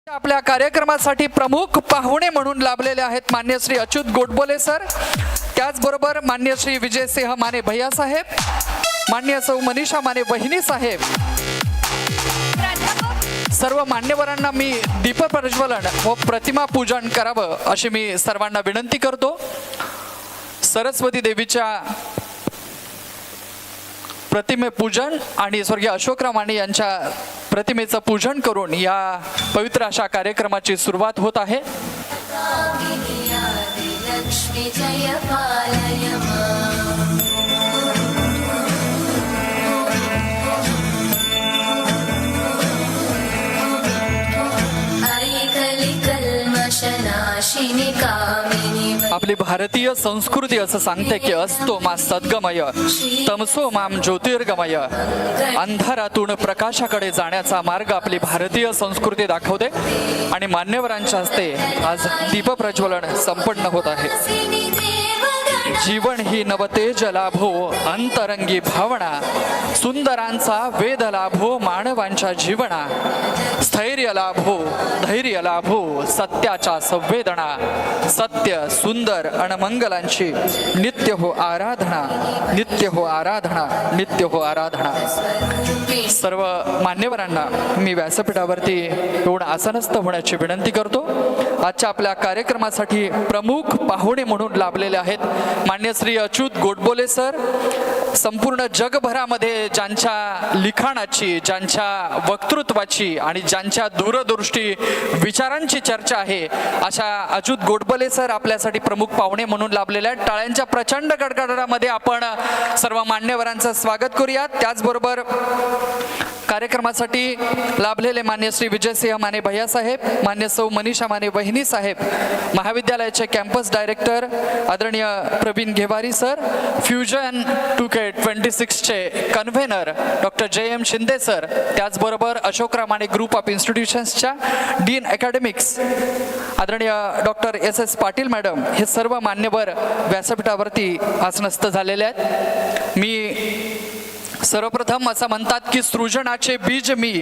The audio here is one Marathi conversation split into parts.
आपल्या कार्यक्रमासाठी प्रमुख पाहुणे म्हणून लाभलेले आहेत मान्य श्री अच्युत गोडबोले सर, त्याचबरोबर मान्य श्री विजयसिंह माने भैया साहेब, मान्य सौ मनीषा माने वहिनी साहेब, सर्व मान्यवरांना मी दीप प्रज्वलन व प्रतिमा पूजन करावं अशी मी सर्वांना विनंती करतो। सरस्वती देवीच्या प्रतिमे पूजन आणि स्वर्गीय अशोकराव माने यांच्या प्रतिमेचं पूजन करून या पवित्र अशा कार्यक्रमाची सुरुवात होत आहे। आपली भारतीय संस्कृती असं सांगते की असतो मा सद्गमय तमसो माम ज्योतिर्गमय, अंधारातून प्रकाशाकडे जाण्याचा मार्ग आपली भारतीय संस्कृती दाखवते आणि मान्यवरांच्या हस्ते आज दीप प्रज्वलन संपन्न होत आहे। जीवन ही नवतेज लाभो अंतरंगी भावना, सुंदरांचा वेद लाभो मानवांच्या जीवना, स्थैर्य लाभो धैर्य लाभो सत्याच्या संवेदना, सत्य सुंदर अनमंगलांची नित्य हो आराधना, नित्य हो आराधना, नित्य हो आराधना। सर्व मान्यवरांना मी व्यासपीठावरती येऊन आसनस्थ होण्याची विनंती करतो। आजच्या आपल्या कार्यक्रमासाठी प्रमुख पाहुणे म्हणून लाभलेले आहेत मान्य श्री अच्युत गोडबोले सर। संपूर्ण जगभरामध्ये ज्यांच्या लिखाणाची, ज्यांच्या वक्तृत्वाची आणि ज्यांच्या दूरदृष्टी विचारांची चर्चा आहे अशा अच्युत गोडबोले सर आपल्यासाठी प्रमुख पाहुणे म्हणून लाभलेले आहेत। टाळ्यांच्या प्रचंड गडगडाटामध्ये आपण सर्व मान्यवरांचं स्वागत करूयात। त्याचबरोबर कार्यक्रमासाठी लाभलेले मान्य श्री विजयसिंह माने भैया साहेब, मान्य सौ मनीषा माने वहिनी साहेब, महाविद्यालयाचे कॅम्पस डायरेक्टर आदरणीय प्रवीण घेवारी सर, फ्युजन 2K26 चे convener doctor JM Shinde sir, त्याचबरोबर अशोकराव माने ग्रुप ऑफ इन्स्टिट्यूशन्सच्या डीन अकॅडमिक्स आदरणीय डॉक्टर SS पाटील मॅडम, हे सर्व मान्यवर व्यासपीठावरती आसनस्थ झालेले आहेत। मी सर्वप्रथम असं म्हणतात की सृजनाचे बीज मी,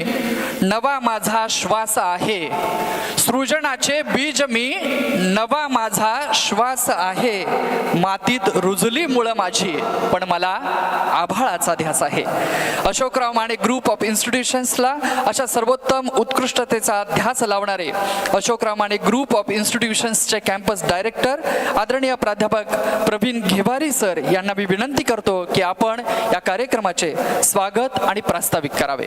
नवा माझा श्वास आहे। सृजनाचे बीज मी, नवा माझा श्वास आहे। मातीत रुजली मुळं माझी, पण मला आभाळाचा ध्यास आहे। अशोकराव माने ग्रुप ऑफ इन्स्टिट्यूशन्सला अशा सर्वोत्तम उत्कृष्टतेचा ध्यास लावणारे अशोकराव माने ग्रुप ऑफ इन्स्टिट्यूशन्सचे कॅम्पस डायरेक्टर आदरणीय प्राध्यापक प्रवीण घेवारी सर यांना मी विनंती करतो की आपण या कार्यक्रमाचे स्वागत आणि प्रास्ताविक करावे।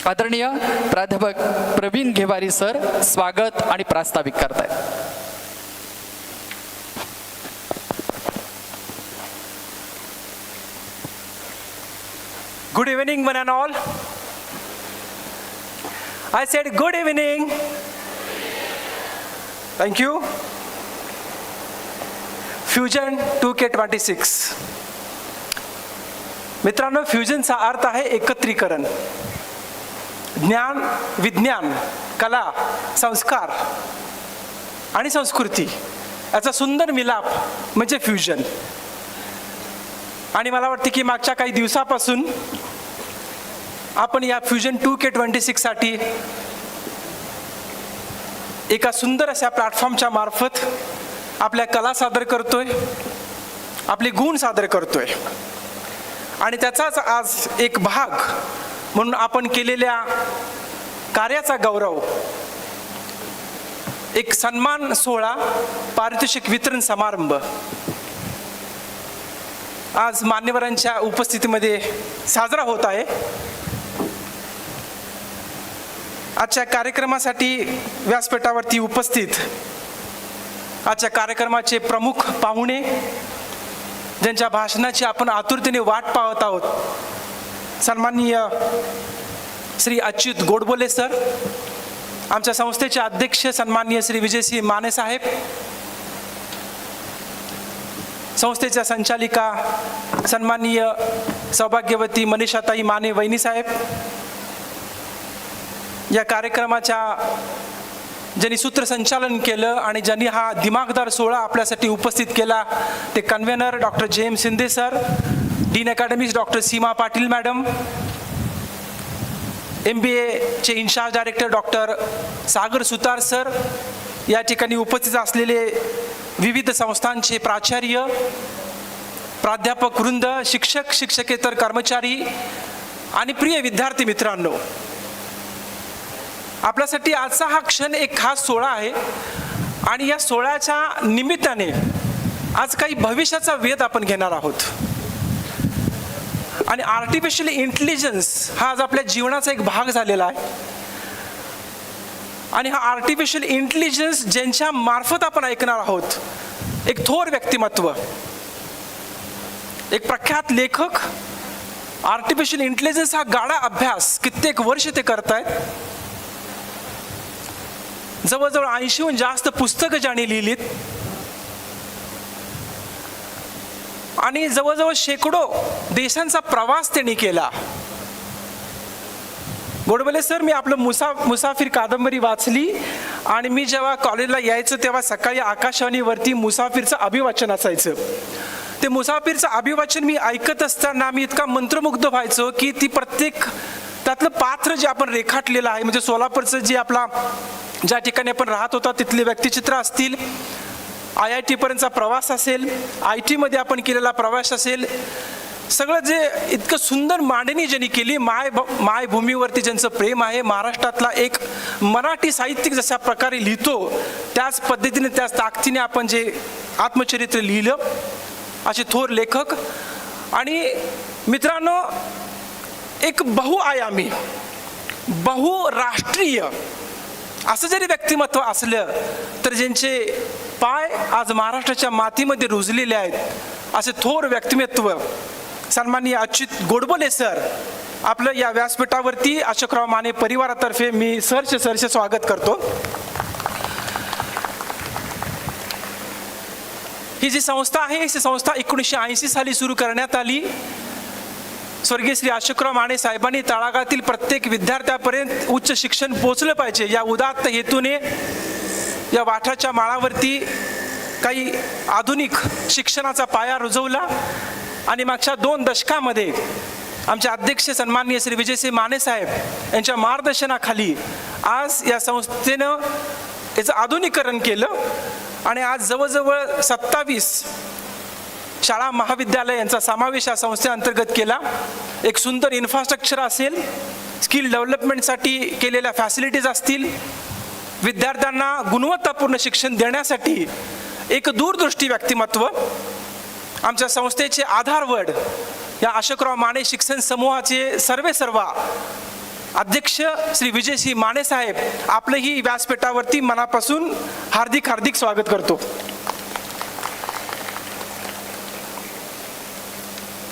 आदरणीय प्राध्यापक प्रवीण घेवारी सर स्वागत आणि प्रास्ताविक करतायत। Good evening one and all. I said good evening. Thank you. Fusion 2K26. मित्रांनो, फ्युजनचा अर्थ आहे एकत्रीकरण। ज्ञान, विज्ञान, कला, संस्कार आणि संस्कृती याचा सुंदर मिलाप म्हणजे फ्युजन। आणि मला वाटते की मागच्या काही दिवसापासून आपण या फ्युजन 2K26 साठी एका सुंदर अशा प्लॅटफॉर्मच्या मार्फत आपल्या कला सादर करतोय, आपले गुण सादर करतोय आणि त्याचाच आज एक भाग म्हणून आपण केलेल्या कार्याचा गौरव, एक सन्मान सोहळा, पारितोषिक वितरण समारंभ आज मान्यवरांच्या उपस्थितीमध्ये साजरा होत आहे। आजच्या कार्यक्रमासाठी व्यासपीठावरती उपस्थित आजच्या कार्यक्रमाचे प्रमुख पाहुणे, ज्यांच्या भाषणाची आपण आतुरतेने वाट पाहत आहोत, सन्माननीय श्री अच्युत गोडबोले सर, आमच्या संस्थेचे अध्यक्ष सन्माननीय श्री विजयसिंह माने साहेब, संस्थेच्या संचालिका सन्माननीय सौभाग्यवती मनीषाताई माने वहिनी साहेब, या कार्यक्रमाच्या ज्यांनी सूत्रसंचालन केलं आणि ज्यांनी हा दिमागदार सोहळा आपल्यासाठी उपस्थित केला ते convener doctor JM Shinde sir, dean academics doctor Seema Patil madam, MBAचे incharge director doctor Sagar Sutar sir, या ठिकाणी उपस्थित असलेले विविध संस्थांचे प्राचार्य, प्राध्यापक वृंद, शिक्षक, शिक्षकेतर कर्मचारी आणि प्रिय विद्यार्थी मित्रांनो, आपल्यासाठी आजचा हा क्षण एक खास सोहळा आहे आणि या सोहळ्याच्या निमित्ताने आज काही भविष्याचा वेध आपण घेणार आहोत. आणि आर्टिफिशियल इंटेलिजन्स हा आज आपल्या जीवनाचा एक भाग झालेला आहे. आणि हा आर्टिफिशियल इंटेलिजन्स ज्यांच्या मार्फत आपण ऐकणार आहोत, एक थोर व्यक्तिमत्व, एक प्रख्यात लेखक, आर्टिफिशियल इंटेलिजन्स हा गाढा अभ्यास कित्येक वर्ष ते करतायत. जवळजवळ 80हून जास्त पुस्तकं ज्यांनी लिहिलीत आणि जवळजवळ शेकडो देशांचा प्रवास त्यांनी केला. गोडबोले सर, मी आपलं मुसाफिर कादंबरी वाचली आणि मी जेव्हा कॉलेजला यायचो तेव्हा सकाळी आकाशवाणीवरती मुसाफिरचं अभिवाचन असायचं. ते मुसाफिरचं अभिवाचन मी ऐकत असताना मी इतका मंत्रमुग्ध व्हायचो की ती प्रत्येक त्यातलं पात्र जे आपण रेखाटलेलं आहे, म्हणजे सोलापूरचं जे आपला ज्या ठिकाणी आपण राहत होता तिथले व्यक्तिचित्र असतील, IIT पर्यंतचा प्रवास असेल, IT मध्ये आपण केलेला प्रवास असेल, सगळं जे इतकं सुंदर मांडणी ज्यांनी केली, मायभूमीवरती ज्यांचं प्रेम आहे, महाराष्ट्रातला एक मराठी साहित्यिक जशा प्रकारे लिहितो त्याच पद्धतीने त्याच ताकदीने आपण जे आत्मचरित्र लिहिलं, असे थोर लेखक. आणि मित्रांनो, एक बहुआयामी, बहुराष्ट्रीय असं जरी व्यक्तिमत्व असलं तर ज्यांचे पाय आज महाराष्ट्राच्या मातीमध्ये रुजलेले आहेत, असे थोर व्यक्तिमत्व सन्माननीय अच्युत गोडबोले सर, आपलं या व्यासपीठावरती अशोकराव माने परिवारातर्फे मी सहर्ष स्वागत करतो. ही जी संस्था आहे, ही संस्था 1980 साली सुरू करण्यात आली. स्वर्गीय श्री अशोकराव माने साहेबांनी तळागाळातील प्रत्येक विद्यार्थ्यापर्यंत उच्च शिक्षण पोचलं पाहिजे या उदात्त हेतूने या वाठाच्या माळावरती काही आधुनिक शिक्षणाचा पाया रुजवला. आणि मागच्या 2 दशकामध्ये आमचे अध्यक्ष सन्माननीय श्री विजयसिंह माने साहेब यांच्या मार्गदर्शनाखाली आज या संस्थेनं याचं आधुनिकीकरण केलं आणि आज जवळजवळ 27 शाळा महाविद्यालय यांचा समावेश या संस्थेअंतर्गत केला. एक सुंदर इन्फ्रास्ट्रक्चर असेल, स्किल डेव्हलपमेंटसाठी केलेल्या फॅसिलिटीज असतील, विद्यार्थ्यांना गुणवत्तापूर्ण शिक्षण देण्यासाठी एक दूरदृष्टी व्यक्तिमत्व, आमच्या संस्थेचे आधारवड या अशोकराव माने शिक्षण समूहाचे सर्वेसर्वा अध्यक्ष श्री विजयसिंह माने साहेब, आपलंही व्यासपीठावरती मनापासून हार्दिक स्वागत करतो.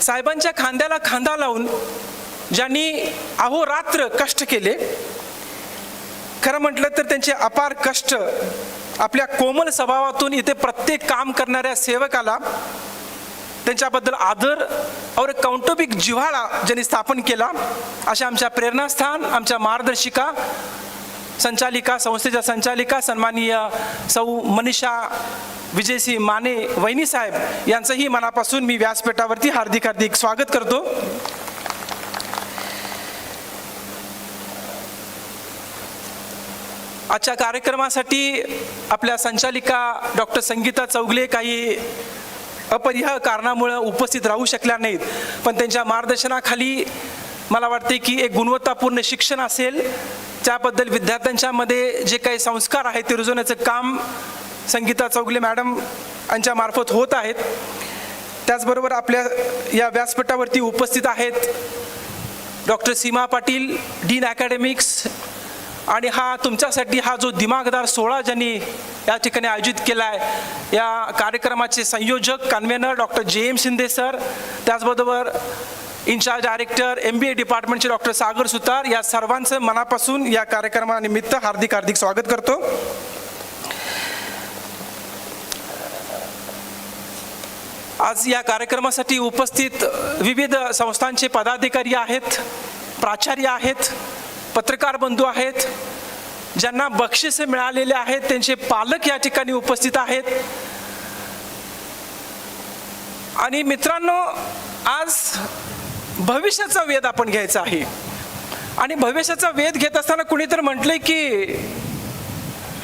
साहेबांच्या खांद्याला खांदा लावून ज्यांनी अहोरात्र कष्ट केले, खरं म्हटलं तर त्यांचे अपार कष्ट आपल्या कोमल स्वभावातून इथे प्रत्येक काम करणाऱ्या सेवकाला त्यांच्याबद्दल आदर और कौटुंबिक जिव्हाळा ज्यांनी स्थापन केला, अशा आमच्या प्रेरणास्थान, आमच्या मार्गदर्शिका, संचालिका, संस्थेच्या संचालिका सन्माननीय सौ मनीषा विजयसिंह माने वहिनी साहेब यांचंही मनापासून मी व्यासपीठावरती हार्दिक स्वागत करतो. आजच्या कार्यक्रमासाठी आपल्या संचालिका डॉक्टर संगीता चौगले काही अपरिहार्य कारणामुळे उपस्थित राहू शकल्या नाहीत, पण त्यांच्या मार्गदर्शनाखाली मला वाटते की एक गुणवत्तापूर्ण शिक्षण असेल, त्याबद्दल विद्यार्थ्यांच्या मध्ये जे काही संस्कार आहेत ते रुजवण्याचं काम संगीता चौगले मॅडम यांच्या मार्फत होत आहेत. त्याचबरोबर आपल्या या व्यासपीठावरती उपस्थित आहेत doctor Seema Patil, dean academics. आणि हा तुमच्यासाठी हा जो दिमागदार सोहळा ज्यांनी या ठिकाणी आयोजित केला आहे, या कार्यक्रमाचे संयोजक convener doctor JM Shinde sir, त्याचबरोबर in-charge director MBA डिपार्टमेंटचे doctor Sagar सुतार, या सर्वांचं मनापासून या कार्यक्रमानिमित्त हार्दिक स्वागत करतो. आज या कार्यक्रमासाठी उपस्थित विविध संस्थांचे पदाधिकारी आहेत, प्राचार्य आहेत, पत्रकार बंधू आहेत, ज्यांना बक्षिसे मिळालेले आहेत, त्यांचे पालक या ठिकाणी उपस्थित आहेत. आणि मित्रांनो, आज भविष्याचा वेध आपण घ्यायचा आहे. आणि भविष्याचा वेध घेत असताना कुणी तर म्हटलंय की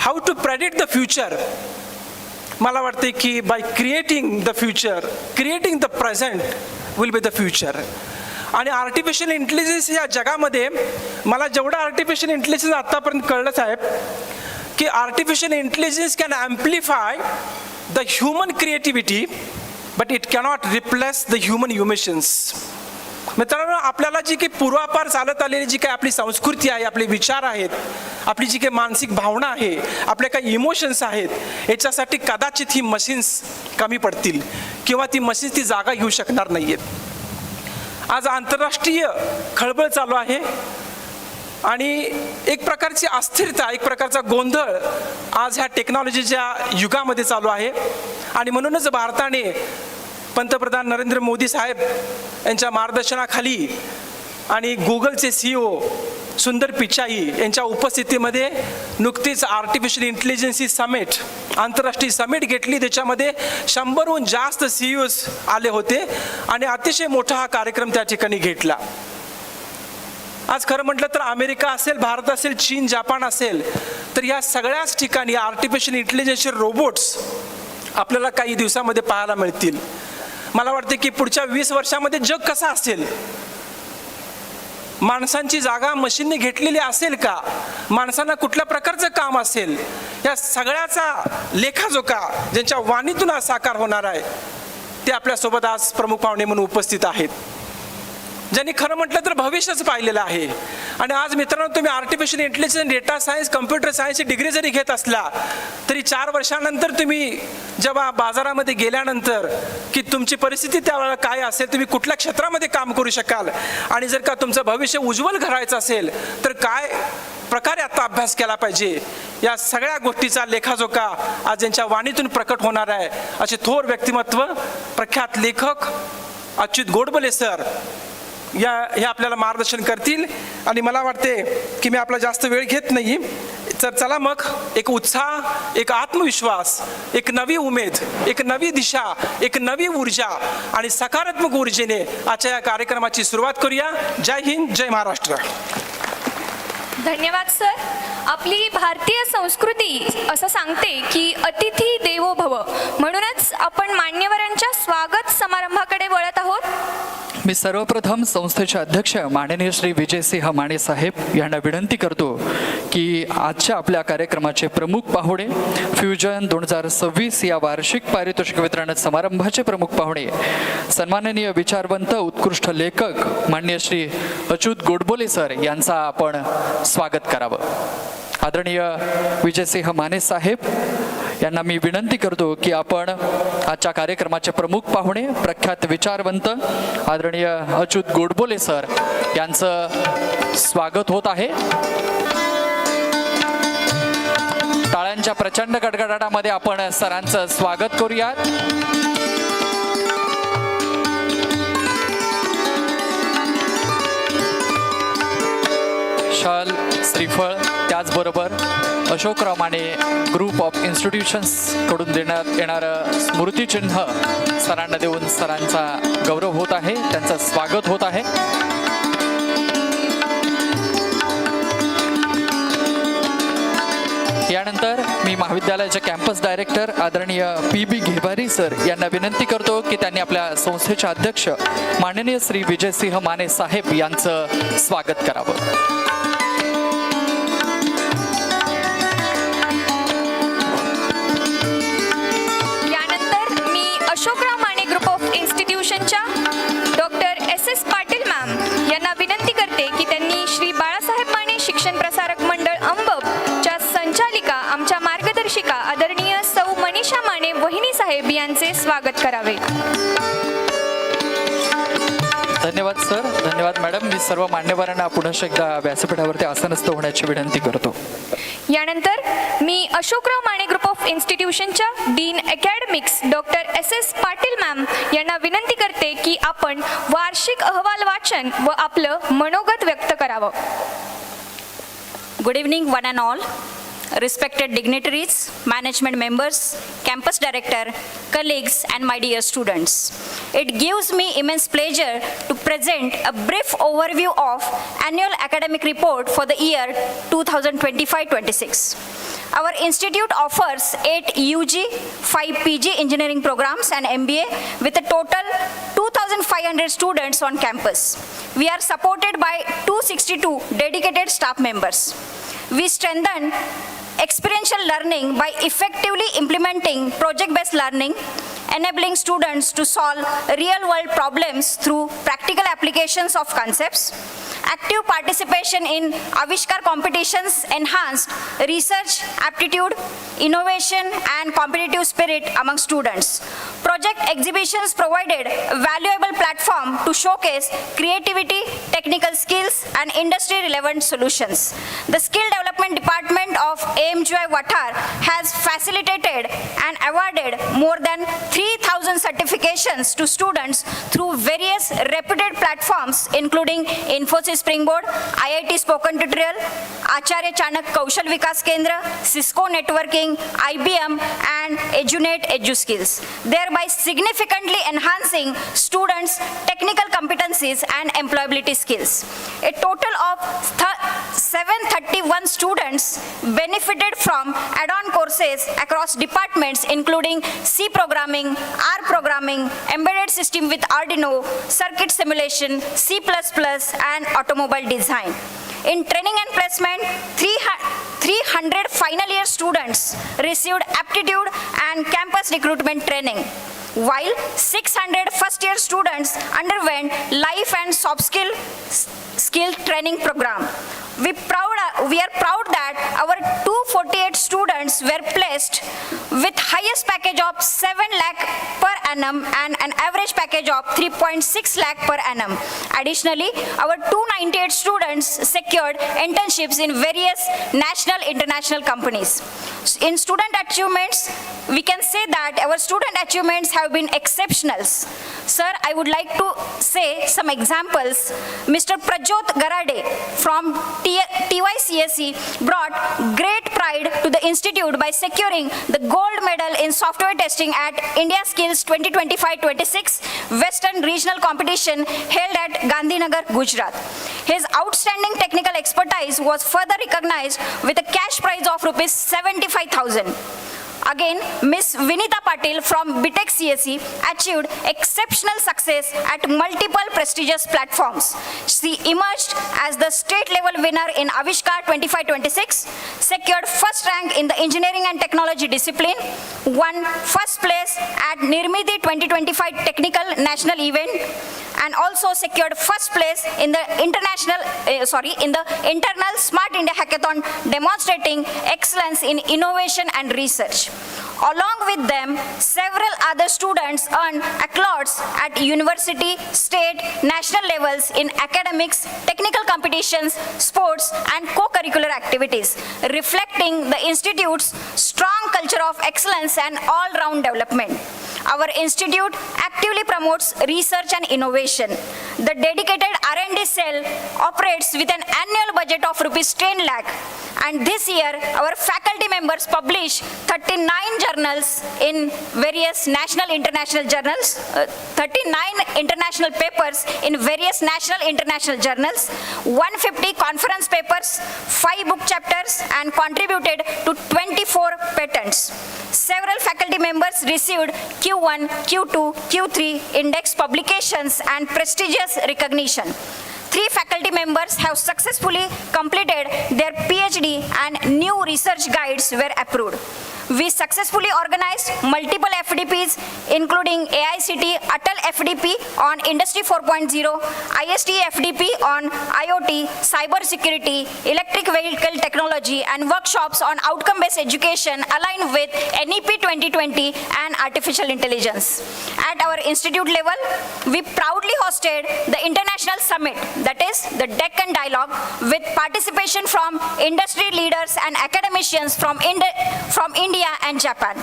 how to predict the future. मला वाटते की by creating the future, creating the present will be the future. आणि आर्टिफिशियल इंटेलिजन्स या जगामध्ये मला जेवढं आर्टिफिशियल इंटेलिजन्स आत्तापर्यंत कळलं साहेब, की artificial intelligence can amplify the human creativity but it cannot replace the human emotions. मित्रांनो, आपल्याला जी काही पूर्वापार चालत आलेली जी काही आपली संस्कृती आहे, आपले विचार आहेत, आपली जी काही मानसिक भावना आहे, आपले काही इमोशन्स आहेत, याच्यासाठी कदाचित ही मशीन्स कमी पडतील किंवा ती मशीन्स ती जागा घेऊ शकणार नाही आहेत. आज आंतरराष्ट्रीय खळबळ चालू आहे आणि एक प्रकारची अस्थिरता, एक प्रकारचा गोंधळ आज ह्या टेक्नॉलॉजीच्या युगामध्ये चालू आहे. आणि म्हणूनच भारताने पंतप्रधान नरेंद्र मोदी साहेब यांच्या मार्गदर्शनाखाली आणि गुगलचे CEO सुंदर पिचाई यांच्या उपस्थितीमध्ये नुकतीच आर्टिफिशियल इंटेलिजन्सी समिट, आंतरराष्ट्रीय समिट घेतली. त्याच्यामध्ये 100हून जास्त CEOs आले होते आणि अतिशय मोठा हा कार्यक्रम त्या ठिकाणी घेतला. आज खरं म्हटलं तर अमेरिका असेल, भारत असेल, चीन, जपान असेल, तर या सगळ्याच ठिकाणी आर्टिफिशियल इंटेलिजन्सचे रोबोट्स आपल्याला काही दिवसामध्ये पाहायला मिळतील. मला वाटते की पुढच्या 20 वर्षामध्ये जग कसं असेल, माणसांची जागा मशीनने घेतलेली असेल का, माणसांना कुठल्या प्रकारचं काम असेल, या सगळ्याचा लेखाजोखा ज्यांच्या वाणीतून आज साकार होणार आहे ते आपल्यासोबत आज प्रमुख पाहुणे म्हणून उपस्थित आहेत, ज्यांनी खरं म्हटलं तर भविष्यच पाहिलेलं आहे. आणि आज मित्रांनो, तुम्ही artificial intelligence, data science, computer सायन्सची डिग्री जरी घेत असला तरी 4 वर्षानंतर तुम्ही जेव्हा बाजारामध्ये गेल्यानंतर की तुमची परिस्थिती त्यावेळेला काय असेल, तुम्ही कुठल्या क्षेत्रामध्ये काम करू शकाल, आणि जर का तुमचं भविष्य उज्ज्वल करायचं असेल तर काय प्रकारे आता अभ्यास केला पाहिजे, या सगळ्या गोष्टीचा लेखाजोखा आज यांच्या वाणीतून प्रकट होणार आहे. असे थोर व्यक्तिमत्व, प्रख्यात लेखक अच्युत गोडबोले सर हे आपल्याला मार्गदर्शन करतील. आणि मला वाटते की मी आपला जास्त वेळ घेत नाही, तर चला मग एक उत्साह, एक आत्मविश्वास, एक नवी उमेद, एक नवी दिशा, एक नवी ऊर्जा आणि सकारात्मक ऊर्जेने आजच्या या कार्यक्रमाची सुरुवात करूया. जय हिंद, जय महाराष्ट्र. धन्यवाद सर. आपली भारतीय संस्कृती असं सांगते की अतिथी देवो भव, म्हणूनच आपण मान्यवरांच्या स्वागत समारंभाकडे वळत आहोत. मी सर्वप्रथम संस्थेचे अध्यक्ष माननीय श्री विजयसिंह माने साहेब यांना विनंती करतो की आजच्या आपल्या कार्यक्रमाचे प्रमुख पाहुणे, फ्युजन 2026 या वार्षिक पारितोषिक वितरण समारंभाचे प्रमुख पाहुणे, सन्माननीय विचारवंत, उत्कृष्ट लेखक माननीय श्री अच्युत गोडबोले सर यांचा आपण स्वागत करावं. आदरणीय विजयसिंह माने साहेब यांना मी विनंती करतो की आपण आजच्या कार्यक्रमाचे प्रमुख पाहुणे, प्रख्यात विचारवंत आदरणीय अच्युत गोडबोले सर यांचं स्वागत होत आहे. टाळ्यांच्या प्रचंड गडगडाटामध्ये आपण सरांचं स्वागत करूयात. शाल, श्रीफळ, त्याचबरोबर Ashokrao Mane group of institutions कडून देण्यात येणारं स्मृतिचिन्ह सरांना देऊन सरांचा गौरव होत आहे, त्यांचं स्वागत होत आहे. यानंतर मी महाविद्यालयाचे कॅम्पस डायरेक्टर आदरणीय PB घेबारी सर यांना विनंती करतो की त्यांनी आपल्या संस्थेचे अध्यक्ष माननीय श्री विजयसिंह माने साहेब यांचं स्वागत करावं. अशोकराव माने ग्रुप ऑफ इन्स्टिट्यूशनच्या डॉक्टर SS पाटील मॅम यांना विनंती करते की त्यांनी श्री बाळासाहेब माने शिक्षण प्रसारक मंडळ अंबच्या संचालिका, आमच्या मार्गदर्शिका आदरणीय सौ मनीषा माने वहिनी साहेब यांचे स्वागत करावे. धन्यवाद सर. धन्यवाद मॅडम. मी सर्व मान्यवरांना पुन्हा एकदा व्यासपीठावरती आसनस्थ होण्याची विनंती करतो. यानंतर मी अशोकराव माने ग्रुप ऑफ इन्स्टिट्यूशनच्या dean academics doctor SS Patil ma'am यांना विनंती करते की आपण वार्षिक अहवाल वाचन व आपलं मनोगत व्यक्त करावं. Good evening one and all. respected dignitaries, management members, campus director, colleagues, and my dear students. It gives me immense pleasure to present a brief overview of annual academic report for the year 2025-26. Our institute offers 8 UG, 5 PG engineering programs and MBA with a total 2,500 students on campus. We are supported by 262 dedicated staff members. We strengthen experiential learning by effectively implementing project-based learning, enabling students to solve real-world problems through practical applications of concepts. Active participation in Avishkar competitions enhanced research, aptitude, innovation, and competitive spirit among students. Project exhibitions provided a valuable platform to showcase creativity, technical skills, and industry-relevant solutions. The Skill Development Department of AMGY Vatar has facilitated and awarded more than 3,000 certifications to students through various reputed platforms including Infosys Springboard, IIT Spoken Tutorial, Acharya Chanak Kaushal Vikas Kendra, Cisco Networking, IBM, and EduNet EduSkills, thereby significantly enhancing students' technical competencies and employability skills. A total of 731 students benefited from add-on courses across departments including C programming, R programming, embedded system with Arduino, circuit simulation, C++, and automobile design. In training and placement, 300 final year students received aptitude and campus recruitment training, while 600 first year students underwent life and soft skill training program. We are proud that our 248 students were placed with highest package of 7 lakh per annum and an average package of 3.6 lakh per annum. Additionally, our 298 students secured internships in various national international companies. In student achievements, we can say that our student achievements have been exceptional. Sir, I would like to say some examples. Mr. Prajot Garade from TYCSE brought great pride to the institute by securing the gold medal in software testing at India Skills 2025-26 Western Regional Competition held at Gandhinagar, Gujarat. His outstanding technical expertise was further recognized with a cash prize of Rs 75,000. Again, Ms. Vinita Patil from BTech CSE achieved exceptional success at multiple prestigious platforms. She emerged as the state-level winner in Avishkar 25-26, secured first rank in the engineering and technology discipline, won first place at Nirmidi 2025 Technical National Event, and also secured first place in the internal Smart India Hackathon, demonstrating excellence in innovation and research. Along with them, several other students earned accolades at university, state, national levels in academics, technical competitions, sports, and co-curricular activities, reflecting the institute's strong culture of excellence and all-round development. Our institute actively promotes research and innovation. The dedicated R&D cell operates with an annual budget of Rs 10 lakh. And this year, our faculty members publish 39 journals in various national international journals, 39 international papers in various national international journals, 150 conference papers, 5 book chapters, and contributed to 24 patents. Several faculty members received Q1, Q2, Q3 index publications and prestigious recognition. 3 faculty members have successfully completed their PhD and new research guides were approved. We successfully organized multiple FDPs, including AICT Atal FDP on Industry 4.0, IST FDP on IoT, cyber security, electric vehicle technology, and workshops on outcome-based education aligned with NEP 2020 and artificial intelligence. At our institute level, we proudly hosted the International Summit, that is the Deccan Dialogue, with participation from industry leaders and academicians from India and Japan.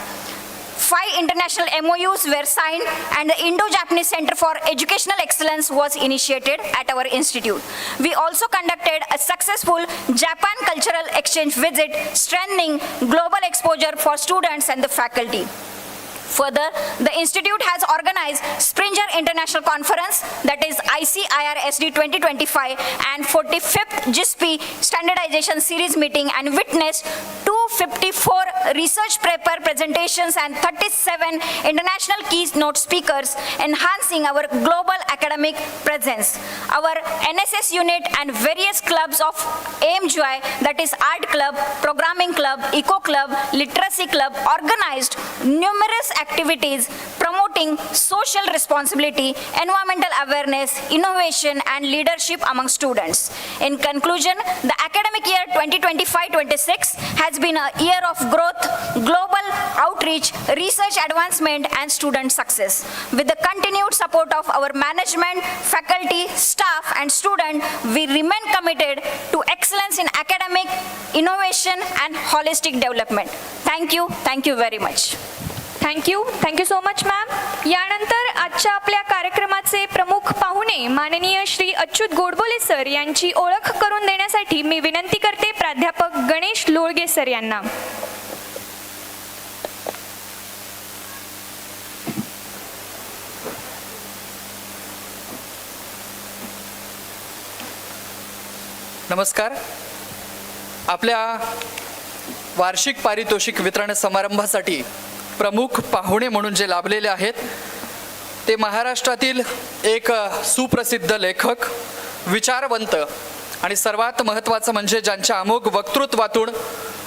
5 international MOUs were signed and the Indo-Japanese Center for Educational Excellence was initiated at our institute. We also conducted a successful Japan cultural exchange visit, strengthening global exposure for students and the faculty. Further, the institute has organized Springer International Conference, that is ICIRSD 2025, and 45th GISP Standardization Series meeting, and witnessed 254 research paper presentations and 37 international keynote speakers, enhancing our global academic presence. Our NSS unit and various clubs of AIMJOY, that is Art Club, Programming Club, Eco Club, Literacy Club, organized numerous activities promoting social responsibility, environmental awareness, innovation, and leadership among students. In conclusion, the academic year 2025-26 has been a year of growth, global outreach, research advancement, and student success. With the continued support of our management, faculty, staff, and student, we remain committed to excellence in academic, innovation, and holistic development. Thank you very much. Thank you so much ma'am. यानंतर आजच्या आपल्या कार्यक्रमाचे प्रमुख पाहुणे माननीय श्री अच्युत गोडबोले सर यांची ओळख करून देण्यासाठी मी विनंती करते प्राध्यापक गणेश लोळगे सर यांना. नमस्कार. आपल्या वार्षिक पारितोषिक वितरण समारंभासाठी प्रमुख पाहुणे म्हणून जे लाभलेले आहेत ते महाराष्ट्रातील एक सुप्रसिद्ध लेखक, विचारवंत आणि सर्वात महत्त्वाचं म्हणजे ज्यांच्या अमोघ वक्तृत्वातून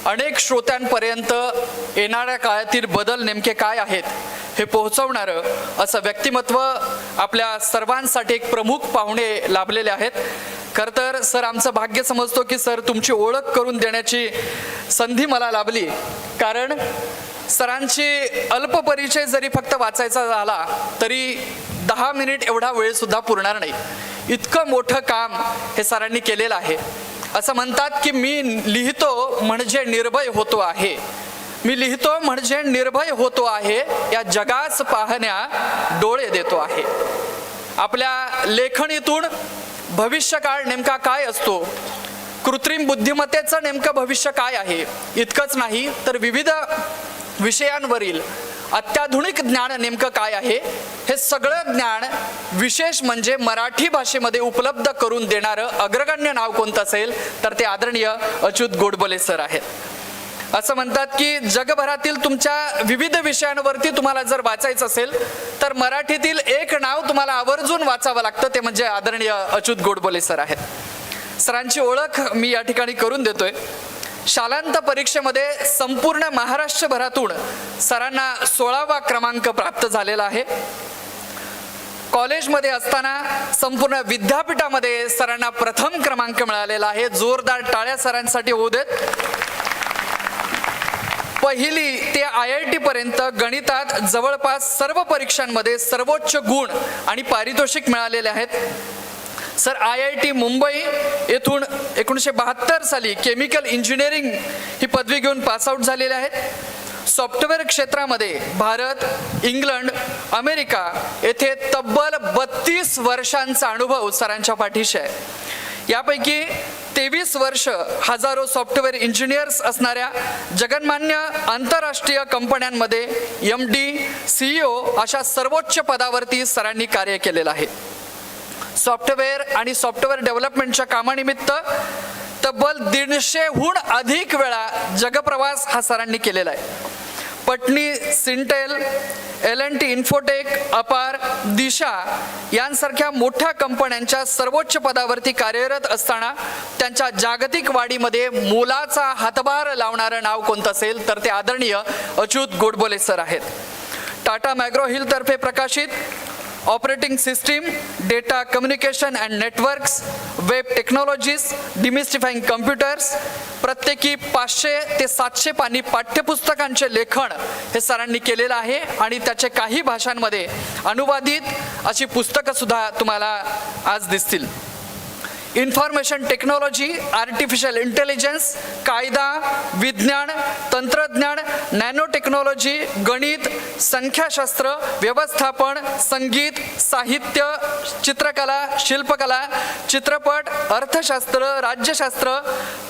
अनेक श्रोत्यांपर्यंत येणाऱ्या काळातील बदल नेमके काय आहेत हे पोहोचवणारं असं व्यक्तिमत्व आपल्या सर्वांसाठी एक प्रमुख पाहुणे लाभलेले आहेत. खरं तर सर, आमचं भाग्य समजतो की सर तुमची ओळख करून देण्याची संधी मला लाभली, कारण सरांची अल्प परिचय जरी फक्त वाचायचा झाला तरी 10 मिनिट एवढा वेळ सुद्धा पुरणार नाही. इतकं मोठं काम हे सरांनी केलेलं आहे. असं म्हणतात की मी लिहितो म्हणजे निर्भय होतो आहे, मी लिहितो म्हणजे निर्भय होतो आहे, या जगास पाहण्या डोळे देतो आहे. आपल्या लेखणीतून भविष्यकाळ नेमका काय असतो, कृत्रिम बुद्धिमत्तेचं नेमकं भविष्य काय आहे, इतकंच नाही तर विविध विषयांवरील अत्याधुनिक ज्ञान नेमकं काय आहे हे सगळं ज्ञान विशेष म्हणजे मराठी भाषेमध्ये उपलब्ध करून देणारं अग्रगण्य नाव कोणतं असेल तर ते आदरणीय अच्युत गोडबोले सर आहेत. असं म्हणतात की जगभरातील तुमच्या विविध विषयांवरती तुम्हाला जर वाचायचं असेल तर मराठीतील एक नाव तुम्हाला आवर्जून वाचावं लागतं, ते म्हणजे आदरणीय अच्युत गोडबोले सर आहेत. सरांची ओळख मी या ठिकाणी करून देतोय. शालांत परीक्षेमध्ये संपूर्ण महाराष्ट्रभरातून सरांना 16वा क्रमांक प्राप्त झालेला आहे. कॉलेजमध्ये असताना संपूर्ण विद्यापीठामध्ये सरांना प्रथम क्रमांक मिळालेला आहे. जोरदार टाळ्या सरांसाठी होऊ देत. पहिली ते IIT पर्यंत गणितात जवळपास सर्व परीक्षांमध्ये सर्वोच्च गुण आणि पारितोषिक मिळालेले आहेत. सर IIT मुंबई येथून 1972 साली केमिकल इंजिनिअरिंग ही पदवी घेऊन पासआउट झालेले आहेत. सॉफ्टवेअर क्षेत्रामध्ये भारत, इंग्लंड, अमेरिका येथे तब्बल 32 वर्षांचा अनुभव सरांच्या पाठीशी आहे. यापैकी 23 वर्ष हजारो सॉफ्टवेअर इंजिनियर्स असणाऱ्या जगन्मान्य आंतरराष्ट्रीय कंपन्यांमध्ये MD, CEO अशा सर्वोच्च पदावरती सरांनी कार्य केलेलं आहे. सॉफ्टवेअर आणि सॉफ्टवेअर डेव्हलपमेंटच्या कामानिमित्त तब्बल 150हून अधिक वेळा जगप्रवास हा सरांनी केलेला आहे. पटनी, सिंटेल, L&T इन्फोटेक, अपार, दिशा यांसारख्या मोठ्या कंपन्यांच्या सर्वोच्च पदावरती कार्यरत असताना त्यांच्या जागतिक वाढीमध्ये मोलाचा हातभार लावणारं नाव कोणतं असेल तर ते आदरणीय अच्युत गोडबोले सर आहेत. टाटा मॅग्रो हिल तर्फे प्रकाशित operating system, data communication and networks, web technologies, demystifying computers, प्रत्येकी 500 ते 700 पानी पाठ्यपुस्तकांचे लेखन हे सरांनी केलेलं आहे आणि त्याचे काही भाषांमध्ये अनुवादित अशी पुस्तकं सुद्धा तुम्हाला आज दिसतील. इन्फॉर्मेशन टेक्नॉलॉजी, आर्टिफिशियल इंटेलिजन्स, कायदा, विज्ञान, तंत्रज्ञान, नॅनो टेक्नॉलॉजी, गणित, संख्याशास्त्र, व्यवस्थापन, संगीत, साहित्य, चित्रकला, शिल्पकला, चित्रपट, अर्थशास्त्र, राज्यशास्त्र,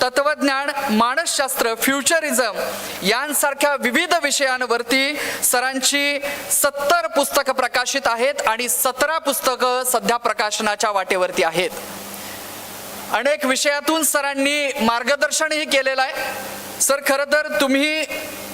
तत्वज्ञान, मानसशास्त्र, फ्युचरिझम यांसारख्या विविध विषयांवरती सरांची 70 पुस्तकं प्रकाशित आहेत आणि 17 पुस्तकं सध्या प्रकाशनाच्या वाटेवरती आहेत. अनेक विषयातून सरांनी मार्गदर्शनही केलेलं आहे. सर, खरं तर तुम्ही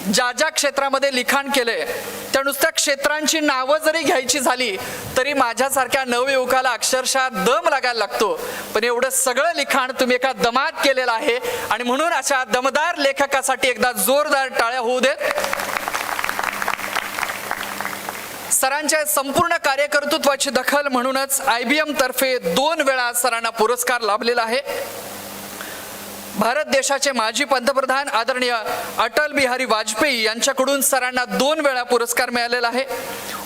ज्या ज्या क्षेत्रामध्ये लिखाण केलंय त्या नुसत्या क्षेत्रांची नावं जरी घ्यायची झाली तरी माझ्यासारख्या नवयुवकाला अक्षरशः दम लागायला लागतो. पण एवढं सगळं लिखाण तुम्ही एका दमात केलेलं आहे आणि म्हणून अशा दमदार लेखकासाठी एकदा जोरदार टाळ्या होऊ देत. सरांच्या संपूर्ण कार्यकर्तृत्वाची दखल म्हणूनच IBM तर्फे 2 वेळा सरांना पुरस्कार लाभलेला आहे. भारत देशाचे माजी पंतप्रधान आदरणीय अटल बिहारी वाजपेयी यांच्याकडून सरांना 2 वेळा पुरस्कार मिळालेला आहे.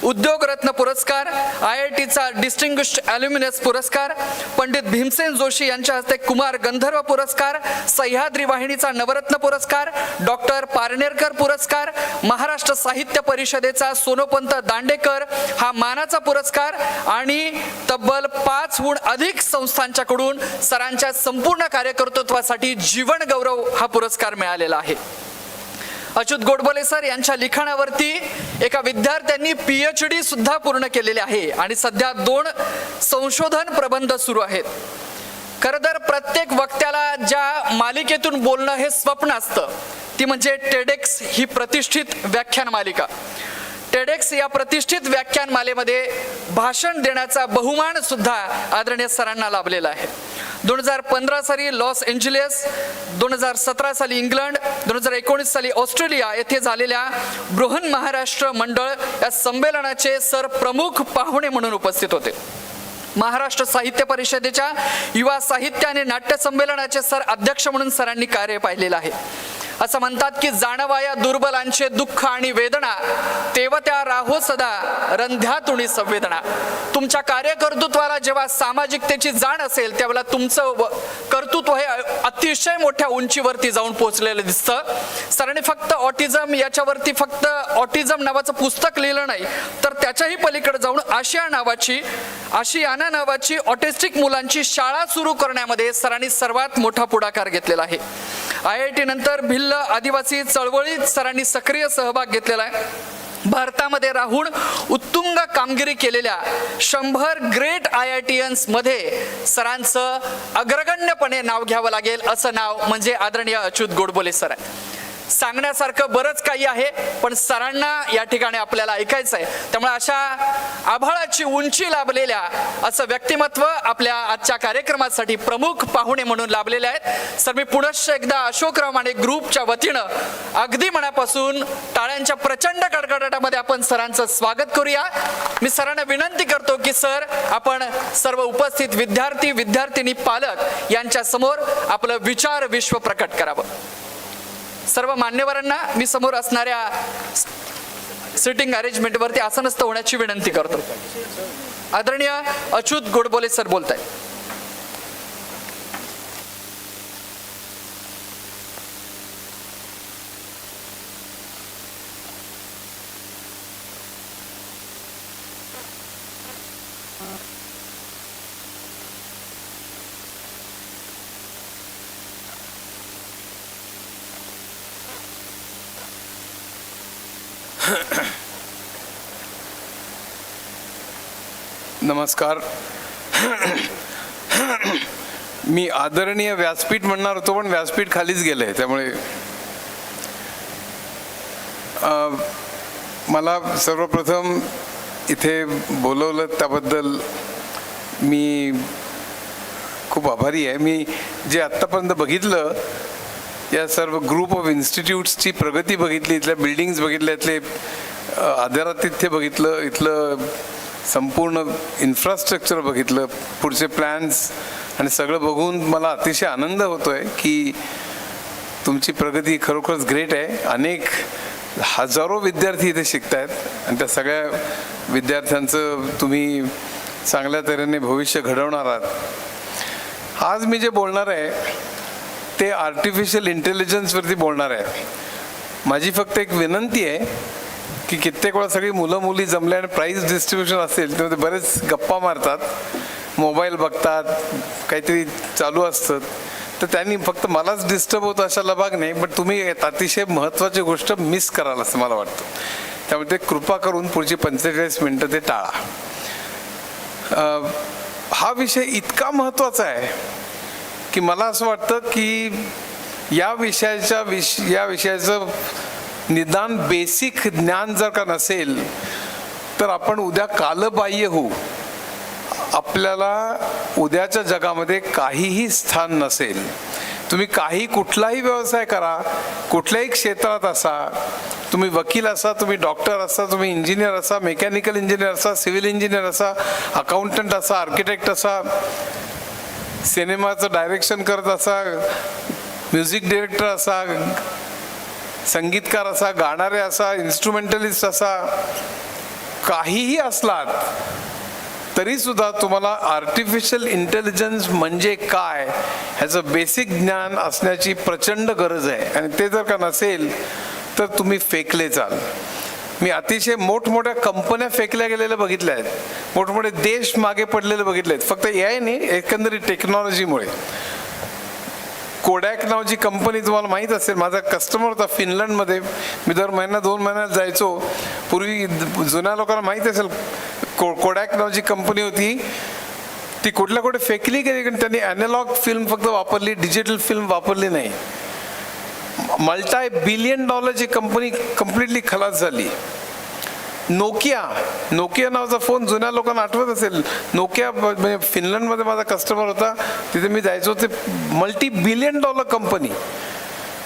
उद्योगरत्न पुरस्कार, IITचा डिस्टिंग्विश्ड ॲल्युमिनस पुरस्कार, पंडित भीमसेन जोशी यांच्या हस्ते कुमार गंधर्व पुरस्कार, सह्याद्री वाहिनीचा नवरत्न पुरस्कार, डॉक्टर पारनेरकर पुरस्कार, महाराष्ट्र साहित्य परिषदेचा सोनोपंत दांडेकर हा मानाचा पुरस्कार आणि तब्बल 5हून अधिक संस्थांच्याकडून सरांच्या संपूर्ण कार्यकर्तृत्वासाठी जीवन गौरव हा पुरस्कार मिळालेला आहे. अच्युत गोडबोले सर यांच्या लिखाणावरती एका विद्यार्थ्यांनी PhD सुद्धा पूर्ण केलेले आहे आणि सध्या 2 संशोधन प्रबंध सुरू आहेत. खरं तर प्रत्येक वक्त्याला ज्या मालिकेतून बोलणं हे स्वप्न असतं ती म्हणजे टेडेक्स ही प्रतिष्ठित व्याख्यान मालिका. टेडेक्स या प्रतिष्ठित व्याख्यानमालेमध्ये भाषण देण्याचा बहुमान सुद्धा आदरणीय सरांना लाभलेला आहे. 2015 साली लॉस एंजेलिस, 2017 साली इंग्लंड, 2019 साली ऑस्ट्रेलिया येथे झालेल्या बृहन महाराष्ट्र मंडळ या संमेलनाचे सर प्रमुख पाहुणे म्हणून उपस्थित होते. महाराष्ट्र साहित्य परिषदेच्या युवा साहित्य आणि नाट्य संमेलनाचे सर अध्यक्ष म्हणून सरांनी कार्य पाहिलेलं आहे. असं म्हणतात की जाणवाया दुर्बलांचे दुःख आणि वेदना तेव्हा त्या राहो सदा रंध्यातुणी संवेदना. तुमच्या कार्यकर्तृत्वाला जेव्हा सामाजिकतेची जाण असेल त्यावेळेला तुमचं कर्तृत्व हे अतिशय मोठ्या उंचीवरती जाऊन पोहोचलेलं दिसतं. सरांनी फक्त ऑटिझम याच्यावरती फक्त ऑटिझम नावाचं पुस्तक लिहिलं नाही तर त्याच्याही पलीकडे जाऊन आशियाना नावाची ऑटिस्टिक मुलांची शाळा सुरू करण्यामध्ये सरांनी सर्वात मोठा पुढाकार घेतलेला आहे. IIT नंतर भिल्ल आदिवासी चळवळीत सरांनी सक्रिय सहभाग घेतलेला आहे. भारतामध्ये राहून उत्तुंग कामगिरी केलेल्या 100 ग्रेट IITians मध्ये सरांचं अग्रगण्यपणे नाव घ्यावं लागेल. असं नाव म्हणजे आदरणीय अच्युत गोडबोले सर आहे. सांगण्यासारखं बरंच काही आहे पण सरांना या ठिकाणी आपल्याला ऐकायचं आहे. त्यामुळे अशा आभाळाची उंची लाभलेल्या असं व्यक्तिमत्व आपल्या आजच्या कार्यक्रमासाठी प्रमुख पाहुणे म्हणून लाभलेले आहेत. सर, मी पुनश्च एकदा अशोकराव माने ग्रुपच्या वतीनं अगदी मनापासून टाळ्यांच्या प्रचंड कडकडाटामध्ये आपण सरांचं स्वागत करूया. मी सरांना विनंती करतो की सर आपण सर्व उपस्थित विद्यार्थी विद्यार्थिनी पालक यांच्या समोर आपलं विचार विश्व प्रकट करावं. सर्व मान्यवरांना मी समोर असणाऱ्या सिटिंग अरेंजमेंटवरती आसनस्थ होण्याची विनंती करतो. आदरणीय अच्युत गोडबोले सर बोलत आहेत. नमस्कार. मी आदरणीय व्यासपीठ म्हणणार होतो पण व्यासपीठ खालीच गेलंय त्यामुळे मला सर्वप्रथम इथे बोलवलं त्याबद्दल मी खूप आभारी आहे. मी जे आत्तापर्यंत बघितलं या सर्व ग्रुप ऑफ इन्स्टिट्यूट्सची प्रगती बघितली, इथल्या बिल्डिंग्स बघितल्या, इथले आदरातिथ्य बघितलं, इथलं संपूर्ण इन्फ्रास्ट्रक्चर बघितलं, पुढचे प्लॅन्स आणि सगळं बघून मला अतिशय आनंद होतो आहे की तुमची प्रगती खरोखरच ग्रेट आहे. अनेक हजारो विद्यार्थी इथे शिकत आहेत आणि त्या सगळ्या विद्यार्थ्यांचं तुम्ही चांगल्या तऱ्हेने भविष्य घडवणार आहात. आज मी जे बोलणार आहे ते आर्टिफिशियल इंटेलिजन्सवरती बोलणार आहे. माझी फक्त एक विनंती आहे की कित्येक वेळा सगळी मुलं मुली जमले आणि प्राईज डिस्ट्रीब्युशन असेल तेव्हा ते बरेच गप्पा मारतात, मोबाईल बघतात, काहीतरी चालू असतं, तर त्यांनी फक्त मलाच डिस्टर्ब होतं अशाला भाग नाही, पण तुम्ही अतिशय महत्त्वाची गोष्ट मिस कराल असं मला वाटतं. त्यामुळे ते कृपा करून पुढची 45 मिनटं ते टाळा. हा विषय इतका महत्त्वाचा आहे की मला असं वाटतं की या विषयाचं निदान बेसिक ज्ञान जर का नसेल तर आपण उद्या कालबाह्य होऊ. आपल्याला उद्याच्या जगामध्ये काहीही स्थान नसेल. तुम्ही कुठलाही व्यवसाय करा, कुठल्याही क्षेत्रात असा, तुम्ही वकील असा, तुम्ही डॉक्टर असा, तुम्ही इंजिनियर असा, मेकॅनिकल इंजिनियर असा, सिव्हिल इंजिनियर असा, अकाउंटंट असा, आर्किटेक्ट असा, सिनेमाचं डायरेक्शन करत असा, म्युझिक डिरेक्टर असा, संगीतकार असा, गाणारे असा, इन्स्ट्रुमेंटलिस्ट असा, काहीही असलात तरी सुद्धा तुम्हाला आर्टिफिशियल इंटेलिजन्स म्हणजे काय ह्याचं बेसिक ज्ञान असण्याची प्रचंड गरज आहे. आणि ते जर का नसेल तर तुम्ही फेकले जाल. मी अतिशय मोठमोठ्या कंपन्या फेकल्या गेलेल्या बघितल्या आहेत, मोठमोठे देश मागे पडलेले बघितले आहेत, फक्त AI नाही, एकंदरीत टेक्नॉलॉजीमुळे. कोडॅक नावाची कंपनी तुम्हाला माहीत असेल, माझा कस्टमर होता फिनलंडमध्ये. मी दर महिना 2 महिन्यात जायचो. पूर्वी जुन्या लोकांना माहीत असेल कोडॅक नावाची कंपनी होती, ती कुठे फेकली गेली कारण त्यांनी ॲनालॉग फिल्म फक्त वापरली, डिजिटल फिल्म वापरली नाही. $multi-billion कंपनी कम्प्लिटली खलास झाली. नोकिया नावाचा फोन जुन्या लोकांना आठवत असेल. नोकिया म्हणजे फिनलंडमध्ये माझा कस्टमर होता, तिथे मी जायचो. ते $multi-billion कंपनी,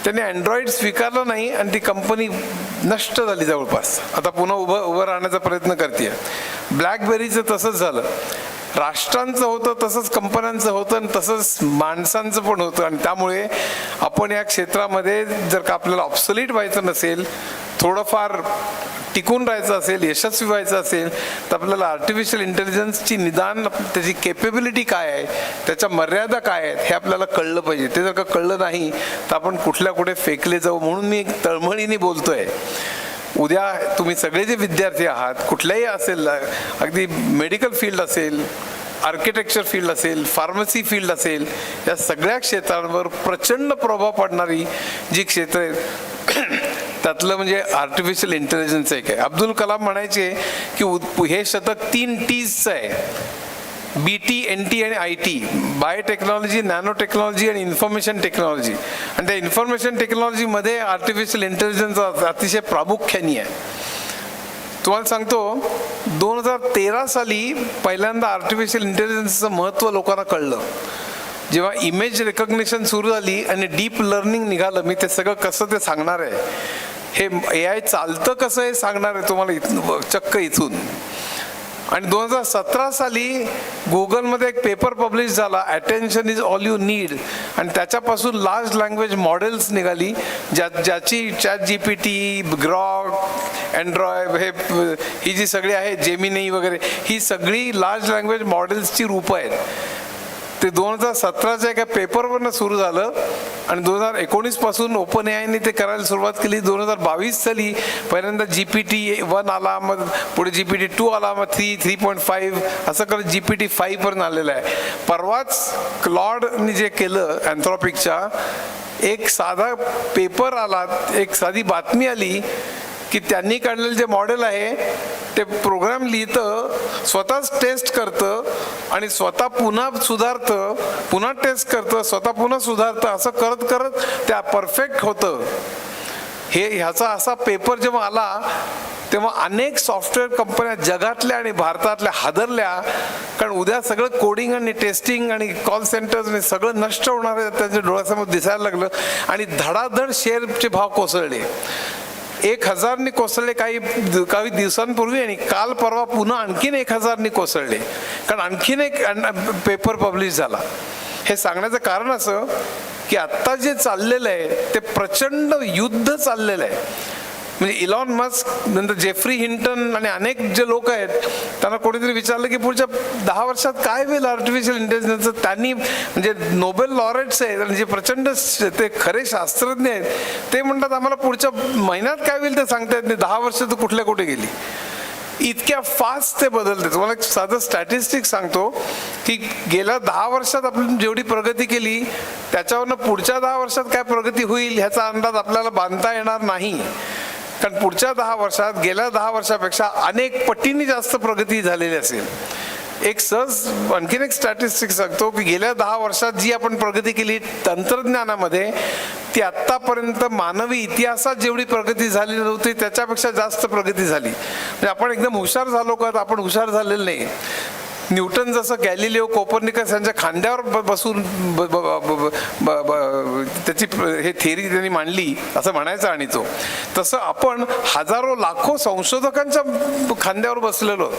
त्यांनी अँड्रॉइड स्वीकारलं नाही आणि ती कंपनी नष्ट झाली जवळपास. आता पुन्हा उभं राहण्याचा प्रयत्न करते. ब्लॅकबेरीचं तसंच झालं. राष्ट्रांचं होतं तसंच कंपन्यांचं होतं आणि तसंच माणसांचं पण होतं. आणि त्यामुळे आपण या क्षेत्रामध्ये जर का आपल्याला ऑब्सोलीट व्हायचं नसेल, थोडंफार टिकून राहायचं असेल, यशस्वी व्हायचं असेल, तर आपल्याला आर्टिफिशियल इंटेलिजन्सची निदान त्याची केपेबिलिटी काय आहे, त्याच्या मर्यादा काय आहेत हे आपल्याला कळलं पाहिजे. ते जर का कळलं नाही तर आपण कुठे फेकले जाऊ. म्हणून मी तळमळीने बोलतोय, उद्या तुम्ही सगळे जे विद्यार्थी आहात, कुठल्याही असेल, अगदी मेडिकल फील्ड असेल, आर्किटेक्चर फील्ड असेल, फार्मसी फील्ड असेल, या सगळ्या क्षेत्रांवर प्रचंड प्रभाव पडणारी जी क्षेत्र आहेत त्यातलं म्हणजे आर्टिफिशियल इंटेलिजन्स एक आहे. अब्दुल कलाम म्हणायचे की हे शतक 3 Tचं आहे, BT, NT आणि IT, बायोटेक्नॉलॉजी, नॅनो टेक्नॉलॉजी आणि इन्फॉर्मेशन टेक्नॉलॉजी. आणि त्या इन्फॉर्मेशन टेक्नॉलॉजीमध्ये आर्टिफिशियल इंटेलिजन्स अतिशय प्रामुख्याने आहे. तुम्हाला सांगतो 2013 साली पहिल्यांदा आर्टिफिशियल इंटेलिजन्सचं महत्त्व लोकांना कळलं. जेव्हा इमेज रेकग्निशन सुरू झाली आणि डीप लर्निंग निघालं, मी ते सगळं कसं ते सांगणार आहे, हे AI चालतं कसं हे सांगणार आहे तुम्हाला चक्क इथून. आणि 2017 साली गुगलमध्ये एक पेपर पब्लिश झाला, attention is all you need, आणि त्याच्यापासून लार्ज लँग्वेज मॉडेल्स निघाली ज्याची ChatGPT, ग्रॉक, अँड्रॉइड, ही जी सगळी आहे, जेमिनी वगैरे, ही सगळी लार्ज लँग्वेज मॉडेल्सची रूपं आहेत. ते 2017च्या एका पेपरवरनं सुरू झालं आणि 2019 पासून ओपन AIने ते करायला सुरुवात केली. 2022 साली पहिल्यांदा GPT-1 आला, मग पुढे GPT-2 आला, मग 3, 3.5 असं करत GPT-5 पर्यंत आलेलं आहे. परवाच क्लॉडने जे केलं अँथ्रॉपिकच्या, एक साधा पेपर आला, एक साधी बातमी आली की त्यांनी काढलेलं जे मॉडेल आहे ते प्रोग्राम लिहितं, स्वतःच टेस्ट करतं आणि स्वतः पुन्हा सुधारतं, पुन्हा टेस्ट करतं, स्वतः पुन्हा सुधारतं, असं करत करत त्या परफेक्ट होतं. ह्याचा असा पेपर जेव्हा आला तेव्हा अनेक सॉफ्टवेअर कंपन्या जगातल्या आणि भारतातल्या हादरल्या, कारण उद्या सगळं कोडिंग आणि टेस्टिंग आणि कॉल सेंटर्स सगळं नष्ट होणार आहे त्यांच्या डोळ्यासमोर दिसायला लागलं. आणि धडाधड शेअरचे भाव कोसळले, 1000नी कोसळले काही दिवसांपूर्वी, आणि काल परवा पुन्हा आणखीन 1000नी कोसळले, कारण आणखीन एक पेपर पब्लिश झाला. हे सांगण्याचं कारण असं की आत्ता जे चाललेलं आहे ते प्रचंड युद्ध चाललेलं आहे. म्हणजे इलॉन मस्क, नंतर जेफ्री हिंटन आणि अनेक जे लोक आहेत, त्यांना कोणीतरी विचारलं की पुढच्या 10 वर्षात काय होईल आर्टिफिशियल इंटेलिजन्सचं. त्यांनी म्हणजे नोबेल लॉरेट्स आहेत आणि जे प्रचंड ते खरे शास्त्रज्ञ आहेत, ते म्हणतात आम्हाला पुढच्या महिन्यात काय होईल ते सांगता येत नाही, 10 वर्ष तर कुठल्या कुठे गेली. इतक्या फास्ट ते बदलते. तुम्हाला एक साधं स्टॅटिस्टिक सांगतो की गेल्या 10 वर्षात आपण जेवढी प्रगती केली त्याच्यावरनं पुढच्या 10 वर्षात काय प्रगती होईल ह्याचा अंदाज आपल्याला बांधता येणार नाही. कारण पुढच्या 10 वर्षात गेल्या 10 वर्षापेक्षा अनेक पटींनी जास्त प्रगती झालेली असेल. एक सहज आणखीन एक स्टॅटिस्टिक सांगतो की गेल्या 10 वर्षात जी आपण प्रगती केली तंत्रज्ञानामध्ये, ती आत्तापर्यंत मानवी इतिहासात जेवढी प्रगती झालेली नव्हती त्याच्यापेक्षा जास्त प्रगती झाली. म्हणजे आपण एकदम हुशार झालो का, तर आपण हुशार झालेलं नाही. न्यूटन जसं गॅलिलिओ कोपर्निकस यांच्या खांद्यावर बसून त्याची हे थिअरी त्यांनी मांडली असं म्हणायचं, आणि तो तसं आपण हजारो लाखो संशोधकांच्या खांद्यावर बसलेलो.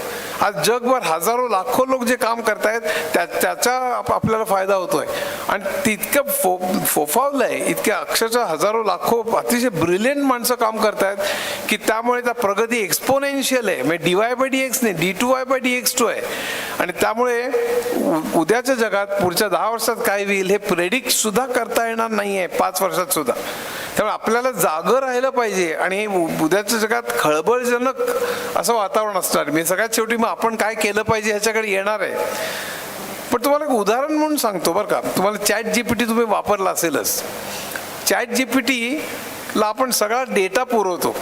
आज जगभर हजारो लाखो लोक जे काम करतायत त्याचा आपल्याला फायदा होतोय. आणि ती इतकं फोफावलंय, इतक्या अक्षरशः हजारो लाखो अतिशय ब्रिलियंट माणसं काम करतायत की त्यामुळे त्या प्रगती एक्सपोनेन्शियल आहे. म्हणजे dy/dx नाही, d2y/dx2 आहे. आणि त्यामुळे उद्याच्या जगात पुढच्या 10 वर्षात काय होईल हे प्रेडिक्ट सुद्धा करता येणार नाहीये 5 वर्षात सुद्धा. त्यामुळे आपल्याला जागं राहिलं पाहिजे आणि उद्याच्या जगात खळबळजनक असं वातावरण असणार. मी सगळ्यात शेवटी मग आपण काय केलं पाहिजे ह्याच्याकडे येणार आहे. पण तुम्हाला एक उदाहरण म्हणून सांगतो बरं का. तुम्हाला ChatGPT तुम्ही वापरला असेलच. ChatGPTला आपण सगळा डेटा पुरवतो,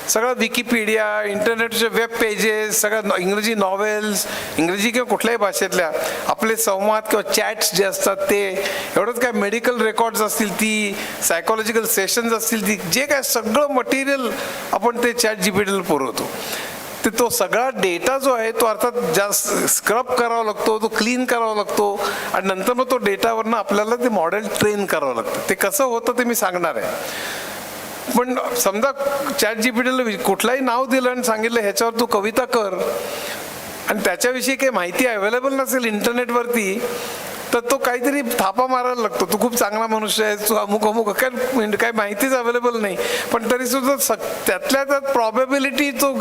सगळं विकिपीडिया, इंटरनेटचे वेब पेजेस, सगळ्या इंग्रजी नॉवेल्स, इंग्रजी किंवा कुठल्याही भाषेतल्या आपले संवाद किंवा चॅट्स जे असतात ते, एवढंच काय मेडिकल रेकॉर्ड्स असतील ती, सायकोलॉजिकल सेशन्स असतील ती, जे काय सगळं मटेरियल आपण ते ChatGPTला पुरवतो. ते तो सगळा डेटा जो आहे तो अर्थात जास्त स्क्रब करावा लागतो, तो क्लीन करावा लागतो आणि नंतर मग तो डेटावरनं आपल्याला ते मॉडेल ट्रेन करावं लागतं. ते कसं होतं ते मी सांगणार आहे. पण समजा ChatGPTला कुठलाही नाव दिलं आणि सांगितलं ह्याच्यावर तू कविता कर, आणि त्याच्याविषयी काही माहिती अवेलेबल नसेल इंटरनेटवरती, तर तो काहीतरी थापा मारायला लागतो. तू खूप चांगला मनुष्य आहे, तू अमुक अमुक, काय माहितीच अवेलेबल नाही. पण तरी सुद्धा त्यातल्या त्यात प्रॉबेबिलिटी तो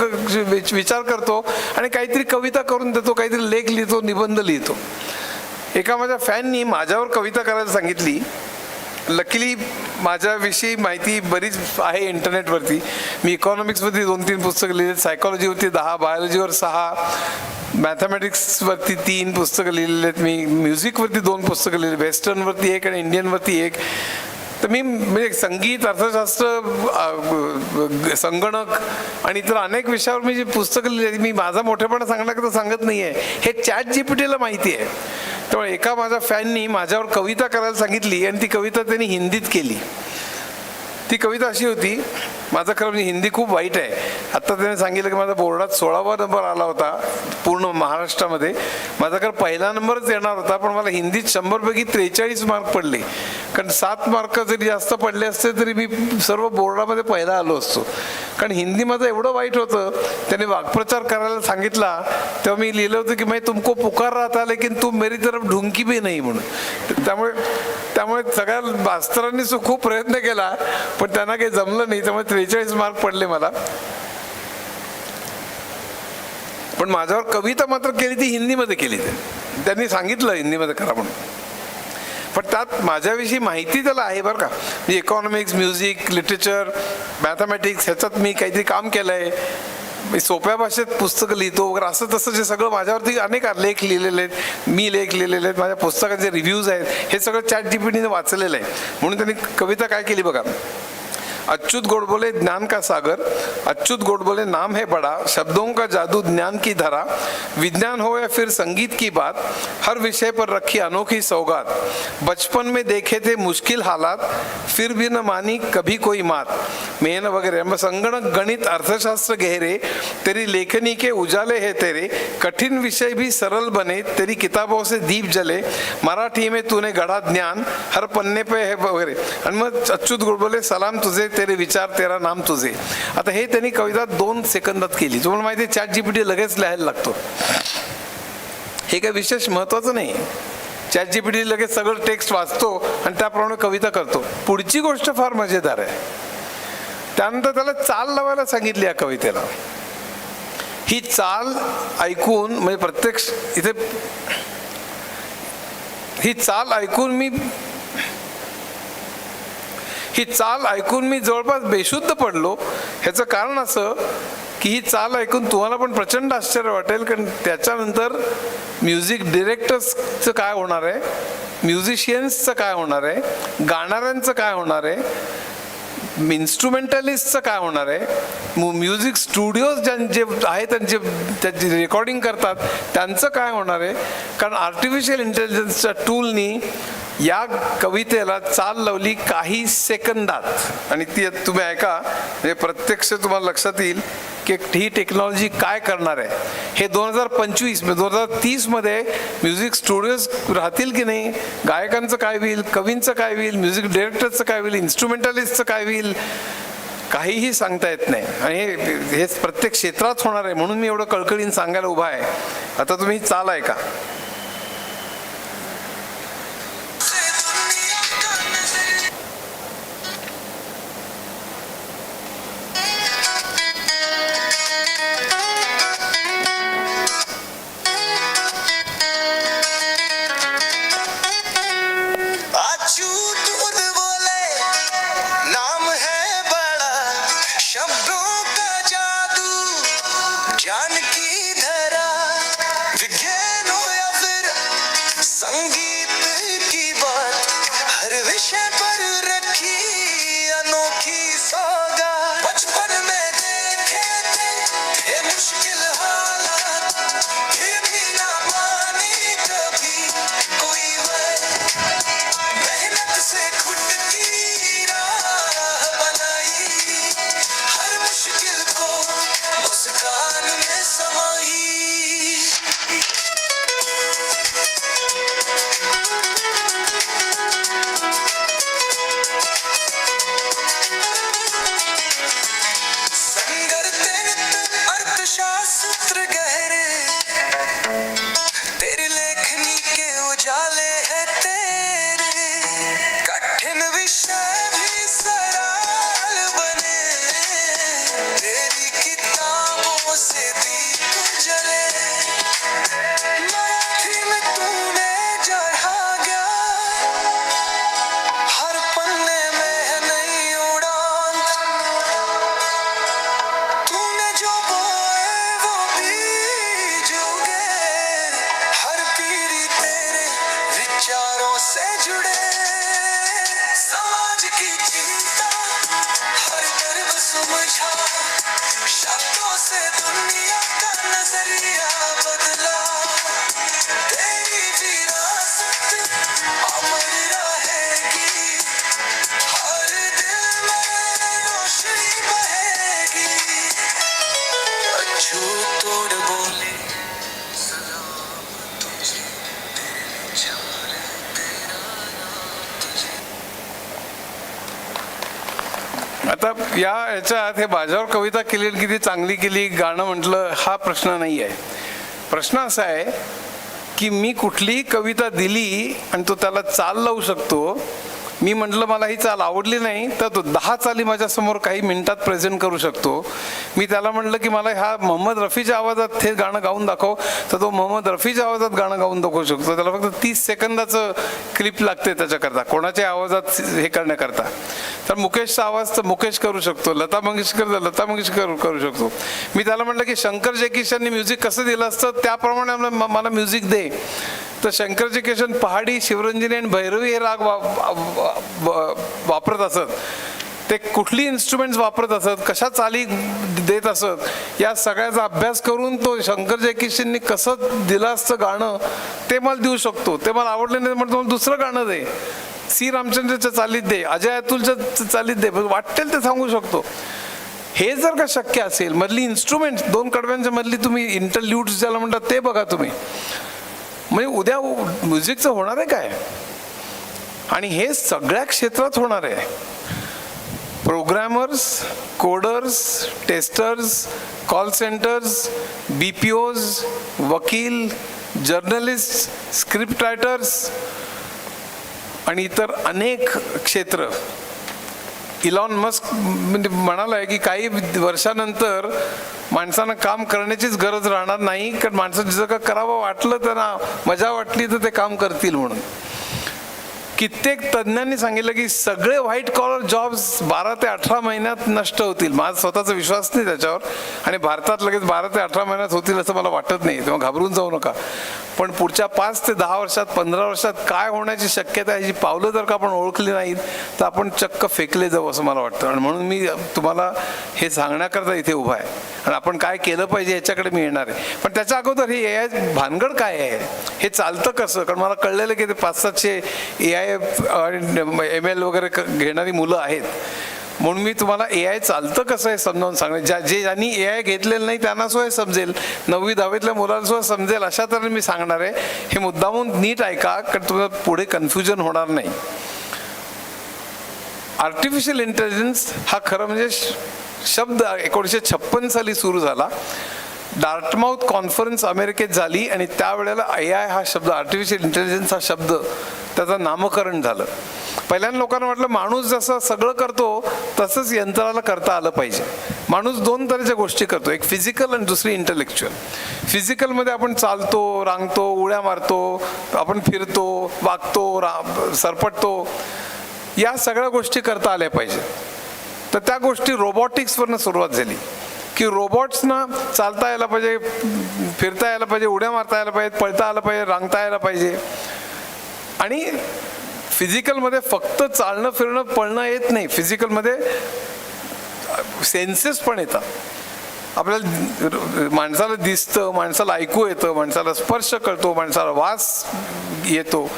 विचार करतो आणि काहीतरी कविता करून देतो, काहीतरी लेख लिहितो, निबंध लिहितो. एका माझ्या फॅननी माझ्यावर कविता करायला सांगितली. लकीली माझ्याविषयी माहिती बरीच आहे इंटरनेटवरती. मी इकॉनॉमिक्सवरती 2-3 पुस्तकं लिहिली, सायकॉलॉजीवरती 10, बायोलॉजीवर 6, मॅथमॅटिक्सवरती 3 पुस्तकं लिहिलेली आहेत. मी म्युझिकवरती 2 पुस्तकं लिहिली, वेस्टर्नवरती 1 आणि इंडियनवरती 1. तर मी म्हणजे संगीत, अर्थशास्त्र, संगणक आणि इतर अनेक विषयावर मी जी पुस्तकं लिहिली, मी माझा मोठेपणा सांगण्याकरता सांगत नाही आहे, हे ChatGPTला माहिती आहे. त्यामुळे एका माझ्या फॅननी माझ्यावर कविता करायला सांगितली आणि ती कविता त्यांनी हिंदीत केली. ती कविता अशी होती, माझं खरं म्हणजे हिंदी खूप वाईट आहे. आत्ता त्याने सांगितलं की माझा बोर्डात 16वा नंबर आला होता पूर्ण महाराष्ट्रामध्ये. माझा खरं पहिला नंबरच येणार होता, पण मला हिंदीत 100पैकी 43 मार्क पडले. कारण 7 मार्क जरी जास्त पडले असते तरी मी सर्व बोर्डामध्ये पहिला आलो असतो. कारण हिंदी माझं एवढं वाईट होतं. त्याने वाक्प्रचार करायला सांगितला तेव्हा मी लिहिलं होतं की मैं तुमको पुकार रहा था लेकिन तुम मेरी तरफ ढुंकी भी नहीं म्हणून. त्यामुळे सगळ्या मास्तरांनी खूप प्रयत्न केला पण त्यांना काही जमलं नाही. त्यामुळे 43 मार्क पडले मला. पण माझ्यावर कविता मात्र केली ती हिंदीमध्ये केली. त्यांनी सांगितलं हिंदीमध्ये करा म्हणून. पण त्यात माझ्याविषयी माहिती त्याला आहे बरं का. म्हणजे इकॉनॉमिक्स, म्युझिक, लिटरेचर, मॅथमॅटिक्स ह्याच्यात मी काहीतरी काम केलं आहे. मी सोप्या भाषेत पुस्तकं लिहितो वगैरे असं तसं जे सगळं माझ्यावरती अनेक लेख लिहिलेले आहेत, मी लेख लिहिलेले आहेत, माझ्या पुस्तकाचे रिव्ह्यूज आहेत, हे सगळं ChatGPTने वाचलेलं आहे. म्हणून त्यांनी कविता काय केली बघा. अच्युत गोड बोले ज्ञान का सागर, अच्युत गोड बोले नाम है बड़ा, शब्दों का जादू ज्ञान की धरा, विज्ञान हो या फिर संगीत की बात, हर विषय पर रखी अनोखी सौगात, बचपन में देखे थे मुश्किल हालात, फिर भी न मानी कभी कोई मात, मेहनत वगैरह. मग संगणक, गणित, अर्थशास्त्र गहरे, तेरी लेखनी के उजाले है तेरे, कठिन विषय भी सरल बने, तेरी किताबों से दीप जले, मराठी में तूने गढ़ा ज्ञान, हर पन्ने पे है वगैरे. आणि मग अच्युत गोड बोले सलाम तुझे, तेरे विचार तेरा नाम तुझे. आता हे त्यांनी कविता 2 सेकंदात केली. तुम्हाला माहिती आहे ChatGPT लगेच लिहायला लागतो. हे काही विशेष महत्वाचं नाही. ChatGPT लगेच सगळं टेक्स्ट वाचतो आणि त्याप्रमाणे कविता करतो. पुढची गोष्ट फार मजेदार आहे. त्यानंतर त्याला चाल लावायला सांगितली या कवितेला. ही चाल ऐकून म्हणजे प्रत्यक्ष इथे ही चाल ऐकून मी जवळपास बेशुद्ध पडलो. ह्याचं कारण असं की ही चाल ऐकून तुम्हाला पण प्रचंड आश्चर्य वाटेल, कारण त्याच्यानंतर म्युझिक डिरेक्टर्सचं काय होणार आहे, म्युझिशियन्सचं काय होणार आहे, गाणाऱ्यांचं काय होणार आहे, इन्स्ट्रुमेंटलिस्टचं काय होणार आहे, म्युझिक स्टुडिओज जे आहेत त्याची रेकॉर्डिंग करतात त्यांचं काय होणार आहे. कारण आर्टिफिशियल इंटेलिजन्सच्या टूलनी या कवितेला चाल लावली काही सेकंदात, आणि ती तुम्ही ऐका म्हणजे प्रत्यक्ष तुम्हाला लक्षात येईल की ही टेक्नॉलॉजी काय करणार आहे. हे 2025 2030 मध्ये म्युझिक स्टुडिओज राहतील की नाही, गायकांचं काय होईल, कवींचं काय होईल, म्युझिक डिरेक्टरचं काय होईल, इन्स्ट्रुमेंटलिस्टचं काय होईल, काहीही सांगता येत नाही. आणि हे प्रत्येक क्षेत्रात होणार आहे, म्हणून मी एवढं कळकळीने सांगायला उभा आहे. आता तुम्ही चाल ऐका. आता याच्यात हे माझ्यावर कविता केली किती चांगली केली, गाणं म्हटलं, हा प्रश्न नाही आहे. प्रश्न असा आहे की मी कुठलीही कविता दिली आणि तो त्याला चाल लावू शकतो. मी म्हटलं मला ही चाल आवडली नाही तर तो 10 चाली माझ्यासमोर काही मिनिटात प्रेझेंट करू शकतो. मी त्याला म्हटलं की मला ह्या मोहम्मद रफीच्या आवाजात हे गाणं गाऊन दाखव तर तो मोहम्मद रफीच्या आवाजात गाणं गाऊन दाखवू शकतो. त्याला फक्त 30 सेकंदाचं क्लिप लागते त्याच्याकरता, कोणाच्या आवाजात हे करण्याकरता. तर मुकेशचा आवाज तर मुकेश करू शकतो, लता मंगेशकर करू शकतो. मी त्याला म्हटलं की शंकर जयकिशननी म्युझिक कसं दिलं असतं त्याप्रमाणे मला म्युझिक दे. तर शंकर जयकिशन पहाडी, शिवरंजनी आणि भैरवी हे राग वापरत असत. ते कुठली इन्स्ट्रुमेंट्स वापरत असत, कशा चाली देत असत, या सगळ्याचा अभ्यास करून तो शंकर जयकिशननी कसं दिलं असतं गाणं ते मला देऊ शकतो. ते मला आवडलं नाही म्हणतो दुसरं गाणं दे, सी रामचंद्रच्या चालीत दे, अजय अतुलच्या चालीत दे, वाटेल ते सांगू शकतो. हे जर का शक्य असेल, मधली इन्स्ट्रुमेंट 2 कडव्यांच्या मधली तुम्ही इंटरल्यूड्स ज्याला म्हणतात ते बघा तुम्ही. म्हणजे उद्या म्युझिकचं होणार आहे काय, आणि हे सगळ्या क्षेत्रात होणार आहे. Programmers, coders, testers, call centres, BPOs, वकील, जर्नलिस्ट, स्क्रिप्ट रायटर्स आणि इतर अनेक क्षेत्र इलॉन मस्क म्हणजे म्हणाला आहे की काही वर्षानंतर माणसानं काम करण्याचीच गरज राहणार नाही, कारण माणसं जर का करावं वाटलं त्यांना मजा वाटली तर ते काम करतील म्हणून. कित्येक तज्ज्ञांनी सांगितलं की सगळे व्हाईट कॉलर जॉब्स 12 ते 18 महिन्यात नष्ट होतील. माझा स्वतःचा विश्वास नाही त्याच्यावर, आणि भारतात लगेच 12 ते 18 महिन्यात होतील असं मला वाटत नाही, तेव्हा घाबरून जाऊ नका. पण पुढच्या 5 ते 10 वर्षात 15 वर्षात काय होण्याची शक्यता आहे, ही पावलं जर का आपण ओळखली नाहीत तर आपण चक्क फेकले जाऊ असं मला वाटतं. आणि म्हणून मी तुम्हाला हे सांगण्याकरता इथे उभा आहे, आणि आपण काय केलं पाहिजे याच्याकडे मी येणार आहे. पण त्याच्या अगोदर हे AI भानगड काय आहे, हे चालतं कसं, कारण मला कळलेलं की ते 500-700 AI आणि ML वगैरे घेणारी मुलं आहेत. म्हणून मी तुम्हाला AI चालतं कसं हे समजावून सांगणार. ज्यांनी AI घेतलेलं नाही त्यांना सुद्धा हे समजेल, 9वी 10वीतल्या मुलांना सुद्धा समजेल अशा तऱ्हेने मी सांगणार आहे. हे मुद्दामून नीट ऐका, कारण तुम्हाला पुढे कन्फ्युजन होणार नाही. आर्टिफिशियल इंटेलिजन्स हा खरं म्हणजे शब्द 1956 साली सुरू झाला. डार्टमाउथ कॉन्फरन्स अमेरिकेत झाली आणि त्यावेळेला AI हा शब्द, आर्टिफिशियल इंटेलिजन्स हा शब्द त्याचं नामकरण झालं. पहिल्यांदा लोकांना वाटलं माणूस जसं सगळं करतो तसंच यंत्राला करता आलं पाहिजे. माणूस 2 तऱ्हेच्या गोष्टी करतो, एक फिजिकल आणि दुसरी इंटेलेक्च्युअल. फिजिकलमध्ये आपण चालतो, रांगतो, उड्या मारतो, आपण फिरतो, वागतो, सरपटतो, या सगळ्या गोष्टी करता आल्या पाहिजे. तर त्या गोष्टी रोबॉटिक्सवरनं सुरुवात झाली की रोबोट्सना चालता यायला पाहिजे, फिरता यायला पाहिजे, उड्या मारता यायला पाहिजे, पळता आलं पाहिजे, रांगता यायला पाहिजे. आणि फिजिकलमध्ये फक्त चालणं फिरणं पळणं येत नाही, फिजिकलमध्ये सेन्सेस पण येतात. आपल्याला माणसाला दिसतं, माणसाला ऐकू येतं, माणसाला स्पर्श कळतो, माणसाला वास येतो,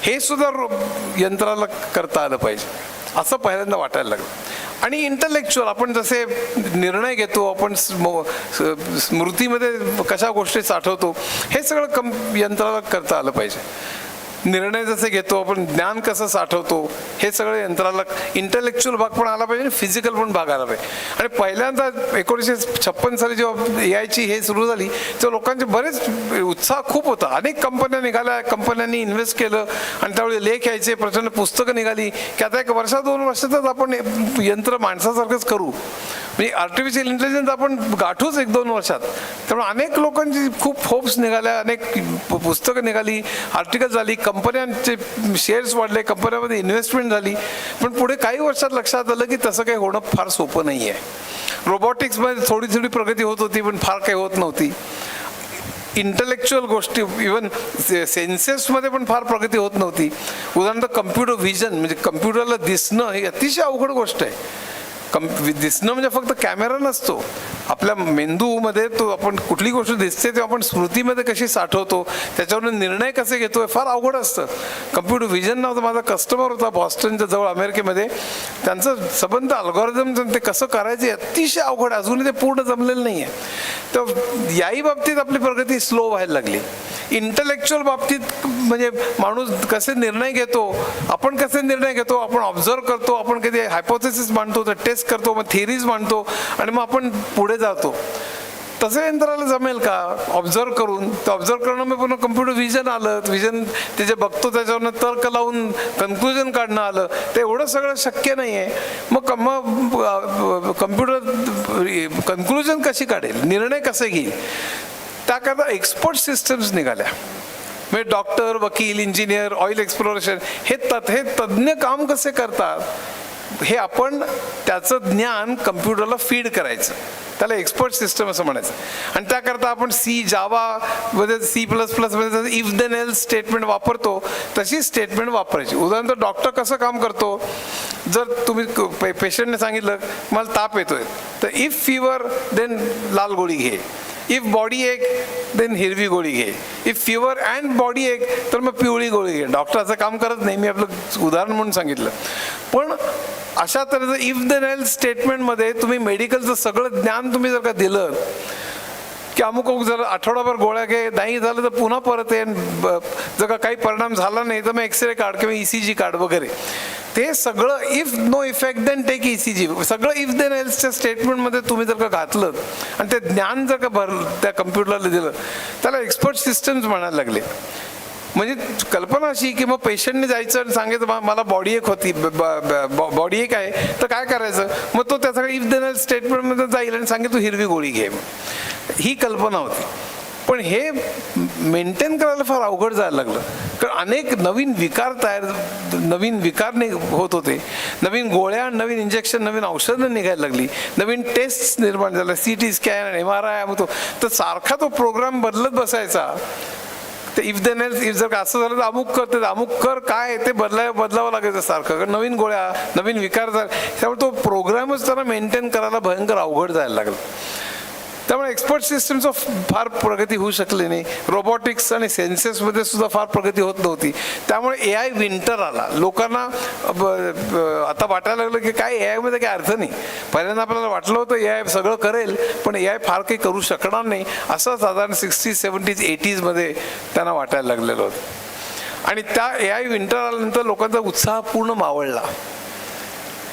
हे सुद्धा यंत्राला करता आलं पाहिजे असं पहिल्यांदा वाटायला लागलं. आणि इंटलेक्च्युअल, आपण जसे निर्णय घेतो, आपण स्मृतीमध्ये कशा गोष्टी साठवतो, हे सगळं यंत्राला करता आलं पाहिजे. निर्णय जसे घेतो आपण, ज्ञान कसं साठवतो, हे सगळं यंत्राला इंटेलेक्च्युअल भाग पण आला पाहिजे आणि फिजिकल पण भाग आला पाहिजे. आणि पहिल्यांदा 1956 साली जेव्हा AI हे सुरू झाली तेव्हा लोकांचे बरेच उत्साह खूप होता. अनेक कंपन्या निघाल्या, कंपन्यांनी इन्व्हेस्ट केलं आणि त्यावेळी लेख यायचे, प्रचंड पुस्तकं निघाली की आता 1 वर्ष 2 वर्षातच आपण यंत्र माणसासारखंच करू, म्हणजे आर्टिफिशियल इंटेलिजन्स आपण गाठूच 1-2 वर्षात. त्यामुळे अनेक लोकांची खूप होप्स निघाल्या, अनेक पुस्तकं निघाली, आर्टिकल झाली, कंपन्यांचे शेअर्स वाढले, कंपन्यांमध्ये इन्व्हेस्टमेंट झाली. पण पुढे काही वर्षात लक्षात आलं की तसं काही होणं फार सोपं नाही आहे. रोबोटिक्समध्ये थोडी प्रगती होत होती पण फार काही होत नव्हती. इंटलेक्च्युअल गोष्टी, इवन सेन्सेसमध्ये पण फार प्रगती होत नव्हती. उदाहरणार्थ कम्प्युटर व्हिजन, म्हणजे कम्प्युटरला दिसणं ही अतिशय अवघड गोष्ट आहे. दिसणं म्हणजे फक्त कॅमेरा नसतो, आपल्या मेंदूमध्ये तो आपण कुठली गोष्ट दिसते तेव्हा आपण स्मृतीमध्ये कशी साठवतो, त्याच्यावरून निर्णय कसे घेतो, हे फार अवघड असतं. कम्प्युटर व्हिजन नावाचा माझा कस्टमर होता बॉस्टनच्या जवळ अमेरिकेमध्ये, त्यांचं संबंध अल्गोरिदम ते कसं करायचे अतिशय अवघड, अजूनही ते पूर्ण जमलेलं नाही आहे. तर याही बाबतीत आपली प्रगती स्लो व्हायला लागली. इंटलेक्च्युअल बाबतीत म्हणजे माणूस कसे निर्णय घेतो, आपण कसे निर्णय घेतो, आपण ऑब्झर्व करतो, आपण कधी हायपोथेसिस मांडतो, तर टेस्ट करतो, मग थिअरीज मांडतो आणि मग आपण पुढे जातो. तसं यंत्राला जमेल का ऑब्झर्व करून? तर ऑब्झर्व करणं मग पुन्हा कम्प्युटर व्हिजन आलं, व्हिजन ते जे बघतो त्याच्यावरनं तर्क लावून कन्क्लुजन काढणं आलं, ते एवढं सगळं शक्य नाही आहे. मग कम्प्युटर कन्क्लुजन कशी काढेल, निर्णय कसे घेईल? त्याकरता एक्सपर्ट सिस्टम्स निघाल्या. म्हणजे डॉक्टर, वकील, इंजिनियर, ऑइल एक्सप्लोरेशन, हे तज्ज्ञ काम कसे करतात हे आपण त्याचं ज्ञान कम्प्युटरला फीड करायचं, त्याला एक्सपर्ट सिस्टम असं म्हणायचं. आणि त्याकरता आपण जावा मध्ये C++ मध्ये इफ देन एल्स स्टेटमेंट वापरतो तशी स्टेटमेंट वापरायची. उदाहरणार्थ डॉक्टर कसं काम करतो, जर तुम्ही पेशंटने सांगितलं मला ताप येतोय तर इफ फीवर देन लाल गोळी घे, इफ बॉडी एक देन हिरवी गोळी घे, इफ फीवर अँड बॉडी एक तर मग पिवळी गोळी घे. डॉक्टर असं काम करत नाही, मी आपलं उदाहरण म्हणून सांगितलं. पण अशा तऱ्हेचं इफ देन एल्स स्टेटमेंटमध्ये तुम्ही मेडिकलचं सगळं ज्ञान तुम्ही जर का दिलं की अमुक जर आठवडाभर गोळ्या घे, नाही झालं तर पुन्हा परत ये, जर का काही परिणाम झाला नाही तर मग एक्सरे काढ किंवा ECG काढ वगैरे, ते सगळं if no effect then take ECG, सगळं इफ देन एल्सच्या स्टेटमेंटमध्ये तुम्ही जर का घातलं आणि ते ज्ञान जर का भरलं त्या कम्प्युटरला दिलं, त्याला एक्सपर्ट सिस्टम्स म्हणायला लागले. म्हणजे कल्पना अशी की मग पेशंटने जायचं आणि सांगायचं मला बॉडी एक होती, बॉडी एक आहे, तर काय करायचं, मग तो त्याचा इफ देन स्टेटमेंटमध्ये जाईल आणि सांगेल तू हिरवी गोळी घे. ही कल्पना होती. पण हे मेंटेन करायला फार अवघड जायला लागलं, कारण अनेक नवीन विकार होत होते, नवीन गोळ्या, नवीन इंजेक्शन, नवीन औषधं निघायला लागली, नवीन टेस्ट निर्माण झाल्या, CT स्कॅन, MRI, मग तर सारखा तो प्रोग्राम बदलत बसायचा. ते इफ जर असं झालं तर अमुक कर, ते अमुक कर, काय ते बदलावं लागायचं सारखं, कारण नवीन गोळ्या, नवीन विकार झाले. त्यामुळे तो प्रोग्रामच त्यांना मेंटेन करायला भयंकर अवघड जायला लागलं. त्यामुळे एक्सपर्ट सिस्टमचं फार प्रगती होऊ शकली नाही. रोबोटिक्स आणि सेन्सेसमध्ये सुद्धा फार प्रगती होत नव्हती. त्यामुळे AI विंटर आला. लोकांना आता वाटायला लागलं की काय AI मध्ये काही अर्थ नाही. पहिल्यांदा आपल्याला वाटलं होतं AI सगळं करेल, पण AI फार काही करू शकणार नाही, असं साधारण 60s, 70s, 80s मध्ये त्यांना वाटायला लागलेलं होतं. आणि त्या AI विंटर आल्यानंतर लोकांचा उत्साह पूर्ण मावळला.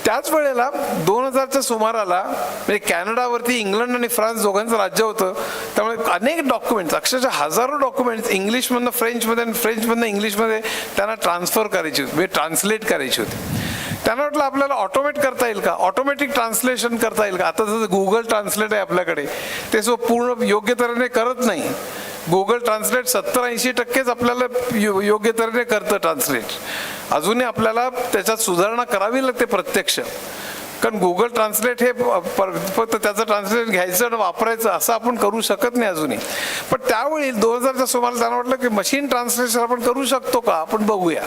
त्याच वेळेला 2000च्या सुमाराला म्हणजे कॅनडावरती इंग्लंड आणि फ्रान्स दोघांचं राज्य होतं. त्यामुळे अनेक डॉक्युमेंट्स, अक्षरशः हजारो डॉक्युमेंट्स इंग्लिशमधनं फ्रेंचमध्ये आणि फ्रेंचमधनं इंग्लिशमध्ये त्यांना ट्रान्सफर करायची होती, म्हणजे ट्रान्सलेट करायची होती. त्यांना वाटलं आपल्याला ऑटोमेट करता येईल का, ऑटोमॅटिक ट्रान्सलेशन करता येईल का. आता जसं गुगल ट्रान्सलेट आहे आपल्याकडे, ते पूर्ण योग्य तऱ्हेने करत नाही. गुगल ट्रान्सलेट 70-80% आपल्याला योग्य तऱ्हेने करतं ट्रान्सलेट. अजूनही आपल्याला त्याच्यात सुधारणा करावी लागते प्रत्यक्ष, कारण गुगल ट्रान्सलेट हे फक्त त्याचं ट्रान्सलेट घ्यायचं आणि वापरायचं असं आपण करू शकत नाही अजूनही. पण त्यावेळी 2000च्या सुमाराला त्यांना वाटलं की मशीन ट्रान्सलेशन आपण करू शकतो का, आपण बघूया.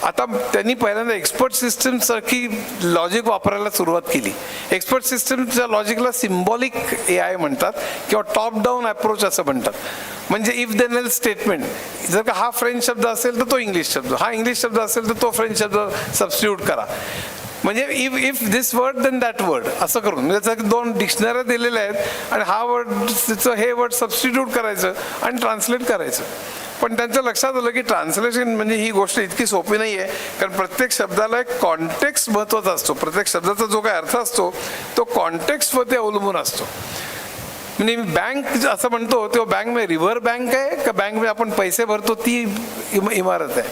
आता त्यांनी पहिल्यांदा एक्सपर्ट सिस्टम सारखी लॉजिक वापरायला सुरुवात केली. एक्सपर्ट सिस्टमच्या लॉजिकला सिम्बॉलिक AI म्हणतात किंवा टॉप डाऊन अप्रोच असं म्हणतात. म्हणजे इफ देन एल्स स्टेटमेंट, जर का हा फ्रेंच शब्द असेल तर तो इंग्लिश शब्द, हा इंग्लिश शब्द असेल तर तो फ्रेंच शब्द सबस्टिट्यूट करा. म्हणजे if this word then that word असं करून, म्हणजे 2 डिक्शनऱ्या दिलेल्या आहेत आणि हा वर्ड हे वर्ड सबस्टिट्यूट करायचं आणि ट्रान्सलेट करायचं. पण त्यांच्या लक्षात आलं की ट्रान्सलेशन म्हणजे ही गोष्ट इतकी सोपी नाही आहे, कारण प्रत्येक शब्दाला एक कॉन्टेक्स्ट महत्त्वाचा असतो. प्रत्येक शब्दाचा जो काही अर्थ असतो तो कॉन्टेक्स्टवरती अवलंबून असतो. म्हणजे मी बँक असं म्हणतो तेव्हा बँक म्हणजे रिव्हर बँक आहे का बँक म्हणजे आपण पैसे भरतो ती इमारत आहे.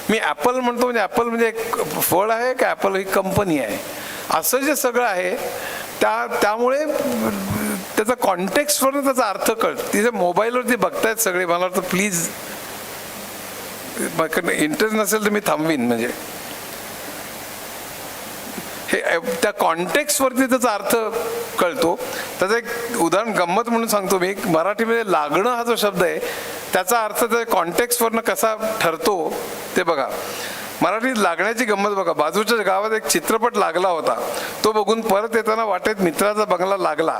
मी ॲपल म्हणतो म्हणजे ॲपल म्हणजे एक फळ आहे का ॲपल ही कंपनी आहे. असं जे सगळं आहे त्यामुळे त्याचा कॉन्टेक्स्टवरून त्याचा अर्थ कळतो. तिथे मोबाईलवरती बघतायत सगळे, मला वाटतं प्लीज इंटरेस्ट नसेल तर मी थांबवीन. म्हणजे हे त्या कॉन्टेक्स्टवरती त्याचा अर्थ कळतो. त्याचं एक उदाहरण गंमत म्हणून सांगतो मी. मराठीमध्ये लागणं हा जो शब्द आहे त्याचा अर्थ त्या कॉन्टेक्स्टवरनं कसा ठरतो ते बघा. मराठीत लागण्याची गंमत बघा. बाजूच्या गावात एक चित्रपट लागला होता, तो बघून परत येताना वाटेत मित्राचा बंगला लागला.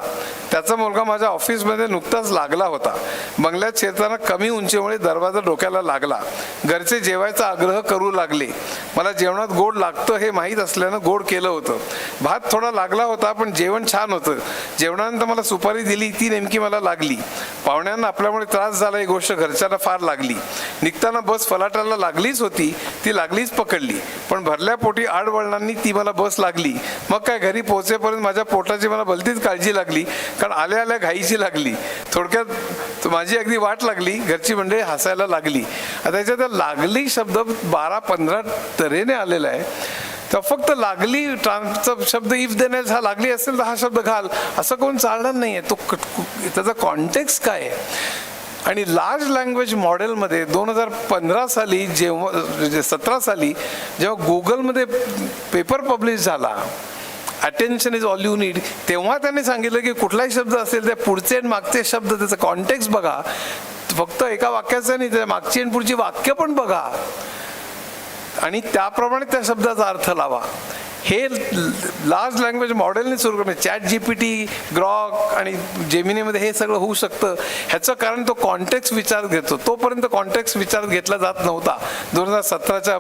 त्याचा मुलगा माझ्या ऑफिसमध्ये नुकताच लागला होता. बंगल्यात शिरताना कमी उंचीमुळे दरवाजा डोक्याला लागला. घरचे जेवायचा आग्रह करू लागले. मला जेवणात गोड लागतं हे माहीत असल्यानं गोड केलं होतं. भात थोडा लागला होता पण जेवण छान होतं. जेवणानंतर मला सुपारी दिली, ती नेमकी मला लागली. पाहुण्यांना आपल्यामुळे त्रास झाला ही गोष्ट घरच्यांना फार लागली. निघताना बस फलाटाला लागलीच होती, ती लागलीच पकडली. पण भरल्या पोटी आडवळणांनी ती मला बस लागली. मग काय घरी पोहोचेपर्यंत माझ्या पोटाची मला भलतीच काळजी लागली, कारण आल्या आल्या घाईची लागली. थोडक्यात माझी अगदी वाट लागली. घरची मंडळी हसायला लागली. आता याच्यात लागली शब्द 12-15 तऱ्हेने आलेला आहे. तर फक्त लागली शब्द इफ देन एल्स हा लागली असेल तर हा शब्द घाल असं कोण चालणार नाही आहे. तो त्याचा कॉन्टेक्स्ट काय आहे. आणि लार्ज लँग्वेज मॉडेलमध्ये 2015 साली 17 साली जेव्हा गुगलमध्ये पेपर पब्लिश झाला, attention is all you need, तेव्हा त्यांनी सांगितलं की कुठलाही शब्द असेल त्या पुढचे आणि मागचे शब्द त्याचा कॉन्टेक्स्ट बघा. फक्त एका वाक्याचं नाही, त्या मागची आणि पुढची वाक्य पण बघा आणि त्याप्रमाणे त्या शब्दाचा अर्थ लावा. हे लार्ज लँग्वेज मॉडेलने सुरू करणं. चॅट GPT, ग्रॉक आणि जेमिनीमध्ये हे सगळं होऊ शकतं. ह्याचं कारण तो कॉन्टेक्स्ट विचारात घेतो. तोपर्यंत कॉन्टेक्स्ट विचारात घेतला जात नव्हता 2017च्या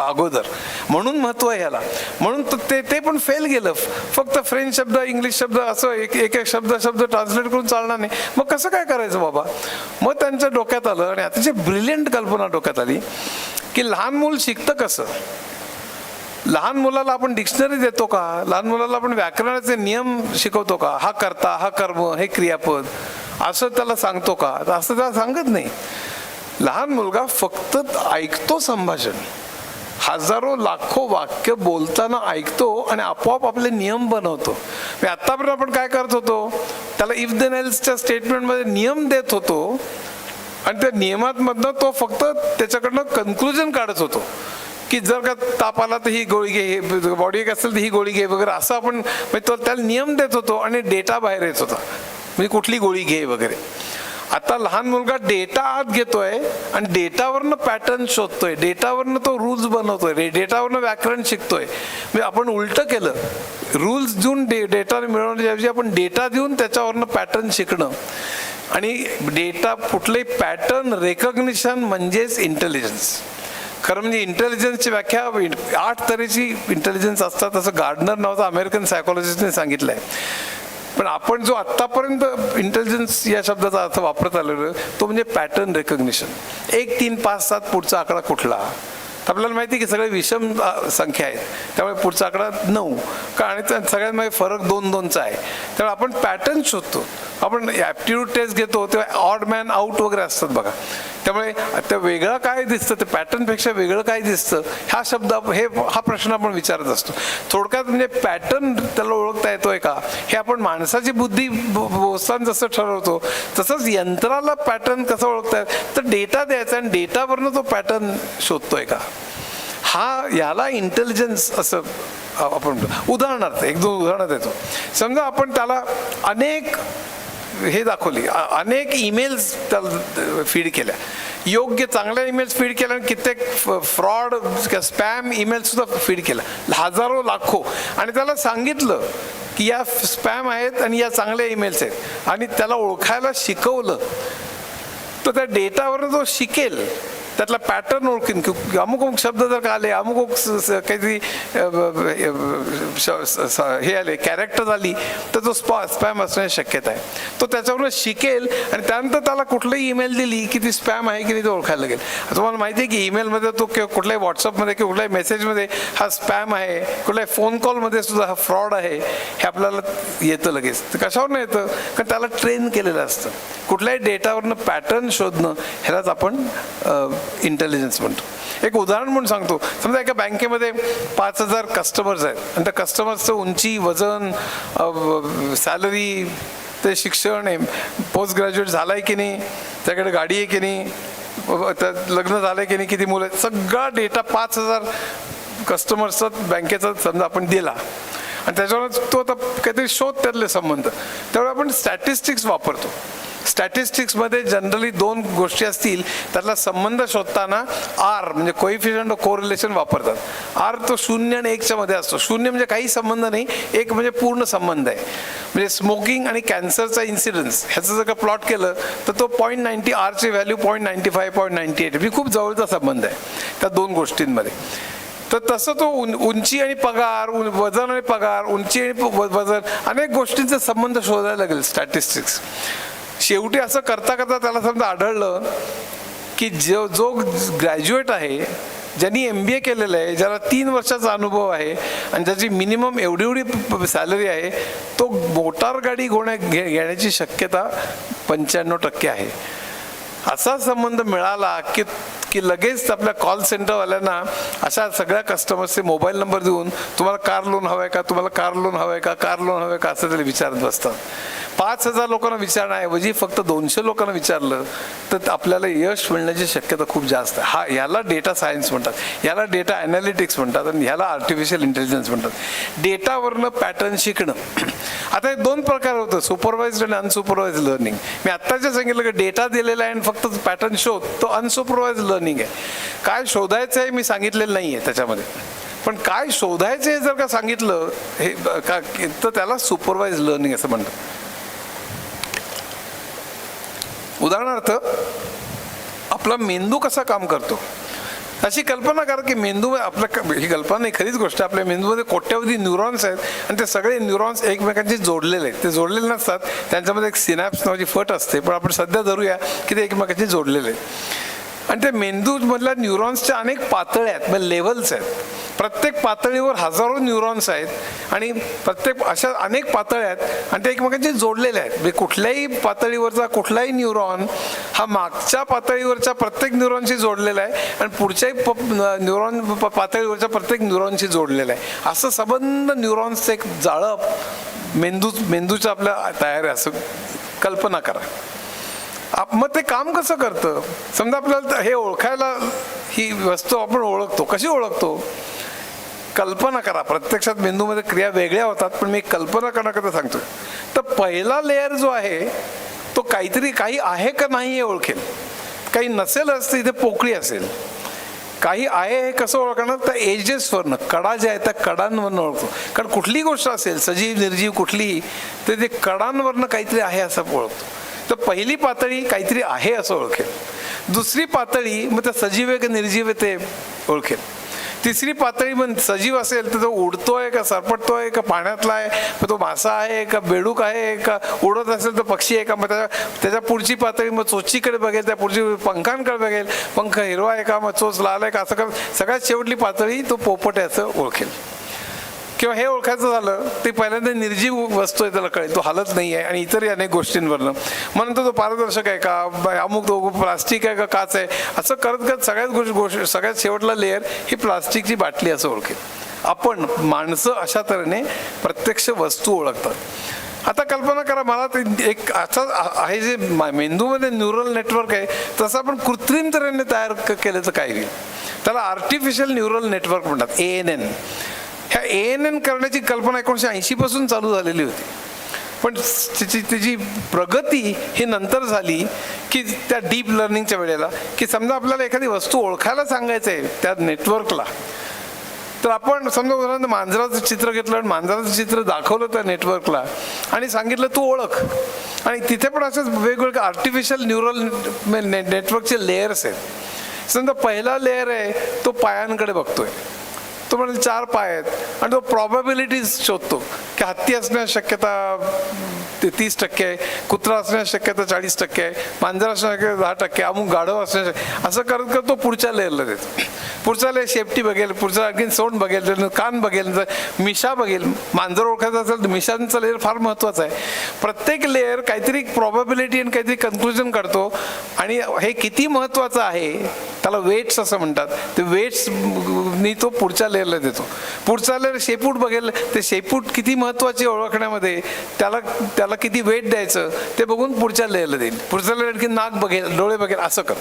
अगोदर. म्हणून महत्त्व आहे ह्याला. म्हणून ते पण फेल गेलं. फक्त फ्रेंच शब्द, इंग्लिश शब्द असं एक शब्द ट्रान्सलेट करून चालणार नाही. मग कसं काय करायचं बाबा. मग त्यांच्या डोक्यात आलं आणि अतिशय ब्रिलियंट कल्पना डोक्यात आली की लहान मूल शिकतं कसं. लहान मुलाला आपण डिक्शनरी देतो का, लहान मुलाला आपण व्याकरणाचे नियम शिकवतो का, हा कर्ता, हा कर्म, हे क्रियापद असं त्याला सांगतो का. असं त्याला सांगत नाही. लहान मुलगा फक्त ऐकतो संभाषण, हजारो लाखो वाक्य बोलताना ऐकतो आणि आपोआप आपले नियम बनवतो. आतापर्यंत आपण काय करत होतो, त्याला इफ देन एल्सच्या स्टेटमेंटमध्ये नियम देत होतो आणि त्या नियमांमधनं तो फक्त त्याच्याकडनं कन्क्लुजन काढत होतो की जर का ताप आला तर ही गोळी घे, बॉडी एक असेल तर ही गोळी घे वगैरे, असं आपण तो त्याला नियम देत होतो आणि डेटा बाहेर येत होता, म्हणजे कुठली गोळी घे वगैरे. आता लहान मुलगा डेटा आत घेतोय आणि डेटावरनं पॅटर्न शोधतोय, डेटावरनं तो रूल्स बनवतोय, डेटावरनं व्याकरण शिकतोय. म्हणजे आपण उलटं केलं, रूल्स देऊन डेटा मिळवण्याऐवजी आपण डेटा देऊन त्याच्यावरनं पॅटर्न शिकणं. आणि डेटा कुठलंही पॅटर्न रेकग्निशन म्हणजेच इंटेलिजन्स. खरं म्हणजे इंटेलिजन्सची व्याख्या 8 तऱ्हेची इंटेलिजन्स असतात असं गार्डनर नावाचा अमेरिकन सायकोलॉजिस्टने सांगितलंय. पण आपण जो आत्तापर्यंत इंटेलिजन्स या शब्दाचा अर्थ वापरत आलेलो तो म्हणजे पॅटर्न रेकग्निशन. 1, 3, 5, 7 पुढचा आकडा कुठला, आपल्याला माहिती की सगळे विषम संख्या आहेत, त्यामुळे पुढचा आकडा 9 का, आणि सगळ्यांमध्ये फरक 2-2चा आहे. त्यामुळे आपण पॅटर्न शोधतो. आपण ॲप्टिट्यूड टेस्ट घेतो तेव्हा ऑड मॅन आउट वगैरे असतात बघा. त्यामुळे त्या वेगळं काय दिसतं, ते पॅटर्नपेक्षा वेगळं काय दिसतं, हा प्रश्न आपण विचारत असतो. थोडक्यात म्हणजे पॅटर्न त्याला ओळखता येतोय का, हे आपण माणसाची बुद्धी बोलताना जसं ठरवतो तसंच यंत्राला पॅटर्न कसं ओळखता येत, तर डेटा द्यायचा आणि डेटावरनं तो पॅटर्न शोधतोय का, याला इंटेलिजन्स असं आपण. उदाहरणार्थ 1-2 उदाहरणं देतो. समजा आपण त्याला अनेक दाखवली, अनेक ईमेल्स त्याला फीड केल्या, योग्य चांगल्या ईमेल्स फीड केल्या आणि कित्येक फ्रॉड स्पॅम ईमेल सुद्धा फीड केल्या, हजारो लाखो, आणि त्याला सांगितलं की या स्पॅम आहेत आणि या चांगल्या ईमेल्स आहेत, आणि त्याला ओळखायला शिकवलं, तर त्या डेटावर तो शिकेल, त्यातला पॅटर्न ओळखीन की अमुक शब्द जर का आले, अमुक काहीतरी हे आले, कॅरेक्टर आली, तर तो स्पॅम असण्याची शक्यता आहे. तो त्याच्यावरून शिकेल आणि त्यानंतर त्याला कुठलीही ईमेल दिली की ती स्पॅम आहे की नाही तो ओळखायला लागेल. तुम्हाला माहिती आहे की ईमेलमध्ये तो कुठल्याही व्हॉट्सअपमध्ये किंवा कुठल्याही मेसेजमध्ये हा स्पॅम आहे, कुठल्याही फोन कॉलमध्ये सुद्धा हा फ्रॉड आहे, हे आपल्याला येतं लगेच. तर कशावरनं येतं, कारण त्याला ट्रेन केलेलं असतं. कुठल्याही डेटावरनं पॅटर्न शोधणं, ह्यालाच आपण इंटेलिजन्स म्हणतो. एक उदाहरण म्हणून सांगतो. समजा एका बँकेमध्ये 5,000 कस्टमर्स आहेत आणि त्या कस्टमर्सचं उंची, वजन, सॅलरी, ते शिक्षण, पोस्ट ग्रॅज्युएट झालाय की नाही, त्याकडे गाडी आहे की नाही, लग्न झालंय की नाही, किती मुलं आहेत, सगळा डेटा 5,000 कस्टमर्सचा बँकेचा समजा आपण दिला आणि त्याच्यावर तो आता काहीतरी शोध त्यातले संबंध. त्यामुळे आपण स्टॅटिस्टिक्स वापरतो. स्टॅटिस्टिक्समध्ये जनरली 2 गोष्टी असतील, त्यातला संबंध शोधताना आर म्हणजे कोइफिशियंट ऑफ कोरिलेशन वापरतात. आर तो 0 आणि 1च्या मध्ये असतो. 0 म्हणजे काही संबंध नाही, 1 म्हणजे पूर्ण संबंध आहे. म्हणजे स्मोकिंग आणि कॅन्सरचा इन्सिडन्स ह्याचं जर का प्लॉट केलं तर तो 0.90, आरची व्हॅल्यू 0.95, 0.98, म्हणजे खूप जवळचा संबंध आहे त्या 2 गोष्टींमध्ये. तर तसं तो उंची आणि पगार, वजन आणि पगार, उंची आणि वजन, अनेक गोष्टींचा संबंध शोधायला लागेल स्टॅटिस्टिक्स. शेवटी असं करता करता त्याला समजा आढळलं की जो ग्रॅज्युएट आहे, ज्यांनी MBA केलेलं आहे, ज्याला 3 वर्षाचा अनुभव आहे आणि ज्याची मिनिमम एवढी सॅलरी आहे, तो मोटार गाडी घेण्याची शक्यता 95% आहे. असा संबंध मिळाला की लगेच आपल्या कॉल सेंटरवाल्यांना अशा सगळ्या कस्टमर्सचे मोबाईल नंबर देऊन तुम्हाला कार लोन हवं आहे का, तुम्हाला कार लोन हवं आहे का, कार लोन हवं आहे का, असं तरी विचारत बसतात. 5,000 लोकांना विचारण्याऐवजी फक्त 200 लोकांना विचारलं तर आपल्याला यश मिळण्याची शक्यता खूप जास्त आहे. याला डेटा सायन्स म्हणतात, याला डेटा ॲनालिटिक्स म्हणतात आणि ह्याला आर्टिफिशियल इंटेलिजन्स म्हणतात. डेटावरनं पॅटर्न शिकणं. आता हे 2 प्रकार होतं, सुपरवाइज्ड आणि अनसुपरवाइज्ड लर्निंग. मी आत्ताच सांगितलं की डेटा दिलेला आहे आणि फक्त पॅटर्न शोध, तो अनसुपरवाइज्ड लर्निंग आहे. काय शोधायचं आहे मी सांगितलेलं नाही आहे त्याच्यामध्ये, पण काय शोधायचं आहे जर का सांगितलं हे तर त्याला सुपरवाइज्ड लर्निंग असं म्हणतात. उदाहरणार्थ आपला मेंदू कसा काम करतो अशी कल्पना करा की मेंदू आपल्या, ही कल्पना नाही खरीच गोष्ट, आपल्या मेंदूमध्ये कोट्यावधी न्यूरॉन्स आहेत आणि ते सगळे न्यूरॉन्स एकमेकांशी जोडलेले आहेत. ते जोडलेले नसतात, त्यांच्यामध्ये एक सिनॅप्स नावाची फट असते, पण आपण सध्या धरूया की ते एकमेकांशी जोडलेले आहेत. आणि त्या मेंदूमधल्या न्यूरॉन्सच्या अनेक पातळ्या आहेत, म्हणजे लेव्हल्स आहेत. प्रत्येक पातळीवर हजारो न्यूरॉन्स आहेत आणि प्रत्येक अशा अनेक पातळ्या आहेत आणि ते एकमेकांशी जोडलेले आहेत. म्हणजे कुठल्याही पातळीवरचा कुठलाही न्यूरॉन हा मागच्या पातळीवरच्या प्रत्येक न्यूरॉनशी जोडलेला आहे आणि पुढच्याही न्यूरॉन पातळीवरच्या प्रत्येक न्यूरॉनशी जोडलेला आहे. असं संबंध न्यूरॉन्सचं एक जाळं मेंदूच्या आपल्या तयार आहे, असं कल्पना करा. मग ते काम कसं करतं? समजा आपल्याला हे ओळखायला, ही वस्तू आपण ओळखतो, कशी ओळखतो? कल्पना करा. प्रत्यक्षात मेंदूमध्ये क्रिया वेगळ्या होतात, पण मी कल्पना करण्याकरता सांगतो. तर पहिला लेअर जो आहे तो काही आहे का नाही हे ओळखेल. काही नसेलच तर इथे पोकळी असेल. काही आहे हे कसं ओळखणार? तर एजेसवरनं, कडा ज्या आहेत त्या कडांवरनं ओळखतो. कारण कुठलीही गोष्ट असेल, सजीव निर्जीव कुठलीही, तर ते कडांवरनं काहीतरी आहे असं ओळखतो. तर पहिली पातळी काहीतरी आहे असं ओळखेल. दुसरी पातळी मग त्या सजीव आहे का निर्जीव आहे ते ओळखेल. तिसरी पातळी मग सजीव असेल तर तो उडतोय का सरपटतोय का पाण्यातला आहे, मग तो मासा आहे का बेडूक आहे का उडत असेल तर पक्षी आहे का. मग त्याच्या पुढची पातळी मग चोचीकडे बघेल, त्या पुढची पंखांकडे बघेल, पंख हिरवा आहे का मग चोच लाल आहे का, असं सगळ्यात शेवटली पातळी तो पोपट आहे असं ओळखेल. किंवा हे ओळखायचं झालं ते पहिल्यांदा निर्जीव वस्तू आहे त्याला कळेल, तो हालत नाही आहे आणि इतरही अनेक गोष्टींवरनं. मग तो पारदर्शक आहे का, अमुक तो प्लास्टिक आहे का काच आहे, असं करत करत सगळ्यात शेवटला लेअर ही प्लास्टिकची बाटली असं ओळखेल. आपण माणसं अशा तऱ्हेने प्रत्यक्ष वस्तू ओळखतात. आता कल्पना करा, मला ते एक असं आहे जे मेंदूमध्ये न्यूरल नेटवर्क आहे तसं आपण कृत्रिम तऱ्हेने तयार केलं तर काय होईल? त्याला आर्टिफिशियल न्यूरल नेटवर्क म्हणतात, ANN. ह्या ANN करण्याची कल्पना 1980 पासून चालू झालेली होती, पण त्याची प्रगती ही नंतर झाली की त्या डीप लर्निंगच्या वेळेला, की समजा आपल्याला एखादी वस्तू ओळखायला सांगायचं आहे त्या नेटवर्कला, तर आपण समजा उदाहरणार्थ मांजराचं चित्र घेतलं आणि मांजराचं चित्र दाखवलं त्या नेटवर्कला आणि सांगितलं तू ओळख. आणि तिथे पण असेच वेगवेगळे आर्टिफिशियल न्यूरल नेटवर्कचे लेयर्स आहेत. समजा पहिला लेयर आहे तो पायांकडे बघतोय, तो म्हणजे 4 पाय आहेत आणि तो प्रॉबॅबिलिटीज शोधतो की हत्ती असण्याची शक्यता 30% आहे, कुत्रा असण्याची शक्यता 40% आहे, मांजर असण्याची शक्यता 10%, अमुक गाढव असण्याची, असं करत करत तो पुढच्या लेअरला देतो. पुढचा लेअर शेपटी बघेल, पुढचा आणखी सोंड बघेल, कान बघेल, मिशा बघेल. मांजर ओळखायचं असेल तर मिशांचा लेअर फार महत्त्वाचा आहे. प्रत्येक लेअर काहीतरी प्रॉबॅबिलिटी आणि काहीतरी कन्क्लुजन करतो आणि हे किती महत्त्वाचं आहे त्याला वेट्स असं म्हणतात. ते वेट्सनी तो पुढच्या लेअरला देतो. पुढचा लेअर शेपूट बघेल, ते शेपूट किती महत्त्वाची ओळखण्यामध्ये त्याला किती वेट द्यायचं ते बघून पुढच्या लेअरला देईल. पुढच्या लेअर आणखी नाक बघेल, डोळे बघेल, असं कर.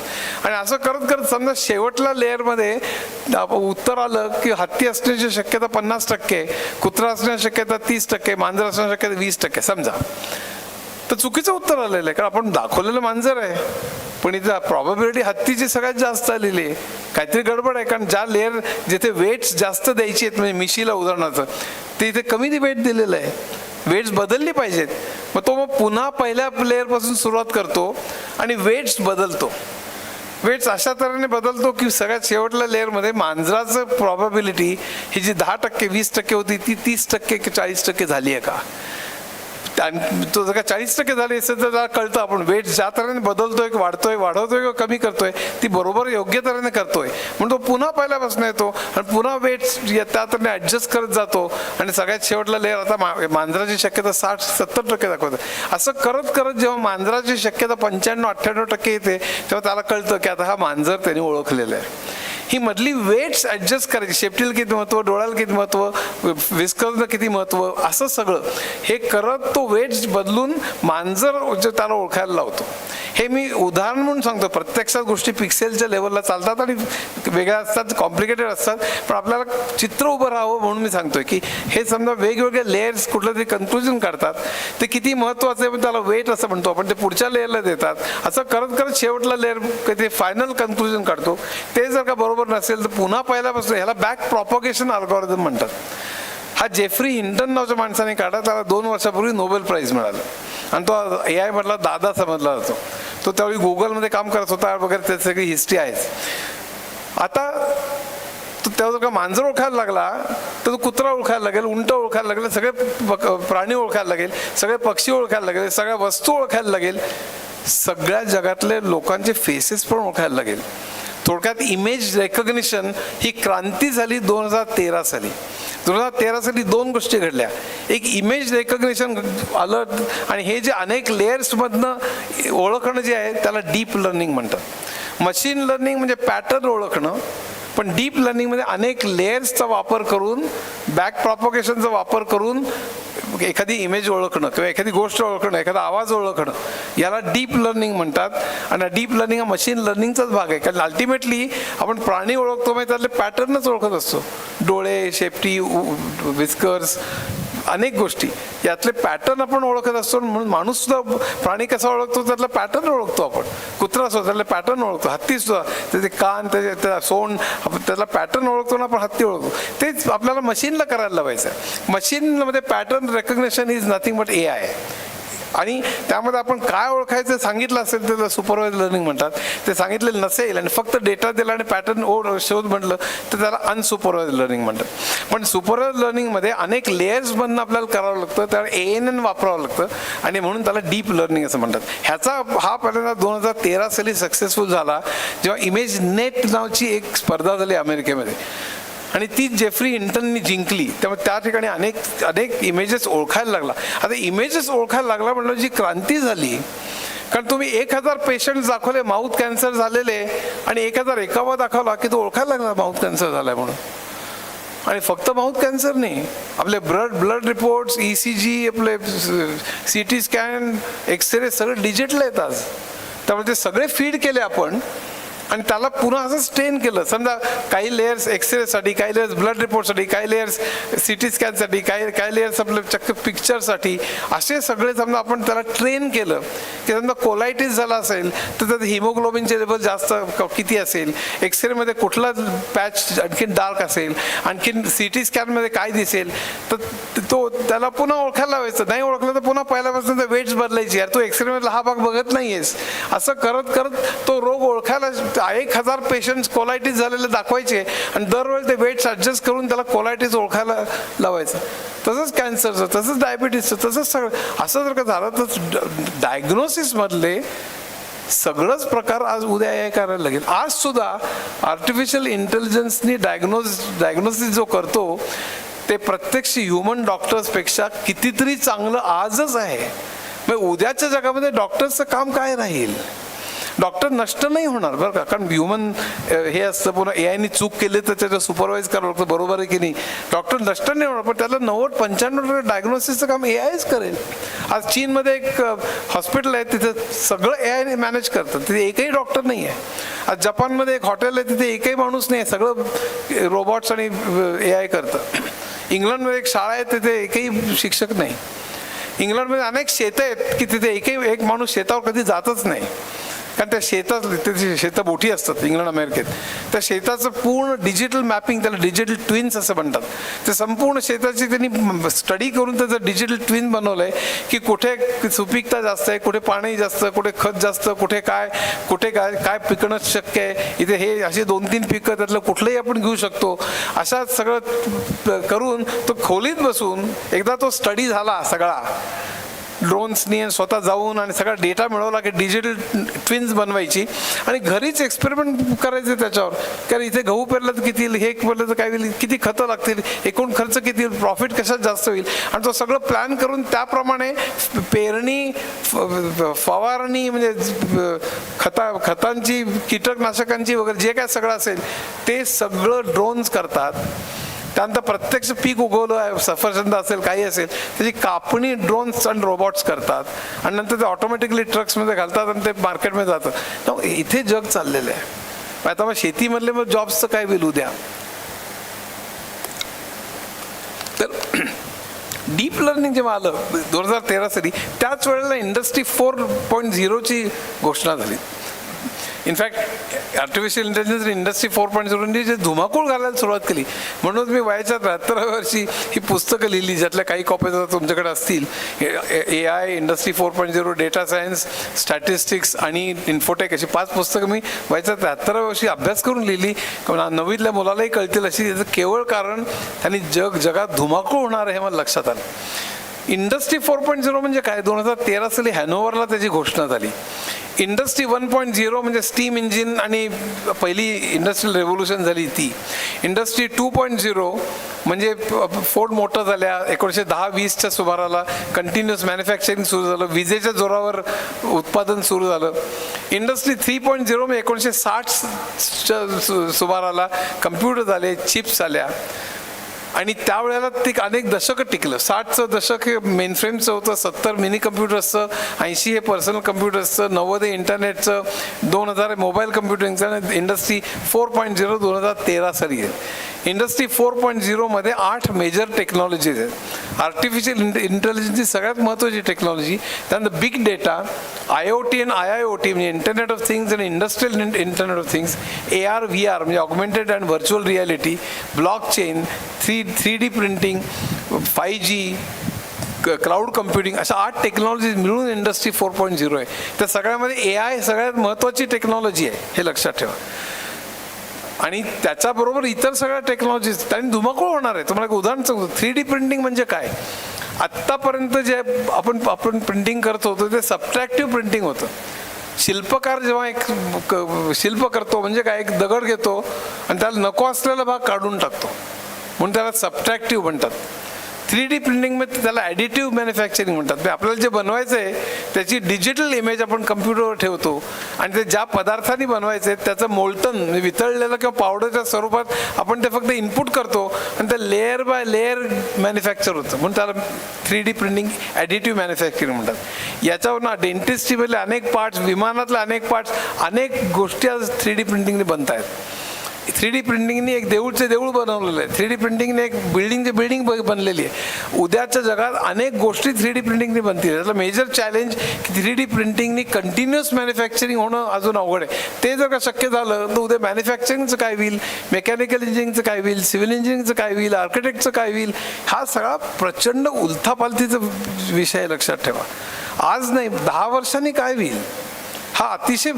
आणि असं करत करत समजा शेवटला लेअरमध्ये उत्तर आलं की हत्ती असण्याची शक्यता 50%, कुत्रा असण्याची शक्यता 30%, मांजर असण्याची शक्यता 20% समजा, तर चुकीचं उत्तर आलेलं आहे. कारण आपण दाखवलेलं मांजर आहे, पण इथं प्रॉबॅबिलिटी हत्तीची सगळ्यात जास्त आलेली आहे. काहीतरी गडबड आहे, कारण ज्या लेअर जिथे वेट्स जास्त द्यायची आहेत, म्हणजे मिशीला उदाहरणार्थ, ते इथे कमी वेट दिलेलं आहे. वेट्स बदलली पाहिजेत. मग पुन्हा पहिल्या लेअरपासून सुरुवात करतो आणि वेट्स बदलतो. वेट्स अशा तऱ्हेने बदलतो की सगळ्यात शेवटल्या लेअरमध्ये मांजराचं प्रॉबॅबिलिटी ही जी 10%, 20% होती ती 30% की 40% झाली आहे का. तो जर का 40% झाली असेल तर त्याला कळतं आपण वेट ज्या तऱ्हेने बदलतोय, वाढतोय, वाढवतोय किंवा कमी करतोय ती बरोबर योग्य तऱ्हेने करतोय. म्हणून तो पुन्हा पहिल्यापासून येतो आणि पुन्हा वेट त्या तऱ्हेने ॲडजस्ट करत जातो आणि सगळ्यात शेवटला लेअर आता मांजराची शक्यता 60-70% दाखवतं. असं करत करत जेव्हा मांजराची शक्यता 95-98% येते तेव्हा त्याला कळतं की आता हा मांजर त्याने ओळखलेला आहे. ही मधली वेट्स ॲडजस्ट करायची, शेपटीला किती महत्त्व, डोळ्याला किती महत्त्व, विस्करला किती महत्त्व, असं सगळं हे करत तो वेट्स बदलून मांजर त्याला ओळखायला लावतो. हे मी उदाहरण म्हणून सांगतो. प्रत्यक्षात गोष्टी पिक्सेलच्या लेवलला चालतात आणि वेगळ्या असतात, कॉम्प्लिकेटेड असतात, पण आपल्याला चित्र उभं राहावं म्हणून मी सांगतोय की हे समजा वेगवेगळे लेयर्स कुठलं तरी कन्क्लुजन काढतात, ते किती महत्त्वाचं आहे पण त्याला वेट असं म्हणतो आपण, ते पुढच्या लेअरला देतात. असं करत करत शेवटला लेअर ते फायनल कन्क्लुजन काढतो. ते जर का बरोबर नसेल तर पुन्हा पहिल्यापासून, ह्याला बॅक प्रॉपगेशन अल्गोरिदम म्हणतात. हा जेफ्री हिंटन नावाच्या माणसाने काढला, त्याला 2 वर्षापूर्वी नोबेल प्राईज मिळालं आणि तो AI मधला दादा समजला जातो. तो त्यावेळी गुगलमध्ये काम करत होता वगैरे, त्याची सगळी हिस्ट्री आहेच. आता तो तेव्हा जर का मांजर ओळखायला लागला तर तो कुत्रा ओळखायला लागेल, उंट ओळखायला लागेल, सगळे प्राणी ओळखायला लागेल, सगळे पक्षी ओळखायला लागेल, सगळ्या वस्तू ओळखायला लागेल, सगळ्या जगातले लोकांचे फेसेस पण ओळखायला लागेल. थोडक्यात इमेज रेकग्निशन ही क्रांती झाली 2013 साली. 2013 साली दोन गोष्टी घडल्या. एक इमेज रेकग्निशन आलं आणि हे जे अनेक लेयर्समधनं ओळखणं जे आहे त्याला डीप लर्निंग म्हणतात. मशीन लर्निंग म्हणजे पॅटर्न ओळखणं, पण डीप लर्निंगमध्ये अनेक लेयर्सचा वापर करून, बॅक प्रॉपगेशनचा वापर करून एखादी इमेज ओळखणं किंवा एखादी गोष्ट ओळखणं, एखादा आवाज ओळखणं, याला डीप लर्निंग म्हणतात. आणि डीप लर्निंग हा मशीन लर्निंगचाच भाग आहे. कारण अल्टिमेटली आपण प्राणी ओळखतो म्हणजे त्यातले पॅटर्नच ओळखत असतो. डोळे, शेपटी, विस्कर्स, अनेक गोष्टी यातले पॅटर्न आपण ओळखत असतो. म्हणून माणूस सुद्धा प्राणी कसा ओळखतो त्यातला पॅटर्न ओळखतो आपण. कुत्रा सुद्धा त्यातले पॅटर्न ओळखतो. हत्ती सुद्धा त्याचे कान, त्याचे सोंड, त्यातला पॅटर्न ओळखतो ना आपण हत्ती ओळखतो. तेच आपल्याला मशीनला करायला लावायचं आहे. मशीनमध्ये pattern recognition is nothing but AI. आणि त्यामध्ये आपण काय ओळखायचं सांगितलं असेल तर सुपरवाइज लर्निंग म्हणतात. ते सांगितलेलं नसेल आणि फक्त डेटा दिला आणि पॅटर्न शोध म्हटलं तर त्याला अनसुपरवाइज लर्निंग म्हणतात. पण सुपरवाइज लर्निंगमध्ये अनेक लेयर्समधनं आपल्याला करावं लागतं, त्याला ANN वापरावं लागतं आणि म्हणून त्याला डीप लर्निंग असं म्हणतात. ह्याचा हा पहिल्यांदा 2013 साली सक्सेसफुल झाला जेव्हा इमेज नेट नावाची एक स्पर्धा झाली अमेरिकेमध्ये आणि ती जेफ्री हिंटननी जिंकली. त्यामुळे त्या ठिकाणी अनेक इमेजेस ओळखायला लागला. आता इमेजेस ओळखायला लागला म्हटलं जी क्रांती झाली, कारण तुम्ही 1000 पेशंट दाखवले माउथ कॅन्सर झालेले आणि 1001 दाखवला की तो ओळखायला लागला माउथ कॅन्सर झालाय म्हणून. आणि फक्त माउथ कॅन्सर नाही, आपले ब्लड रिपोर्ट्स, ECG, आपले CT स्कॅन, एक्सरे सगळे डिजिटल आहेत आज. त्यामुळे ते सगळे फीड केले आपण आणि त्याला पुन्हा असं ट्रेन केलं. समजा काही लेयर्स एक्सरेसाठी, काही लेयर्स ब्लड रिपोर्टसाठी, काही लेयर्स CT स्कॅनसाठी, काही लेयर्स आपलं चक्क पिक्चरसाठी, असे सगळे समजा आपण त्याला ट्रेन केलं की समजा कोलायटिस झाला असेल तर त्यात हिमोग्लोबिनचे लेवल जास्त किती असेल, एक्सरेमध्ये कुठला पॅच आणखीन डार्क असेल, आणखीन CT स्कॅनमध्ये काय दिसेल, तर तो त्याला पुन्हा ओळखायला लावायचं. नाही ओळखलं तर पुन्हा पहिल्यापासून तर वेट्स बदलायची. यार तू एक्सरेमध्ये हा भाग बघत नाहीयेस. असं करत करत तो रोग ओळखायला 1000 पेशंट कोलायटिस झालेले दाखवायचे आणि दरवेळी ते वेट्स ॲडजस्ट करून त्याला कोलायटिस ओळखायला लावायचं. तसंच कॅन्सरचं, तसंच डायबिटीसचं, तसंच सगळं. असं जर का झालं तर डायग्नोसिसमधले सगळंच प्रकार आज उद्या AI करायला लागेल. आज सुद्धा आर्टिफिशियल इंटेलिजन्सनी डायग्नोसिस जो करतो ते प्रत्यक्ष ह्युमन डॉक्टर्सपेक्षा कितीतरी चांगलं आजच आहे. मग उद्याच्या जगामध्ये डॉक्टर्सचं काम काय राहील? डॉक्टर नष्ट नाही होणार बरं का, कारण ह्युमन हे असतं. पुन्हा AIनी चूक केली तर त्याचं सुपरवाइज करावं लागतं, बरोबर आहे की नाही. डॉक्टर नष्ट नाही होणार, पण त्याला 90-95% डायग्नोसिसचं काम AIच करेल. आज चीनमध्ये एक हॉस्पिटल आहे, तिथं सगळं AI मॅनेज करतं, तिथे एकही डॉक्टर नाही आहे. आज जपानमध्ये एक हॉटेल आहे, तिथे एकही माणूस नाही आहे, सगळं रोबॉट्स आणि AI करतं. इंग्लंडमध्ये एक शाळा आहे, तिथे एकही शिक्षक नाही. इंग्लंडमध्ये अनेक शेतं आहेत की तिथे एक माणूस शेतावर कधी जातच नाही, कारण त्या शेतं मोठी असतात इंग्लंड अमेरिकेत. त्या शेताचं पूर्ण डिजिटल मॅपिंग, त्याला डिजिटल ट्विन्स असं म्हणतात. ते संपूर्ण शेताची त्यांनी स्टडी करून त्याचं डिजिटल ट्विन बनवलं आहे की कुठे सुपीकता जास्त आहे, कुठे पाणी जास्त, कुठे खत जास्त, कुठे काय पिकणं शक्य आहे. इथे हे असे 2-3 पिकं त्यातलं कुठलंही आपण घेऊ शकतो. अशा सगळं करून तो खोलीत बसून एकदा तो स्टडी झाला सगळा ड्रोन्सनी स्वतः जाऊन आणि सगळा डेटा मिळवला की डिजिटल ट्विन्स बनवायची आणि घरीच एक्सपेरिमेंट करायचे त्याच्यावर. कारण इथे गहू पेरलं तर किती, हे पेरलं तर काय होईल, किती खतं लागतील, एकूण खर्च किती होईल, प्रॉफिट कशात जास्त होईल, आणि तो सगळं प्लॅन करून त्याप्रमाणे पेरणी, फवारणी म्हणजे खतांची, कीटकनाशकांची वगैरे जे काय सगळं असेल ते सगळं ड्रोन्स करतात. त्यानंतर प्रत्यक्ष पीक उगवलं आहे, सफरचंद असेल, काही असेल, त्याची कापणी ड्रोन्स आणि रोबोट्स करतात आणि नंतर ते ऑटोमॅटिकली ट्रक्समध्ये घालतात आणि ते मार्केटमध्ये जातं. तर इथे जग चाललेलं आहे. आता मग शेतीमधले मग जॉब्सचं काय होईल उद्या? तर डीप लर्निंग जेव्हा आलं 2013 साली, त्याच वेळेला इंडस्ट्री 4.0ची घोषणा झाली. इनफॅक्ट आर्टिफिशियल इंटेलिजन्स इंडस्ट्री 4.0 जे धुमाकूळ घालायला सुरुवात केली. म्हणून मी वयाच्या 73व्या वर्षी ही पुस्तकं लिहिली, ज्यातल्या काही कॉपीज तुमच्याकडे असतील. AI, industry 4.0, data science, statistics आणि इन्फोटेक, अशी 5 पुस्तकं मी वयाच्या 73व्या वर्षी अभ्यास करून लिहिली. नववीतल्या मुलालाही कळतील अशी. याचं केवळ कारण त्यांनी जगात धुमाकूळ होणार आहे हे मला लक्षात आलं. इंडस्ट्री 4.0 म्हणजे काय? 2013 साली हॅनोवरला त्याची घोषणा झाली. इंडस्ट्री 1.0 म्हणजे स्टीम इंजिन आणि पहिली इंडस्ट्रियल रेव्होल्युशन झाली ती. इंडस्ट्री 2.0 म्हणजे फोर्ड मोटर झाल्या 1910-20च्या सुमाराला, कंटिन्युअस मॅन्युफॅक्चरिंग सुरू झालं, विजेच्या जोरावर उत्पादन सुरू झालं. इंडस्ट्री 3.0 म्हणजे 1960च्या सुमाराला कम्प्युटर झाले, चिप्स आल्या आणि त्यावेळेला ते अनेक दशकं टिकलं. 60चं दशक हे मेन फ्रेमचं होतं, 70 मिनी कम्प्युटर्सचं, 80 हे पर्सनल कम्प्युटर्सचं, 90 हे इंटरनेटचं, 2000 हे मोबाईल कम्प्युटिंगचं आणि इंडस्ट्री 4.0 2013 साली आहे. इंडस्ट्री 4.0 मध्ये 8 मेजर टेक्नॉलॉजीज आहेत. आर्टिफिशियल इंटेलिजन्सची सगळ्यात महत्त्वाची टेक्नॉलॉजी, त्यानंतर बिग डेटा, IoT आणि IIoT म्हणजे इंटरनेट ऑफ थिंग्स आणि industrial internet of things, AR VR म्हणजे augmented and virtual reality, blockchain, 3D printing, 5G, cloud computing, अशा 8 टेक्नॉलॉजीज मिळून इंडस्ट्री 4.0 आहे. त्या सगळ्यामध्ये AI सगळ्यात महत्त्वाची टेक्नॉलॉजी आहे, हे लक्षात ठेवा. आणि त्याच्याबरोबर इतर सगळ्या टेक्नॉलॉजीज त्यांनी धुमाकूळ होणार आहे. तुम्हाला एक उदाहरण सांगतो. 3D प्रिंटिंग म्हणजे काय? आत्तापर्यंत जे आपण प्रिंटिंग करत होतो ते सबट्रॅक्टिव्ह प्रिंटिंग होतं. शिल्पकार जेव्हा एक शिल्प करतो म्हणजे काय, एक दगड घेतो आणि त्याला नको असलेला भाग काढून टाकतो, म्हणून त्याला सबट्रॅक्टिव्ह म्हणतात. 3D प्रिंटिंगमध्ये त्याला ॲडिटिव्ह मॅन्युफॅक्चरिंग म्हणतात. म्हणजे आपल्याला जे बनवायचं आहे त्याची डिजिटल इमेज आपण कम्प्युटरवर ठेवतो आणि ते ज्या पदार्थांनी बनवायचं आहे त्याचं मोल्टन म्हणजे वितळलेलं किंवा पावडरच्या स्वरूपात आपण ते फक्त इनपुट करतो आणि ते लेअर बाय लेअर मॅन्युफॅक्चर होतं, म्हणून त्याला 3D प्रिंटिंग ॲडिटिव्ह मॅन्युफॅक्चरिंग म्हणतात. याच्यावरनं डेंटिस्ट्रीमधले अनेक पार्ट्स, विमानातले अनेक पार्ट्स, अनेक गोष्टी आज 3D प्रिंटिंगने बनत आहेत. 3D प्रिंटिंगने एक देऊळचे देऊळ बनवलेलं आहे. 3D प्रिंटिंगने एक बिल्डिंगची बिल्डिंग बनलेली आहे. उद्याच्या जगात अनेक गोष्टी 3D प्रिंटिंगने बनतील. त्याचं मेजर चॅलेंज की 3D प्रिंटिंगनी कंटिन्युअस मॅन्युफॅक्चरिंग होणं अजून अवघड आहे. ते जर का शक्य झालं तर उद्या मॅन्युफॅक्चरिंगचं काय होईल, मेकॅनिकल इंजिनिअरिंगचं काय होईल, सिव्हिल इंजिनिअरिंगचं काय होईल, आर्किटेक्टचं काय होईल, हा सगळा प्रचंड उलथापालथीचा विषय लक्षात ठेवा. आज नाही 10 वर्षांनी काय होईल हा अतिशय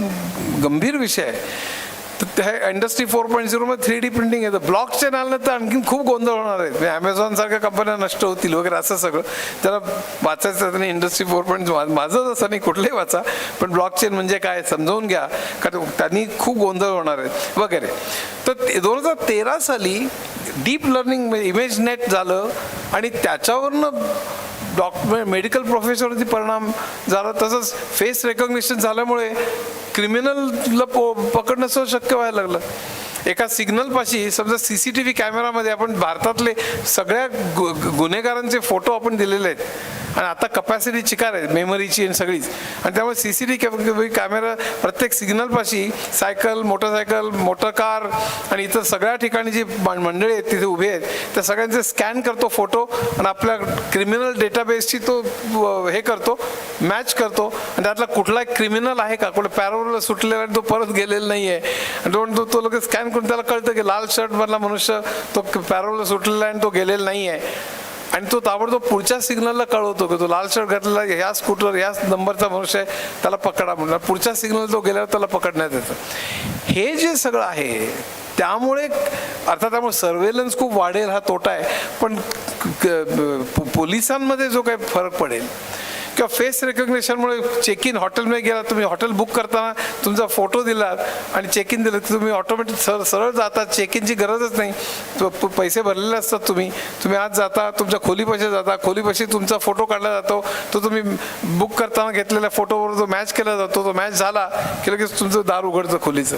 गंभीर विषय आहे. तर इंडस्ट्री 4.0 मध्ये 3D प्रिंटिंग येतं. ब्लॉकचेन आलं तर आणखीन खूप गोंधळ होणार आहेत. म्हणजे Amazon सारख्या कंपन्या नष्ट होतील वगैरे असं सगळं त्याला वाचायचं नाही. इंडस्ट्री 4.0 माझं असं नाही, कुठलंही वाचा, पण ब्लॉकचेन म्हणजे काय समजावून घ्या, कारण त्यांनी खूप गोंधळ होणार आहेत वगैरे. तर 2013 साली डीप लर्निंग म्हणजे इमेज नेट झालं आणि त्याच्यावरनं मेडिकल प्रोफेशनवरती परिणाम झाला. तसंच फेस रेकग्निशन झाल्यामुळे क्रिमिनलला पकडणं सहज शक्य व्हायला लागलं. एका सिग्नलपाशी समजा CCTV कॅमेरामध्ये आपण भारतातले सगळ्या गुन्हेगारांचे फोटो आपण दिलेले आहेत आणि आता कपॅसिटी चिकार आहे मेमरीची आणि सगळीच, आणि त्यामुळे CCTV कॅमेरा प्रत्येक सिग्नलपाशी सायकल, मोटरसायकल, मोटर कार आणि इतर सगळ्या ठिकाणी जी मंडळी आहेत तिथे उभे आहेत त्या सगळ्यांचे स्कॅन करतो फोटो आणि आपल्या क्रिमिनल डेटाबेसची तो हे करतो, मॅच करतो आणि त्यातला कुठला एक क्रिमिनल आहे का, कुठला पॅरोलला सुटलेला आणि तो परत गेलेला नाही आहे, तो लोक स्कॅन करून त्याला कळतं की लाल शर्टमधला मनुष्य तो पॅरोलला सुटलेला आहे आणि तो गेलेला नाही आहे, आणि तो ताबडतोब पुढच्या सिग्नलला कळवतो की तो लाल शर्ट घातलेला ह्या स्कूटर ह्याच नंबरचा मनुष्य आहे, त्याला पकडा म्हणून पुढच्या सिग्नल तो गेल्यावर त्याला पकडण्यात येतं. हे जे सगळं आहे त्यामुळे अर्थात त्यामुळे सर्वेलन्स खूप वाढेल, हा तोटा आहे. पण पोलिसांमध्ये जो काही फरक पडेल किंवा फेस रेकग्निशनमुळे चेक इन हॉटेलमध्ये गेला, तुम्ही हॉटेल बुक करताना तुमचा फोटो दिलात आणि चेक इन दिलं तर तुम्ही ऑटोमॅटिक सरळ जाता, चेक इनची गरजच नाही. पैसे भरलेले असतात, तुम्ही आज जाता, तुमच्या खोलीपाशी जाता, खोलीपाशी तुमचा फोटो काढला जातो, तो तुम्ही बुक करताना घेतलेल्या फोटोवर जो मॅच केला जातो, तो मॅच झाला की लगेच तुमचं दार उघडतं खोलीचं.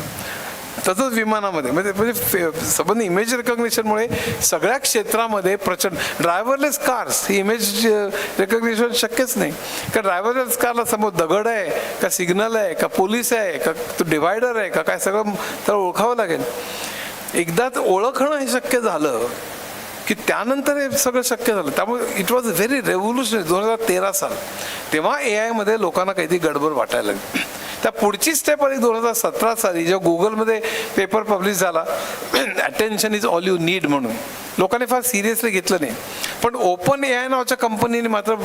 तसंच विमानामध्ये म्हणजे संबंध इमेज रेकग्निशनमुळे सगळ्या क्षेत्रामध्ये प्रचंड ड्रायव्हरलेस कार्स ही इमेज रेकग्निशन शक्यच नाही. का ड्रायव्हरलेस कारला समोर दगड आहे का सिग्नल आहे का पोलीस आहे का तो डिवायडर आहे का काय सगळं त्याला ओळखावं लागेल. एकदा ओळखणं हे शक्य झालं की त्यानंतर हे सगळं शक्य झालं. त्यामुळे इट वॉज व्हेरी रेव्होल्युशनरी. 2013 साल तेव्हा AI मध्ये लोकांना काहीतरी गडबड वाटायला लागली. त्या पुढची स्टेप आली 2017 साली जेव्हा गुगलमध्ये पेपर पब्लिश झाला, attention is all you need म्हणून. लोकांनी फार सिरियसली घेतलं नाही, पण ओपन AI नावाच्या कंपनीने मात्र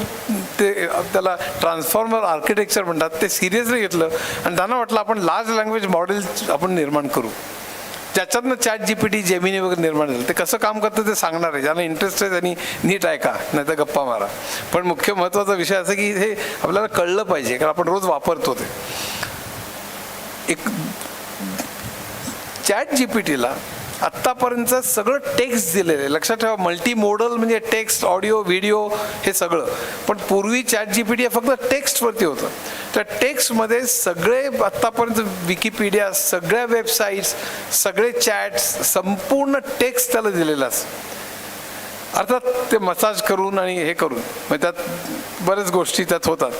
ते त्याला ट्रान्सफॉर्मर आर्किटेक्चर म्हणतात ते सिरियसली घेतलं आणि त्यांना वाटलं आपण लार्ज लँग्वेज मॉडेल आपण निर्माण करू, ज्याच्यातनं ChatGPT, जेमिनी वगैरे निर्माण झालं. ते कसं काम करतं ते सांगणार आहे, ज्यांना इंटरेस्ट आहे त्यांनी नीट ऐका, नाही तर गप्पा मारा. पण मुख्य महत्त्वाचा विषय असा की हे आपल्याला कळलं पाहिजे कारण आपण रोज वापरतो ते. एक चॅट जीपीटीला आत्तापर्यंत सगळं टेक्स्ट दिलेलं आहे. लक्षात ठेवा, मल्टी मोडल म्हणजे टेक्स्ट, ऑडिओ, व्हिडिओ हे सगळं. पण पूर्वी चॅट जीपीटी हे फक्त टेक्स्टवरती होतं. त्या टेक्स्टमध्ये सगळे आत्तापर्यंत विकिपीडिया, सगळ्या वेबसाईट्स, सगळे चॅट्स, संपूर्ण टेक्स्ट त्याला दिलेलं असं. अर्थात ते मसाज करून आणि हे करून म्हणजे त्यात बऱ्याच गोष्टी त्यात होतात.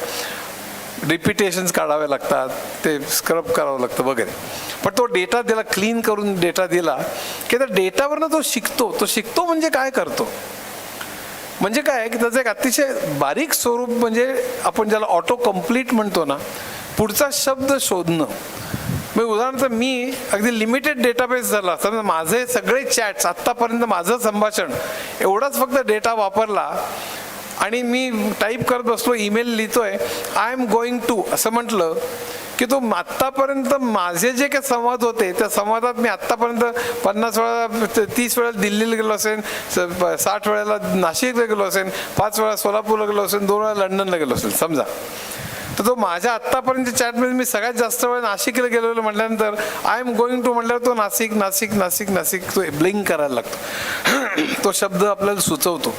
रिपिटेशन्स काढावे लागतात, ते स्क्रब करावं लागतं वगैरे. पण तो डेटा दिला, क्लीन करून डेटा दिला की त्या डेटावरनं तो शिकतो म्हणजे काय करतो, म्हणजे काय की त्याचं एक अतिशय बारीक स्वरूप म्हणजे आपण ज्याला ऑटो कम्प्लीट म्हणतो ना, पुढचा शब्द शोधणं. मग उदाहरणार्थ मी अगदी लिमिटेड डेटाबेस झाला, समजा माझे सगळे चॅट्स आत्तापर्यंत माझं संभाषण एवढाच फक्त डेटा वापरला आणि मी टाईप करत बसलो, ईमेल लिहितोय, आय एम गोईंग टू असं म्हटलं की तो आत्तापर्यंत माझे जे काही संवाद होते त्या संवादात मी आत्तापर्यंत 50 वेळा 30 वेळा दिल्लीला गेलो असेल, 60 वेळेला नाशिकला गेलो असेल, 5 वेळा सोलापूरला गेलो असेल, 2 वेळा लंडनला गेलो असेल समजा. तर तो माझ्या आत्तापर्यंत चॅटमध्ये मी सगळ्यात जास्त वेळ नाशिकला गेलेलो म्हटल्यानंतर आय एम गोईंग टू म्हटल्यावर तो नाशिक नाशिक नाशिक नाशिक तो ब्लिंक करायला लागतो. तो शब्द आपल्याला सुचवतो.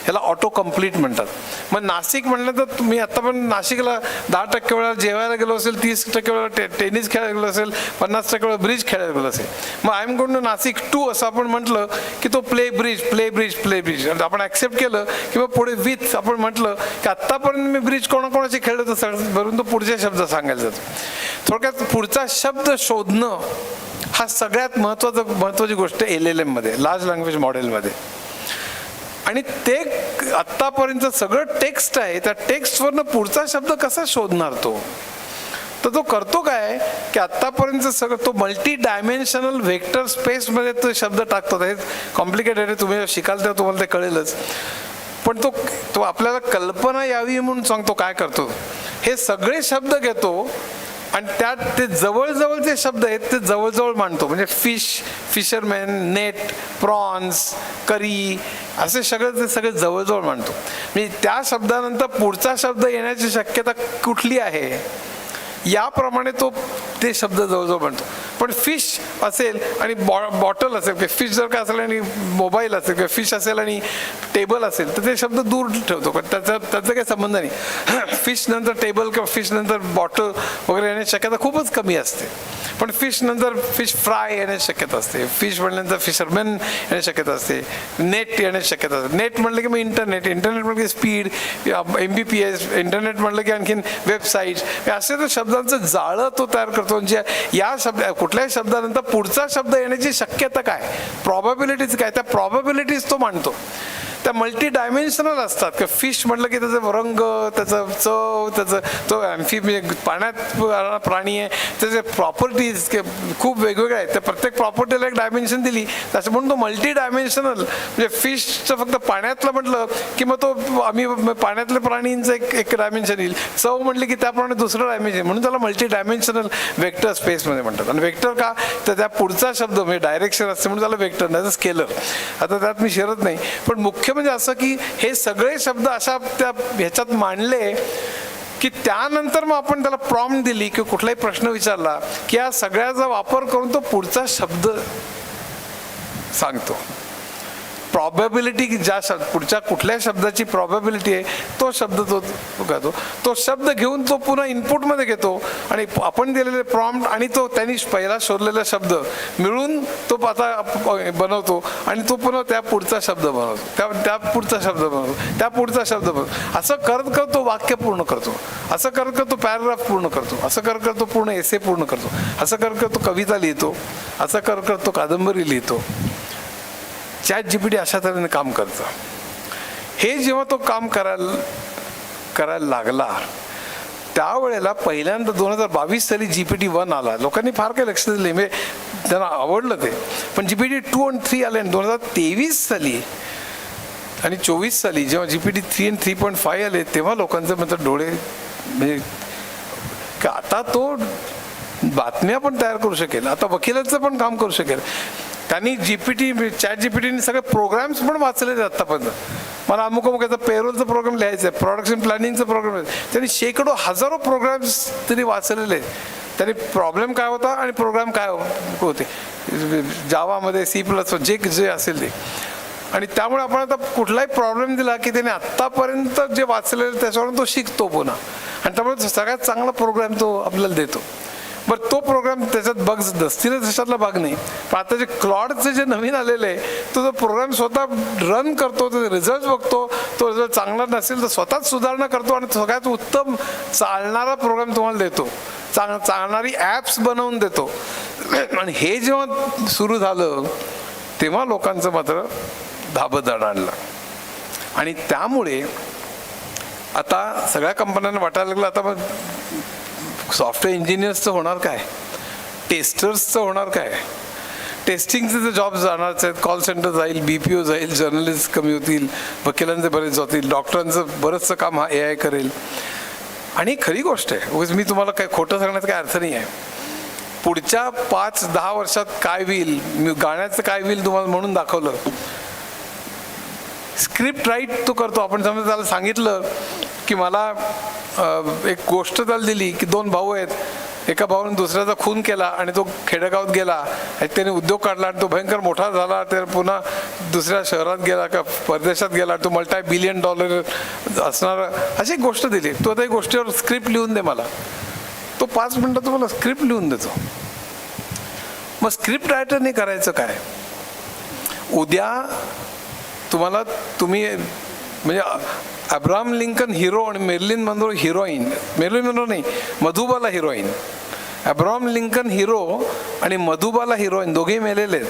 याला ऑटो कम्प्लीट म्हणतात. मग नाशिक म्हटलं तर तुम्ही आता पण नाशिकला 10% वेळा जेवायला गेलो असेल, 30% वेळा टेनिस खेळायला गेलो असेल, 50% वेळा ब्रिज खेळायला गेलो असेल. मग I am going to Nashik to असं आपण म्हटलं की तो play bridge play bridge play bridge आपण ॲक्सेप्ट केलं किंवा पुढे विथ आपण म्हटलं की आत्तापर्यंत मी ब्रिज कोणाकोणाचे खेळलं तर सगळं भरून तो पुढचे शब्द सांगायला जातो. थोडक्यात पुढचा शब्द शोधणं हा सगळ्यात महत्त्वाची गोष्ट LLM मध्ये, लार्ज लँग्वेज मॉडेलमध्ये. आणि ते आत्तापर्यंत सगळं टेक्स्ट आहे, त्या टेक्स्टवरनं पुढचा शब्द कसा शोधणार तो? तर तो करतो काय की आत्तापर्यंत सगळं तो मल्टी डायमेन्शनल व्हेक्टर स्पेसमध्ये तो शब्द टाकतो. हे कॉम्प्लिकेटेड आहे, तुम्ही शिकाल तेव्हा तुम्हाला ते कळेलच. पण तो आपल्याला कल्पना यावी म्हणून सांगतो काय करतो, हे सगळे शब्द घेतो आणि त्यात ते जवळजवळचे शब्द आहेत ते जवळजवळ मांडतो. म्हणजे फिश, फिशरमॅन, नेट, प्रॉन्स, करी असे ते सगळे जवळजवळ मांडतो. म्हणजे त्या शब्दानंतर पुढचा शब्द येण्याची शक्यता कुठली आहे याप्रमाणे तो ते शब्द जवळजवळ म्हणतो. पण फिश असेल आणि बॉटल असेल किंवा फिश जर का असेल आणि मोबाईल असेल किंवा फिश असेल आणि टेबल असेल तर ते शब्द दूर ठेवतो, पण त्याचा काही संबंध नाही. फिश नंतर टेबल किंवा फिश नंतर बॉटल वगैरे येण्याची शक्यता खूपच कमी असते. पण फिश नंतर फिश फ्राय येण्याची शक्यता असते, फिश म्हटल्यानंतर फिशरमॅन येण्याची शक्यता असते, नेट येण्याची शक्यता असते. नेट म्हटलं की मग इंटरनेट म्हटलं की स्पीड, MBPS, इंटरनेट म्हटलं की आणखीन वेबसाईट, असे तो शब्दांचं जाळं तो तयार करतो. म्हणजे या कुठल्याही शब्दानंतर पुढचा शब्द येण्याची शक्यता काय, प्रॉबॅबिलिटीज काय, त्या प्रॉबॅबिलिटीज तो मांडतो. त्या मल्टी डायमेन्शनल असतात. किंवा फिश म्हटलं की त्याचा रंग, त्याचा चव, त्याचं तो म्हणजे पाण्यात प्राणी आहे, त्याचे प्रॉपर्टीज खूप वेगवेगळ्या आहेत. त्या प्रत्येक प्रॉपर्टीला एक डायमेन्शन दिली त्याचं म्हणून तो मल्टी डायमेन्शनल. म्हणजे फिशचं फक्त पाण्यातलं म्हटलं की मग तो आम्ही पाण्यातल्या प्राणींचं एक डायमेन्शन येईल. चव म्हटली की त्याप्रमाणे दुसरं डायमेन्शन, म्हणून त्याला मल्टी डायमेन्शनल वेक्टर स्पेसमध्ये म्हणतात. आणि वेक्टर का तर त्या पुढचा शब्द म्हणजे डायरेक्शन असते म्हणून त्याला वेक्टर नाही, स्केलर. आता त्यात मी शिरत नाही, पण मुख्य म्हणजे असं की हे सगळे शब्द अशा त्या ह्याच्यात मांडले की त्यानंतर मग आपण त्याला प्रॉम्प्ट दिली किंवा कुठलाही प्रश्न विचारला की या सगळ्याचा वापर करून तो पुढचा शब्द सांगतो. प्रॉबॅबिलिटी ज्या पुढच्या कुठल्या शब्दाची प्रॉबॅबिलिटी आहे तो शब्द तो घेतो. तो शब्द घेऊन तो पुन्हा इनपुटमध्ये घेतो आणि आपण दिलेले प्रॉम्प्ट आणि तो त्यांनी पहिला शोधलेला शब्द मिळून तो आता बनवतो आणि तो पुन्हा त्या पुढचा शब्द बनवतो, त्या पुढचा शब्द बनवतो, त्या पुढचा शब्द बनवतो. असं करत करत तो वाक्य पूर्ण करतो, असं करत करत तो पॅराग्राफ पूर्ण करतो, असं करत करत तो पूर्ण एसे पूर्ण करतो, असं करत करत तो कविता लिहितो, असं करत करत तो कादंबरी लिहितो. चॅट जीपीटी अशा तऱ्हेने काम करतं. हे जेव्हा तो काम करायला लागला त्यावेळेला पहिल्यांदा 2022 साली GPT-1 आला. लोकांनी फार काही लक्ष दिले, म्हणजे त्यांना आवडलं ते. पण GPT-2 आणि 3 आले. 2023 साली आणि 24 साली जेव्हा GPT-3 आणि 3.5 आले तेव्हा लोकांचे म्हणजे डोळे म्हणजे आता तो बातम्या पण तयार करू शकेल, आता वकिलाचं पण काम करू शकेल. त्यांनी चॅट जीपीटीने सगळे प्रोग्राम्स पण वाचलेले आत्तापर्यंत. मला अमुक याचा पेरोलचं प्रोग्राम लिहायचं आहे, प्रोडक्शन प्लॅनिंगचं प्रोग्राम आहे, त्यांनी शेकडो हजारो प्रोग्राम्स त्यांनी वाचलेले आहेत. तरी प्रॉब्लेम काय होता आणि प्रोग्राम काय होते जावामध्ये C++ जे असेल ते. आणि त्यामुळे आपण आता कुठलाही प्रॉब्लेम दिला की त्याने आत्तापर्यंत जे वाचलेलं त्याच्यावरून तो शिकतो पुन्हा, आणि त्यामुळे सगळ्यात चांगला प्रोग्राम तो आपल्याला देतो. बरं, तो प्रोग्राम त्याच्यात बग्स नसतील त्याच्यातला भाग नाही, पण आता जे क्लॉडचे जे नवीन आलेले आहे तो प्रोग्राम स्वतः रन करतो, तो रिझल्ट बघतो, तो रिझल्ट चांगला नसेल तर स्वतःच सुधारणा करतो आणि सगळ्यात उत्तम चालणारा प्रोग्राम तुम्हाला देतो, चालणारी ॲप्स बनवून देतो. आणि हे जेव्हा सुरू झालं तेव्हा लोकांचं मात्र धाबदड आणलं. आणि त्यामुळे आता सगळ्या कंपन्यांना वाटायला लागलं आता मग सॉफ्टवेअर इंजिनियर्सचं होणार काय, टेस्टर्सचं होणार काय, टेस्टिंगचे जे जॉब जाणारच आहेत, कॉल सेंटर जाईल, BPO जाईल, जर्नलिस्ट कमी होतील, वकिलांचे बरेच होतील, डॉक्टरांचं बरंचसं काम हा AI करेल. आणि खरी गोष्ट आहे, उगाच मी तुम्हाला काय खोटं सांगण्याचा काय अर्थ नाही आहे. पुढच्या 5-10 वर्षात काय होईल, मी गाण्याचं काय होईल तुम्हाला म्हणून दाखवलं. स्क्रिप्ट राईट तो करतो. आपण समजा त्याला सांगितलं की मला एक गोष्ट त्याला दिली की 2 भाऊ आहेत, एका भावाने दुसऱ्याचा खून केला आणि तो खेडेगावात गेला, त्याने उद्योग काढला आणि तो भयंकर मोठा झाला, तर पुन्हा दुसऱ्या शहरात गेला का परदेशात गेला, तो $multi-billion असणारा, अशी एक गोष्ट दिली. तो आता एक गोष्टीवर स्क्रिप्ट लिहून दे मला. तो 5 मिनटात तुम्हाला स्क्रिप्ट लिहून देतो. मग स्क्रिप्ट रायटरने करायचं काय? उद्या तुम्ही म्हणजे अब्राहम लिंकन हिरो आणि Marilyn Monroe heroine, Marilyn Monroe नाही, Madhubala heroine. Abraham Lincoln hero आणि मधुबाला हिरोईन दोघेही मेलेले आहेत.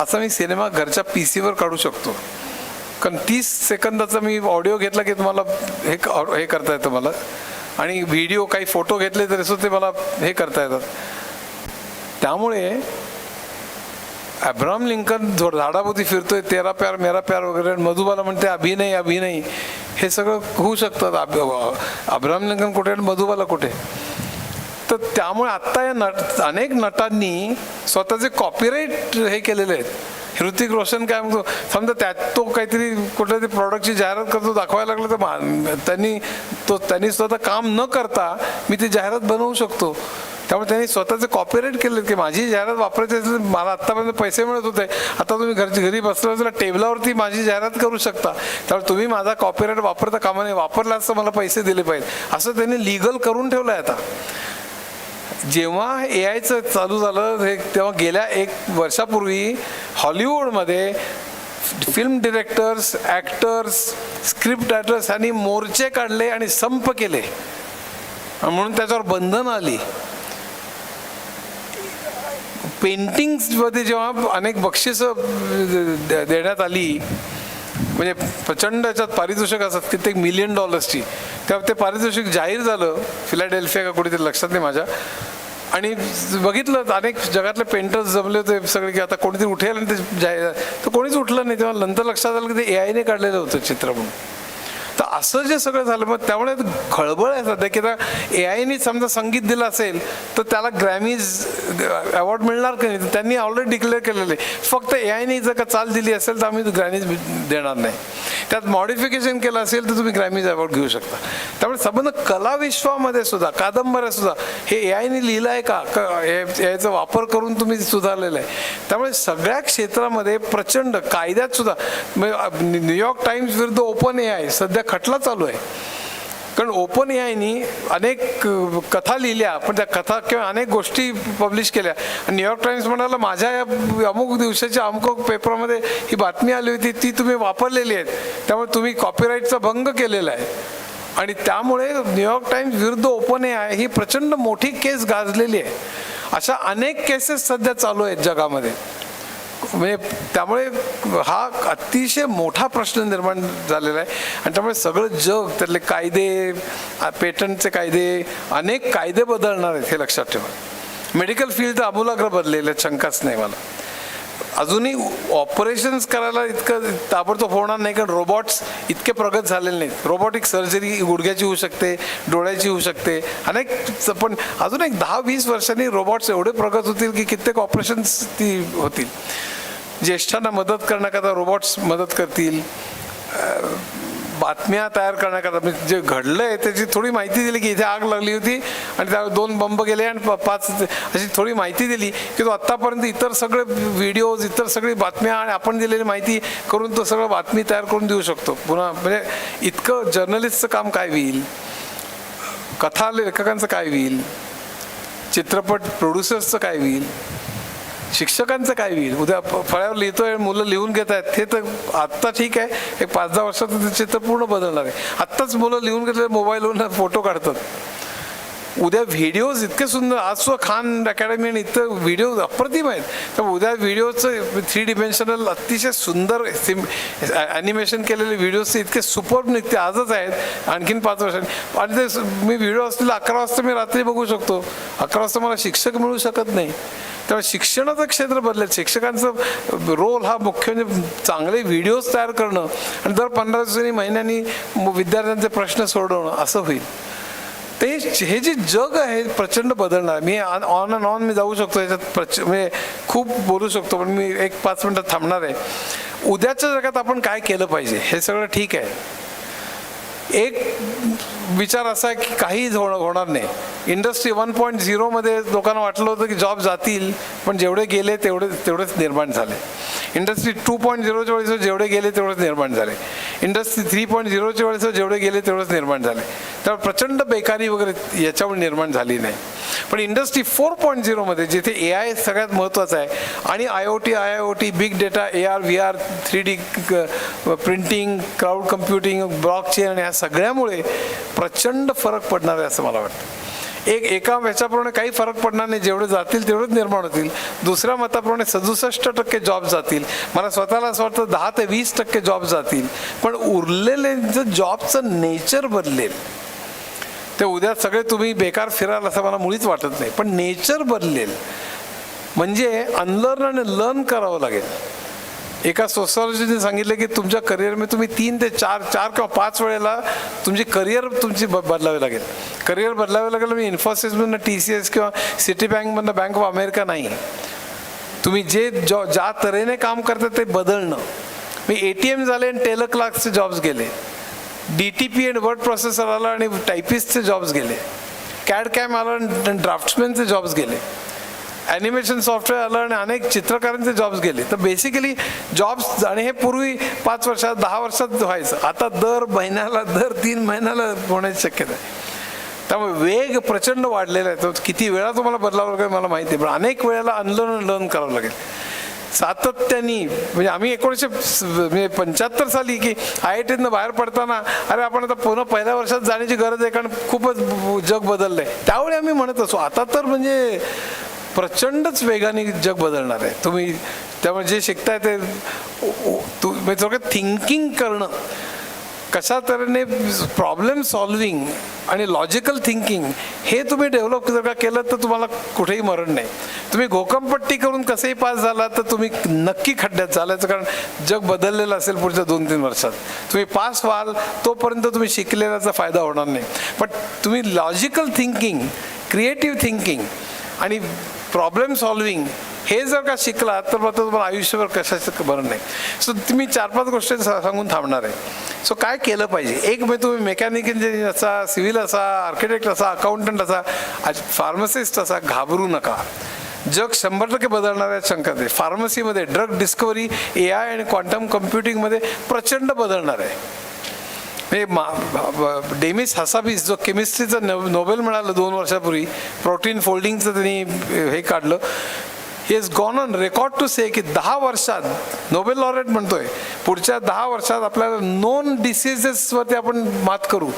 असा मी सिनेमा घरच्या PC वर काढू शकतो, कारण 30 सेकंदाचा मी ऑडिओ घेतला की तुम्हाला हे करता येतं मला, आणि व्हिडिओ काही फोटो घेतले तरी सुद्धा ते मला हे करता येतात. त्यामुळे अब्राहम लिंकन झाडाभोवती फिरतोय, तेरा प्यार मेरा प्यार वगैरे, मधुबाला म्हणते अभिनय, हे सगळं होऊ शकतं. अब्राहम लिंकन कुठे आणि मधुबाला कुठे? तर त्यामुळे आत्ता या अनेक नटांनी स्वतःचे कॉपीराईट हे केलेले आहेत. ऋतिक रोशन काय म्हणतो, समजा त्यात तो काहीतरी कुठल्यातरी प्रॉडक्टची जाहिरात करतो, दाखवायला लागलं तर त्यांनी स्वतः काम न करता मी ती जाहिरात बनवू शकतो. त्यामुळे त्यांनी स्वतःचे कॉपीराईट केले की माझी जाहिरात वापरायची असेल, मला आत्तापर्यंत पैसे मिळत होते, आता तुम्ही घरी बसल्या टेबलावरती माझी जाहिरात करू शकता, त्यामुळे तुम्ही माझा कॉपीराईट वापरता कामा नये, वापरला असता मला पैसे दिले पाहिजे, असं त्यांनी लिगल करून ठेवलं आहे. आता जेव्हा AIचं चालू झालं हे तेव्हा गेल्या 1 वर्षापूर्वी हॉलिवूडमध्ये film directors, actors, script writers यांनी मोर्चे काढले आणि संप केले, म्हणून त्याच्यावर बंधन आली. पेंटिंग्समध्ये जेव्हा अनेक बक्षिसं देण्यात आली, म्हणजे प्रचंड याच्यात पारितोषिक असतात कित्येक $1 मिलियन, तेव्हा ते पारितोषिक जाहीर झालं फिलाडेल्फिया का कुठेतरी, लक्षात नाही माझ्या. आणि बघितलं अनेक जगातले पेंटर्स जमले होते सगळे की आता कोणीतरी उठेल आणि ते तर कोणीच उठलं नाही. तेव्हा नंतर लक्षात आलं की ते AIने काढलेलं होतं चित्र म्हणून. तर असं जे सगळं झालं, मग त्यामुळे खळबळ आहे सध्या की आता AIने समजा संगीत दिलं असेल तर त्याला ग्रॅमीज अवॉर्ड मिळणार का नाही, तर त्यांनी ऑलरेडी डिक्लेअर केलेलं आहे फक्त AIने जर का चाल दिली असेल तर आम्ही ग्रॅमीज देणार नाही. त्यात मॉडिफिकेशन केलं असेल तर तुम्ही ग्रॅमीज अवॉर्ड घेऊ शकता. त्यामुळे संबंध कला विश्वामध्ये सुद्धा, कादंबऱ्या सुद्धा हे AIने लिहिलं आहे का, याचा वापर करून तुम्ही सुधारलेलं आहे. त्यामुळे सगळ्या क्षेत्रामध्ये प्रचंड, कायद्यात सुद्धा न्यूयॉर्क टाइम्स विरुद्ध ओपन AI सध्या खटला चालू आहे. कारण ओपन AIनी अनेक कथा लिहिल्या, पण त्या कथा किंवा अनेक गोष्टी पब्लिश केल्या. न्यूयॉर्क टाइम्स म्हणाला माझ्या या अमुक दिवसाच्या अमुक पेपरमध्ये ही बातमी आली होती, ती तुम्ही वापरलेली आहेत, त्यामुळे तुम्ही कॉपीराईटचा भंग केलेला आहे. आणि त्यामुळे न्यूयॉर्क टाइम्स विरुद्ध ओपन AI ही प्रचंड मोठी केस गाजलेली आहे. अशा अनेक केसेस सध्या चालू आहेत जगामध्ये. म्हणजे त्यामुळे हा अतिशय मोठा प्रश्न निर्माण झालेला आहे. आणि त्यामुळे सगळं जग, त्यातले कायदे, पेटंटचे कायदे, अनेक कायदे बदलणार आहेत हे लक्षात ठेवा. मेडिकल फील्ड तर आमूलाग्र बदलेलं आहे, शंकाच नाही मला. अजूनही ऑपरेशन्स करायला इतकं ताबडतोब होणार नाही, कारण रोबोट्स इतके प्रगत झालेले नाहीत. रोबोटिक सर्जरी गुडघ्याची होऊ शकते, डोळ्याची होऊ शकते, अनेक. पण अजून एक 10-20 वर्षांनी रोबोट्स एवढे प्रगत होतील की कित्येक ऑपरेशन्स ती होतील. ज्येष्ठांना मदत करण्याकरता रोबोट्स मदत करतील. बातम्या तयार करण्याकरता म्हणजे जे घडलंय त्याची थोडी माहिती दिली की इथे आग लागली होती आणि त्यावर 2 बंब गेले आणि 5 अशी थोडी माहिती दिली की तो आत्तापर्यंत इतर सगळे व्हिडिओज इतर सगळी बातम्या आणि आपण दिलेली माहिती करून तो सगळं बातमी तयार करून देऊ शकतो. पुन्हा म्हणजे इतकं जर्नलिस्टचं काम काय होईल, कथा लेखकांचं काय होईल, चित्रपट प्रोड्युसर्सचं काय होईल, शिक्षकांचं काय होईल. उद्या फळ्यावर लिहितोय मुलं लिहून घेत आहेत हे तर आत्ता ठीक आहे, एक 5-10 वर्षात ते चित्र पूर्ण बदलणार आहे. आत्ताच मुलं लिहून घेतले मोबाईलवरून फोटो काढतात. उद्या व्हिडिओज इतके सुंदर, आज सुद्धा खान अकॅडमी आणि इतर व्हिडिओज अप्रतिम आहेत. तर उद्या व्हिडिओचं 3 डिमेन्शनल अतिशय सुंदर ॲनिमेशन केलेले व्हिडिओज इतके सुपर्ब निघते आजच आहेत आणखीन 5 वर्षांनी. आणि ते मी व्हिडिओ असलेले 11 वाजता मी रात्री बघू शकतो. 11 वाजता मला शिक्षक मिळू शकत नाही. त्यामुळे शिक्षणाचं क्षेत्र बदलेल. शिक्षकांचं रोल हा मुख्य म्हणजे चांगले व्हिडिओज तयार करणं आणि दर 15 दिवसांनी महिन्यांनी विद्यार्थ्यांचे प्रश्न सोडवणं असं होईल. ते हे जे जग आहे प्रचंड बदलणार. Me on and on me जाऊ शकतो याच्यात म्हणजे खूप बोलू शकतो, पण मी 1-5 मिनटात थांबणार आहे. उद्याच्या जगात आपण काय केलं पाहिजे हे सगळं ठीक आहे. एक विचार असा आहे की काहीच होणार नाही. इंडस्ट्री 1.0 मध्ये लोकांना वाटलं होतं की जॉब जातील, पण जेवढे गेले तेवढेच निर्माण झाले. इंडस्ट्री 2.0च्या वेळेस जेवढे गेले तेवढेच निर्माण झाले. इंडस्ट्री 3.0च्या वेळेस जेवढे गेले तेवढेच निर्माण झाले. त्यामुळे प्रचंड बेकारी वगैरे याच्यामुळे निर्माण झाली नाही. पण इंडस्ट्री 4.0 मध्ये जिथे AI सगळ्यात महत्त्वाचं आहे आणि IoT, big data, AR, VR, 3D printing, cloud computing, blockchain आणि ह्या सगळ्यामुळे प्रचंड फरक पडणार आहे असं मला वाटतं. एका ह्याच्याप्रमाणे काही फरक पडणार नाही. जेवढे जातील तेवढेच निर्माण होतील. दुसऱ्या मताप्रमाणे 67% जॉब जातील. मला स्वतःला असं वाटतं 10 ते 20% जॉब जातील. पण उरलेले जॉबचं नेचर बदलेल. ते उद्या सगळे तुम्ही बेकार फिराल असं मला मुळीच वाटत नाही, पण नेचर बदलेल. म्हणजे अनलर्न आणि लर्न करावं लागेल. एका सोशॉलॉजीने सांगितलं की तुमच्या करिअरमध्ये तुम्ही 3 ते 4 किंवा 5 वेळेला तुमची करिअर बदलावी लागेल. करिअर बदलावं लागेल. मी इन्फोसिसमधनं TCS किंवा सिटी बँकमधनं बँक ऑफ अमेरिका नाही. तुम्ही ज्या तऱ्हेने काम करता ते बदलणं. मी ATM झाले आणि टेलर क्लार्क्सचे जॉब्स गेले. DTP आणि वर्ड प्रोसेसर आला आणि टायपिस्टचे जॉब्स गेले. CAD/CAM आलं आणि ड्राफ्ट्समॅनचे जॉब्स गेले. ॲनिमेशन सॉफ्टवेअर आलं आणि अनेक चित्रकारांचे जॉब्स गेले. तर बेसिकली जॉब्स, आणि हे पूर्वी 5 वर्षात 10 वर्षात व्हायचं, आता दर महिन्याला दर 3 महिन्याला होण्याची शक्यता आहे. त्यामुळे वेग प्रचंड वाढलेला आहे. तो किती वेळा तुम्हाला बदलावं लागेल मला माहिती आहे, पण अनेक वेळेला लर्न करावं लागेल सातत्याने. म्हणजे आम्ही 1975 साली की IITतनं बाहेर पडताना अरे आपण आता पुन्हा पहिल्या वर्षात जाण्याची गरज आहे कारण खूपच जग बदललंय. त्यावेळी आम्ही म्हणत असो. आता तर म्हणजे प्रचंडच वेगाने जग बदलणार आहे. तुम्ही त्यामुळे जे शिकताय ते थोडक्यात थिंकिंग करणं, कशा तऱ्हेने प्रॉब्लेम सॉल्विंग आणि लॉजिकल थिंकिंग हे तुम्ही डेव्हलप जर का केलं तर तुम्हाला कुठेही मरण नाही. तुम्ही घोकमपट्टी करून कसंही पास झाला तर तुम्ही नक्की खड्ड्यात चालायचं, कारण जग बदललेलं असेल पुढच्या 2-3 वर्षात. तुम्ही पास व्हाल तोपर्यंत तुम्ही शिकलेल्याचा फायदा होणार नाही. पण तुम्ही लॉजिकल थिंकिंग, क्रिएटिव्ह थिंकिंग आणि प्रॉब्लेम सॉल्विंग हे जर का शिकला तर मात्र तुम्हाला आयुष्यभर कशाचं बरं नाही. सो मी 4-5 गोष्टी सांगून थांबणार आहे. सो काय केलं पाहिजे. एक म्हणजे तुम्ही मेकॅनिक इंजिनियर असा, सिव्हिल असा, आर्किटेक्ट असा, अकाउंटंट असा, फार्मसिस्ट असा, घाबरू नका. जग 100% बदलणार आहे, शंका नाही. फार्मसीमध्ये ड्रग डिस्कवरी, AI आणि क्वांटम कम्प्युटिंगमध्ये प्रचंड बदलणार आहे. डेमिस हसाबिस जो केमिस्ट्रीचा नोबेल मिळालं 2 वर्षापूर्वी, प्रोटीन फोल्डिंगचं त्यांनी हे काढलं. He has gone on record to say की 10 वर्षात, नोबेल लॉरेट म्हणतोय पुढच्या 10 वर्षात आपल्याला नोन डिसीजेसवरती आपण मात करू.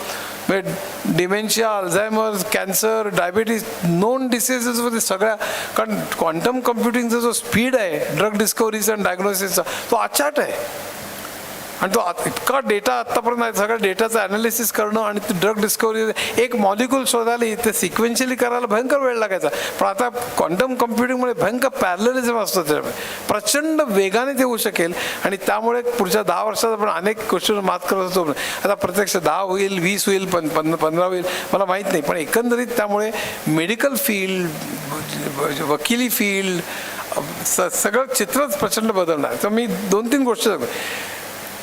म्हणजे dementia, Alzheimer, cancer, diabetes, known डिसीजेसवरती सगळ्या. कारण क्वांटम कम्प्युटिंगचा जो स्पीड आहे ड्रग डिस्कवरीचा आणि डायग्नोसिसचा तो अचाट आहे. आणि तो इतका डेटा आत्तापर्यंत आहे, सगळ्या डेटाचं ॲनालिसिस करणं आणि ड्रग डिस्कवरी, एक मॉलिक्यूल शोधायला ते सिक्वेन्शियली करायला भयंकर वेळ लागायचा. पण आता क्वांटम कम्प्युटिंगमुळे भयंकर पॅरललिझम असतं, त्याच्यामुळे प्रचंड वेगाने ते होऊ शकेल. आणि त्यामुळे पुढच्या 10 वर्षात आपण अनेक गोष्टींवर मात करत असतो. आता प्रत्यक्ष 10 होईल, 20 होईल, 15 होईल मला माहीत नाही. पण एकंदरीत त्यामुळे मेडिकल फील्ड, वकिली फील्ड, सगळं चित्रच प्रचंड बदलणार. तर मी 2-3 गोष्टी सांगतो.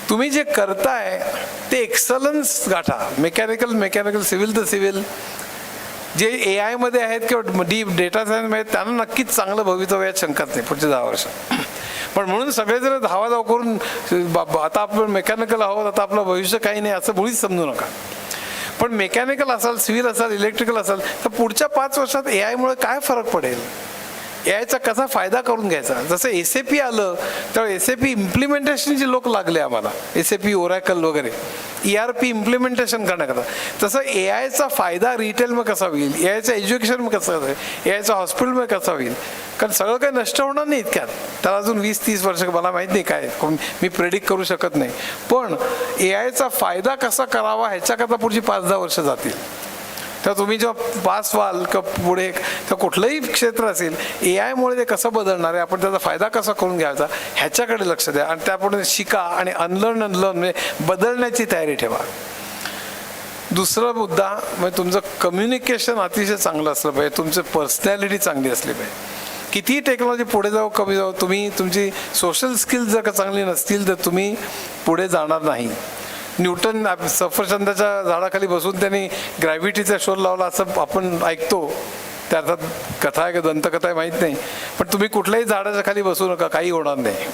तुम्ही जे करताय ते एक्सलन्स गाठा. मेकॅनिकल, सिव्हिल तर सिव्हिल. जे ए आयमध्ये आहेत किंवा डीप डेटा सायन्समध्ये त्यांना नक्कीच चांगलं भवितव्य यात शंकाच नाही पुढच्या 10 वर्षात. पण म्हणून सगळेजण धावाधाव करून आता आपण मेकॅनिकल आहोत, आता आपलं भविष्य काही नाही असं मुळीच समजू नका. पण मेकॅनिकल असाल, सिव्हिल असाल, इलेक्ट्रिकल असाल तर पुढच्या 5 वर्षात ए आयमुळे काय फरक पडेल, ए आयचा कसा फायदा करून घ्यायचा. जसं SAP आलं तेव्हा SAP इम्प्लिमेंटेशनचे लोक लागले आम्हाला, SAP, ओरॅकल वगैरे ERP इम्प्लिमेंटेशन करण्याकरता. तसं ए आयचा फायदा रिटेलमध्ये कसा होईल, ए आयचं एज्युकेशनमध्ये कसं होईल, ए आयचं हॉस्पिटलमध्ये कसा होईल. कारण सगळं काही नष्ट होणार नाही इतक्यात, त्याला अजून 20-30 वर्ष मला माहीत नाही काय, मी प्रेडिक्ट करू शकत नाही. पण ए आयचा फायदा कसा करावा ह्याच्याकरता पुढची 5-10 वर्ष जातील. तर तुम्ही जेव्हा पास व्हाल किंवा पुढे तर कुठलंही क्षेत्र असेल, ए आयमुळे ते कसं बदलणार आहे, आपण त्याचा फायदा कसा करून घ्यायचा ह्याच्याकडे लक्ष द्या. आणि त्यापुढे शिका आणि अनलर्न म्हणजे बदलण्याची तयारी ठेवा. दुसरा मुद्दा म्हणजे तुमचं कम्युनिकेशन अतिशय चांगलं असलं पाहिजे, तुमची पर्सनॅलिटी चांगली असली पाहिजे. कितीही टेक्नॉलॉजी पुढे जाऊ कमी जाऊ, तुम्ही तुमची सोशल स्किल्स जर का चांगली नसतील तर तुम्ही पुढे जाणार नाही. न्यूटन सफरचंदाच्या झाडाखाली बसून त्यांनी ग्रॅव्हिटीचा शोध लावला असं आपण ऐकतो. त्या अर्थात कथा आहे का दंतकथा आहे माहीत नाही. पण तुम्ही कुठल्याही झाडाच्या खाली बसू नका, काही होणार नाही.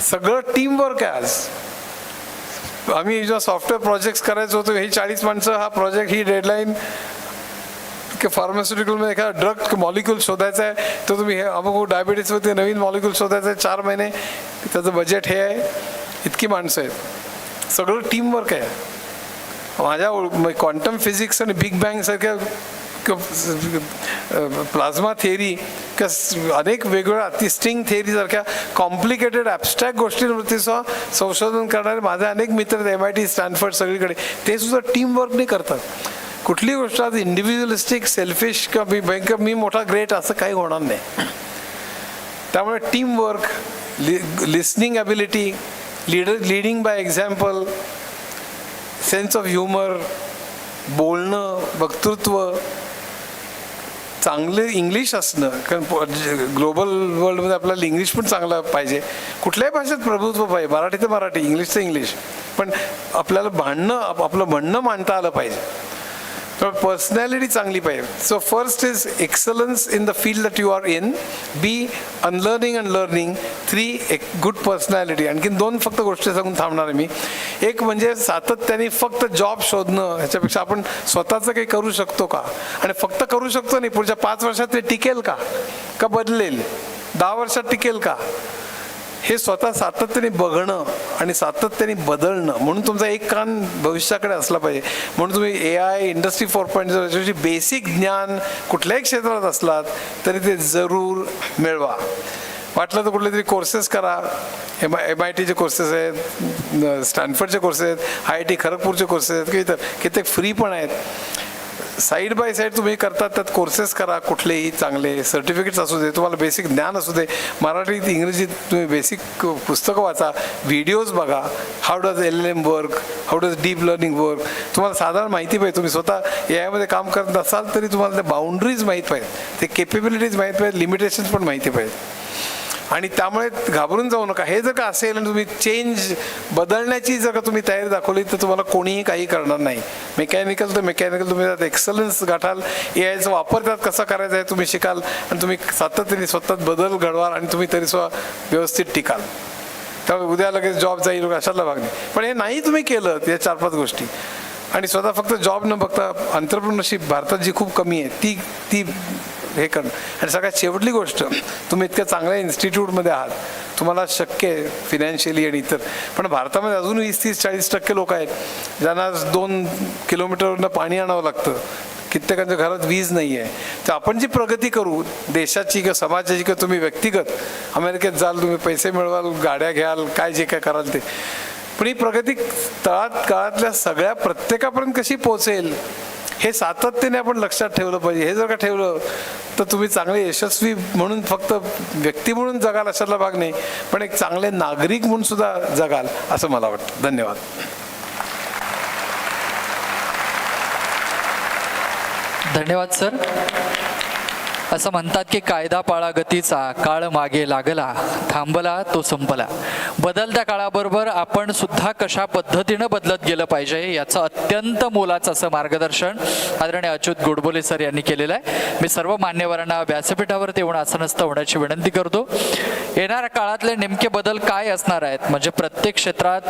सगळं टीमवर्क आहे. आज आम्ही जेव्हा सॉफ्टवेअर प्रोजेक्ट्स करायचो होतो, ही 40 माणसं, हा प्रोजेक्ट, ही डेडलाईन, की फार्मास्युटिकलमध्ये एखादा ड्रग मॉलिक्यूल शोधायचा आहे तर तुम्ही हे अमुक डायबिटीसवरती नवीन मॉलिक्यूल शोधायचं आहे, 4 महिने त्याचं बजेट हे आहे, इतकी माणसं आहेत. सगळं टीमवर्क आहे. माझ्या क्वांटम फिजिक्स आणि बिग बँग सारख्या प्लाझ्मा थिअरी किंवा अनेक वेगवेगळ्या स्ट्रिंग थिअरी सारख्या कॉम्प्लिकेटेड ॲबस्ट्रॅक्ट गोष्टींवरती सुद्धा संशोधन करणारे माझे अनेक मित्र आहेत, MIT, स्टॅनफर्ड, सगळीकडे, ते सुद्धा टीमवर्कने करतात. कुठली गोष्ट आज इंडिव्हिज्युअलिस्टिक, सेल्फिश किंवा मी मोठा ग्रेट असं काही होणार नाही. त्यामुळे teamwork, listening ability, leading by example, sense of humour, बोलणं, वक्तृत्व, चांगले इंग्लिश असणं. कारण ग्लोबल वर्ल्डमध्ये आपल्याला इंग्लिश पण चांगलं पाहिजे. कुठल्याही भाषेत प्रभुत्व पाहिजे, मराठी तर मराठी, इंग्लिश तर इंग्लिश. पण आपल्याला आपलं म्हणणं मांडता आलं पाहिजे. तर पर्सनॅलिटी चांगली पाहिजे. So first is excellence in the field that you are in. Be unlearning and learning. 3 एक गुड पर्सनॅलिटी. आणखीन 2 फक्त गोष्टी सांगून थांबणार आहे मी. एक म्हणजे सातत्याने फक्त जॉब शोधणं ह्याच्यापेक्षा आपण स्वतःचं काही करू शकतो का, आणि फक्त करू शकतो नाही, पुढच्या 5 वर्षात ते टिकेल का बदलेल, 10 वर्षात टिकेल का, हे स्वतः सातत्याने बघणं आणि सातत्याने बदलणं. म्हणून तुमचा एक कान भविष्याकडे असला पाहिजे. म्हणून तुम्ही AI, इंडस्ट्री 4.0 बेसिक ज्ञान कुठल्याही क्षेत्रात असलात तरी ते जरूर मिळवा. वाटलं तर कुठले तरी कोर्सेस करा. MITचे कोर्सेस आहेत, स्टॅनफर्डचे कोर्सेस आहेत, IIT खरगपूरचे कोर्सेस आहेत, कित्येक फ्री पण आहेत. साईड बाय साईड तुम्ही करतात त्यात कोर्सेस करा, कुठलेही चांगले सर्टिफिकेट्स असू दे, तुम्हाला बेसिक ज्ञान असू दे. मराठीत, इंग्रजीत तुम्ही बेसिक पुस्तकं वाचा, व्हिडिओज बघा. How does LLM work, how does deep learning work, तुम्हाला साधारण माहिती पाहिजे. तुम्ही स्वतः AI मध्ये काम करत असाल तरी तुम्हाला त्या बाउंड्रीज माहीत पाहिजेत, ते केपेबिलिटीज माहीत पाहिजेत, लिमिटेशन्स पण माहिती पाहिजेत. आणि त्यामुळे घाबरून जाऊ नका. हे जर का असेल आणि तुम्ही चेंज बदलण्याची जर का तुम्ही तयारी दाखवली तर तुम्हाला कोणीही काही करणार नाही. मेकॅनिकल तर मेकॅनिकल, तुम्ही त्यात एक्सलन्स गाठाल. AIचा वापर त्यात कसा करायचा आहे तुम्ही शिकाल आणि तुम्ही सातत्याने स्वतःत बदल घडवाल आणि तुम्ही तरी स्वतः व्यवस्थित टिकाल. त्यामुळे उद्या लगेच जॉब जाईल अशातला भाग नाही. पण हे नाही तुम्ही केलं या 4-5 गोष्टी आणि स्वतः फक्त जॉब न बघता एंटरप्रेन्योरशिप भारतात जी खूप कमी आहे ती हे करणं. आणि सगळ्यात शेवटली गोष्ट, तुम्ही इतक्या चांगल्या इन्स्टिट्यूटमध्ये आहात, तुम्हाला शक्य आहे फिनॅन्शियली आणि इतर, पण भारतामध्ये अजून 20-30-40% लोक आहेत ज्यांना 2 किलोमीटरवरनं पाणी आणावं लागतं, कित्येकांच्या घरात वीज नाही आहे. तर आपण जी प्रगती करू देशाची किंवा समाजाची किंवा तुम्ही व्यक्तिगत अमेरिकेत जाल, तुम्ही पैसे मिळवाल, गाड्या घ्याल, काय जे काय कराल ते, पण ही प्रगती काळातल्या सगळ्या प्रत्येकापर्यंत कशी पोहोचेल हे सातत्याने आपण लक्षात ठेवलं पाहिजे. हे जर का ठेवलं तर तुम्ही चांगले यशस्वी म्हणून फक्त व्यक्ती म्हणून जगाल अशातला भाग नाही, पण एक चांगले नागरिक म्हणून सुद्धा जगाल असं मला वाटतं. धन्यवाद. धन्यवाद सर. असं म्हणतात की कायदा पाळा गतीचा, काळ मागे लागला, थांबला तो संपला. बदलत्या काळाबरोबर आपण सुद्धा कशा पद्धतीनं बदलत गेलं पाहिजे याचं अत्यंत मोलाचं असं मार्गदर्शन आदरणीय अच्युत गोडबोले सर यांनी केलेलं आहे. मी सर्व मान्यवरांना व्यासपीठावरती येऊन आसनस्थ होण्याची विनंती करतो. येणाऱ्या काळातले नेमके बदल काय असणार आहेत, म्हणजे प्रत्येक क्षेत्रात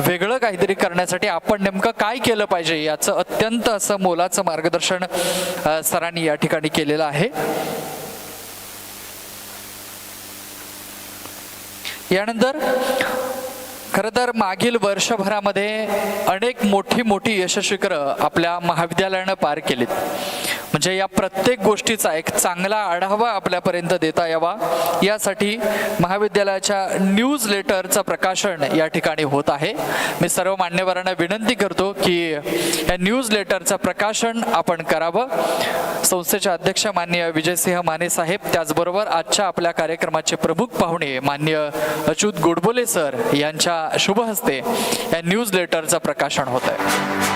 वेगळं काहीतरी करण्यासाठी आपण नेमकं काय केलं पाहिजे याचं अत्यंत असं मोलाचं मार्गदर्शन सरांनी या ठिकाणी केलेलं आहे. यानंतर खरं तर मागील वर्षभरामध्ये अनेक मोठी यशस्वी आपल्या महाविद्यालयानं पार केलीत. म्हणजे या प्रत्येक गोष्टीचा एक चांगला आढावा आपल्यापर्यंत देता यावा यासाठी महाविद्यालयाच्या न्यूज लेटरचं प्रकाशन या ठिकाणी होत आहे. मी सर्व मान्यवरांना विनंती करतो की या न्यूज लेटरचं प्रकाशन आपण करावं. संस्थेचे अध्यक्ष माननीय विजयसिंह माने साहेब, त्याचबरोबर आजच्या आपल्या कार्यक्रमाचे प्रमुख पाहुणे माननीय अच्युत गोडबोले सर यांच्या शुभ हस्ते या न्यूज लेटरचं प्रकाशन होत आहे.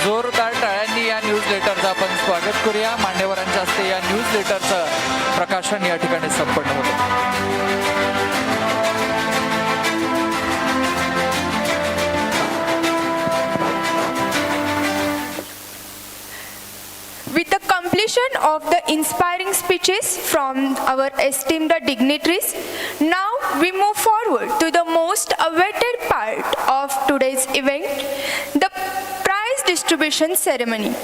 जोरदार टाळ्यांनी या न्यूज लेटरचं आपण स्वागत करूया. मान्यवरांच्या हस्ते या न्यूज लेटरचं प्रकाशन या ठिकाणी संपन्न होतं. With the completion of the inspiring speeches from our esteemed dignitaries, now we move forward to the most awaited part of today's event, the prize distribution ceremony.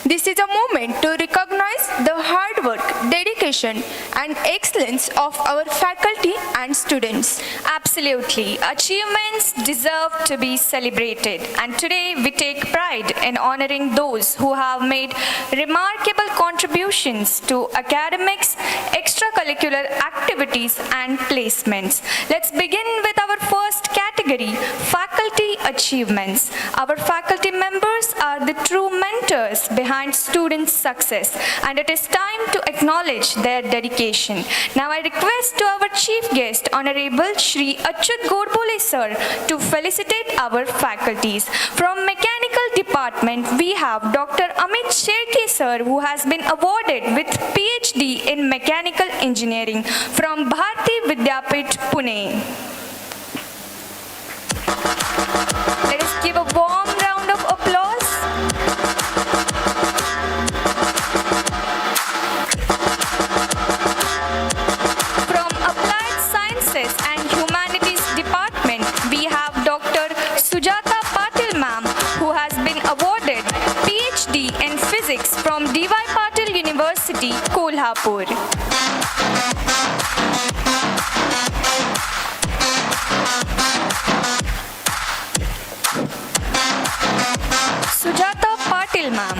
This is a moment to recognize the hard work, dedication, and excellence of our faculty and students. Absolutely. Achievements deserve to be celebrated, and today we take pride in honoring those who have made remarkable contributions to academics, extracurricular activities, and placements. Let's begin with our first category, faculty achievements. Our faculty members are the true mentors behind students' success, and it is time to acknowledge their dedication. Now I request to our chief guest, Honorable Shri Achyut Godbole sir, to felicitate our faculties. From Mechanical Department, we have Dr. Amit Sherke sir, who has been awarded with PhD in Mechanical Engineering from Bharati Vidyapit, Pune. Let us give a warm round of applause. From Applied Sciences and Humanities Department, we have Dr. Sujata Patil ma'am, who has been awarded PhD in Physics from D.Y. Patil University, Kolhapur. Sujata Patil ma'am.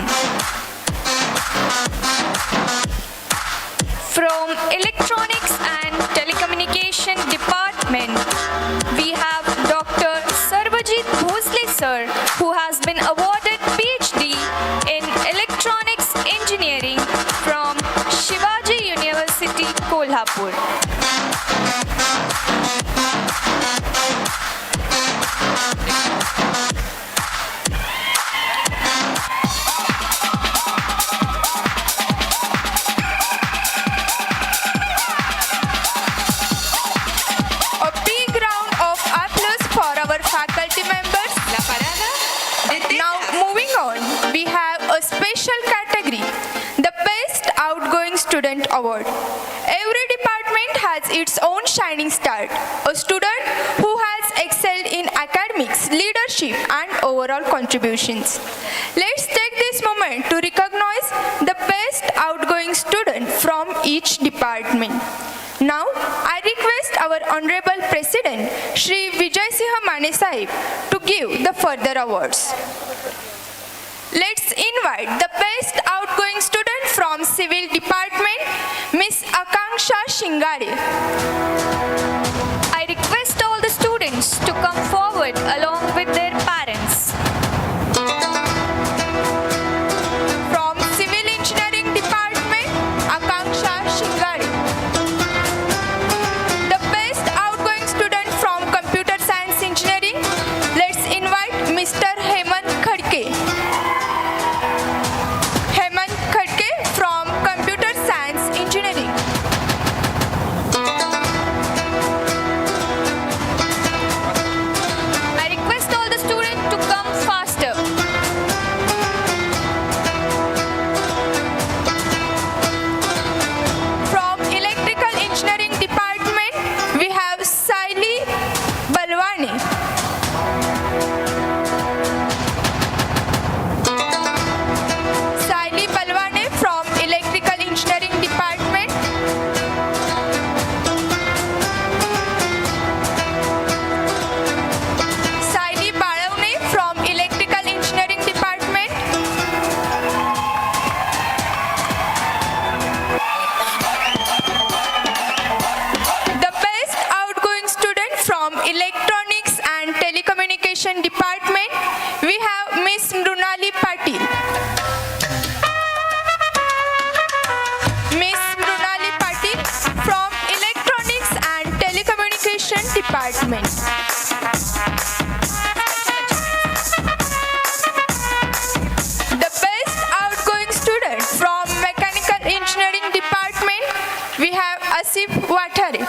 From Electronics and Telecommunication Department, we have Dr. Sarvajit Bhosle sir, who has been awarded PhD in Electronics Engineering from Shivaji University, Kolhapur. A big round of applause for our faculty members. Now moving on, we have a special category, the Best Outgoing Student Award. Every department has its own shining star, a student who has excelled in academics, leadership, and overall contributions. Let's take this moment to recognize the best outgoing student from each department. Now, I request our Honorable President, Shri Vijay Singh Mane Sahib, to give the further awards. Let's invite the best outgoing student from Civil Department, Miss Akanksha Shingare. I request all the students to come forward along with their parents. From achievement. The best outgoing student from Mechanical Engineering Department, we have Asif Wathare.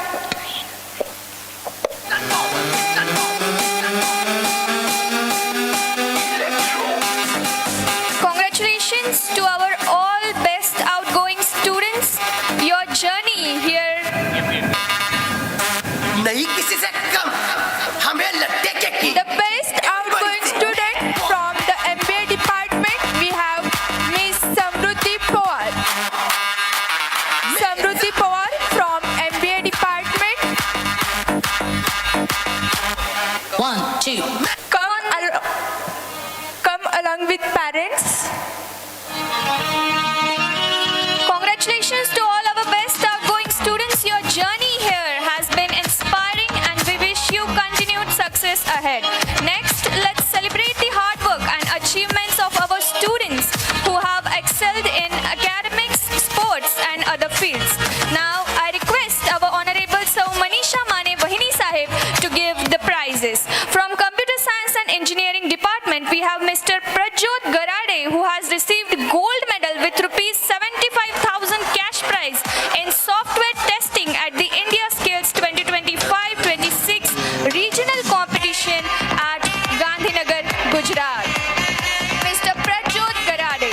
Congratulations to our all best outgoing students. Your journey here नहीं किसी से कम हमें लट्टे के की The best outgoing student from the MBA department, we have Miss Samruddhi Pawar. Samruddhi Pawar from MBA department. 1 2 Come along with parents. Congratulations to all our best outgoing students. Your journey here has been inspiring and we wish you continued success ahead. Next, let's celebrate the hard work and achievements of our students who have excelled in academics, sports and other fields. Now, I request our Honorable Sau Manisha Mane Bahini Sahib to give the prizes. From Computer Science and Engineering Department, we have Mr. Prajot Garade who has received gold medal with rupees 75,000 cash prize in software testing at the India Skills 2025-26 regional competition at Gandhinagar, Gujarat. Mr. Prajot Garade.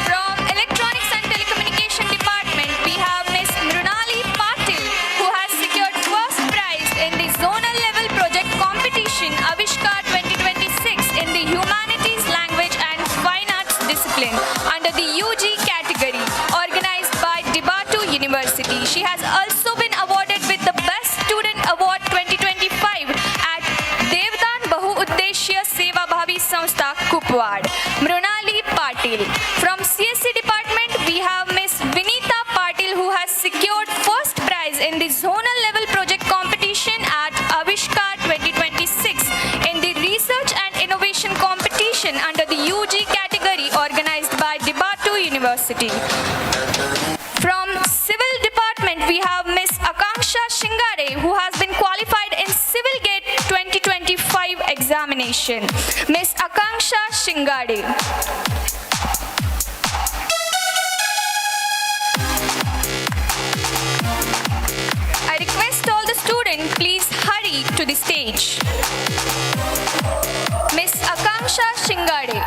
From Electronics and Telecommunication Department, we have Ms. Mrunali Patil who has secured first prize in the zonal level project competition Avishkar 2026 in the Humanities, Language and Fine Arts discipline under the UG category organized by Dibatu University. She has also been awarded with the Best Student Award 2025 at Devdan Bahu Uddeshya Seva Bhavi Sanstha, Kupwad. Mrunali Patil. From CSC department, we have Ms. Vinita Patil who has secured first prize in the zonal level project competition at Avishkar 2026 in the Research and Innovation competition under the UG category organized by Dibatu University. From Civil Department, we have Ms. Akanksha Shingare who has been qualified in Civil Gate 2025 examination. Ms. Akanksha Shingare. I request all the students please hurry to the stage. Ms. Akanksha Shingare.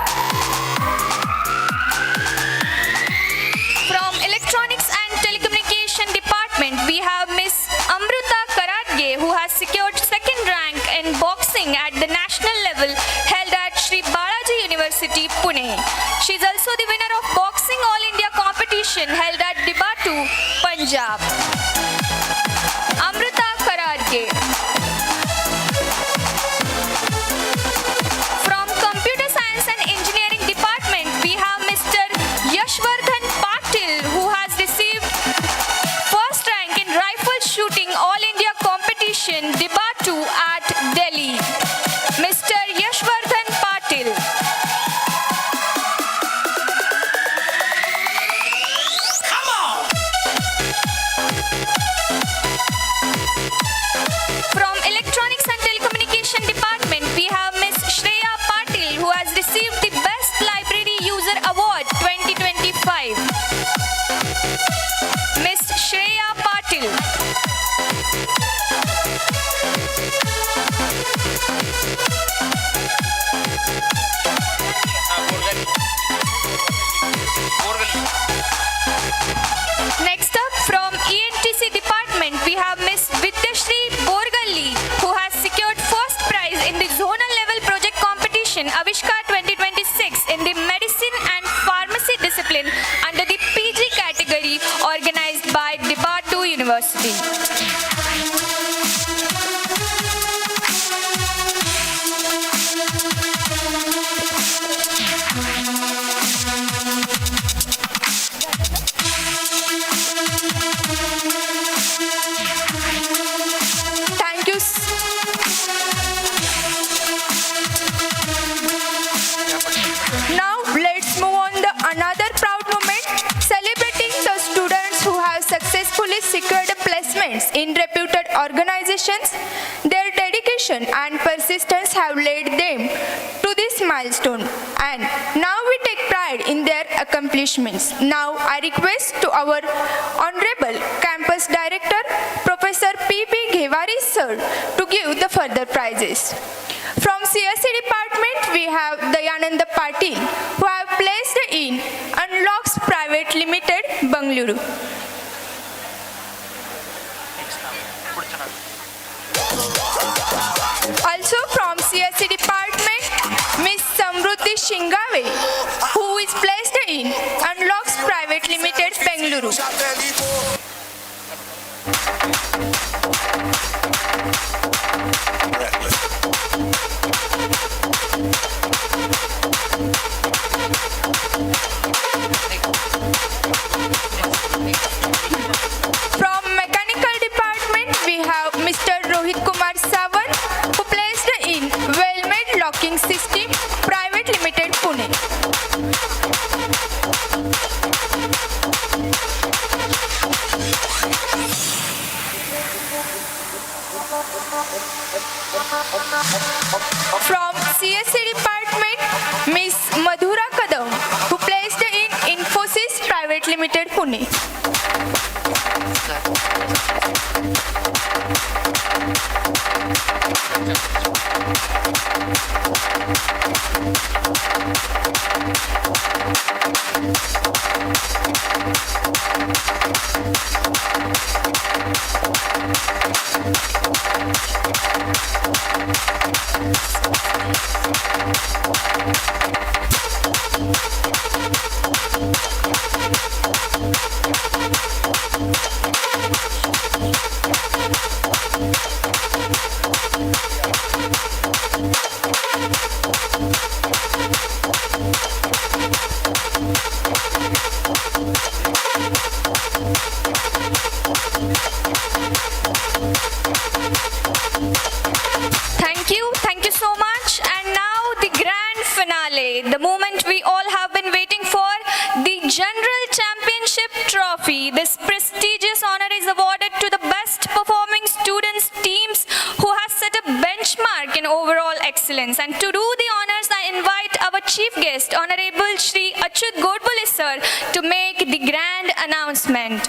From Electronics and Telecommunication Department, we have Ms. Amruta Karatge who has secured second rank in boxing at the national level held at Sri Balaji University, Pune. She is also the winner of Boxing All India competition held at Dibatu, Punjab. Amruta Karatge. From Computer Science and Engineering Department, we have Mr. Yashvardhan Patil who has received first rank in rifle shooting All India competition Dibatu at Delhi. Mr. Yashvardhan Patil. From Electronics and Telecommunication Department, we have Ms. Shreya Patil who has received the Best Library User Award 2025. Ms. Shreya Patil. Next up, from ENTC Department, we have Ms. Vidyashri Borgalli who has secured first prize in the zonal level project competition Avishkar 2026 in the Medicine and Pharmacy discipline under the PG category organized by Dibatu University. Thank you. Now let's move on to another proud moment celebrating the students who have successfully secured a placement students in reputed organizations. Their dedication and persistence have led them to this milestone, and now we take pride in their accomplishments. Now I request to our Honorable Campus Director, Professor P.B. Ghewari sir, to give the further prizes. From CSE department, we have Dayananda Patil, who have placed in Unlocks Private Limited, Bangalore. Also from CSE department, Miss Samruddhi Shingave, who is placed in Unlocks Private Limited, Bangalore. From mechanical department, we have Mr. Rohit Kumar Sawant, who placed in Well-Made Locking System, Private Limited, Pune. From CSE department, Miss Madhura Kadam, who placed in Infosys Private Limited, Pune. Thank you so much. And now the grand finale, the moment we all have been waiting for, the General Championship Trophy. This prestigious honor is awarded to the best performing students teams who has set a benchmark in overall excellence. And to do the honors, I invite our chief guest, Honorable Shri Achyut Godbole sir, to make the grand announcement.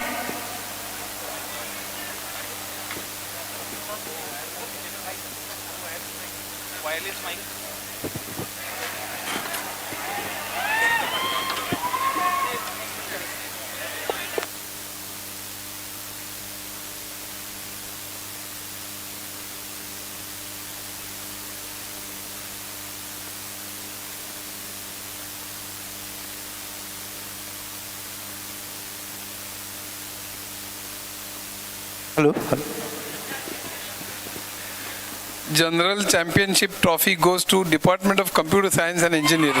General Championship Trophy goes to Department of Computer Science and Engineering.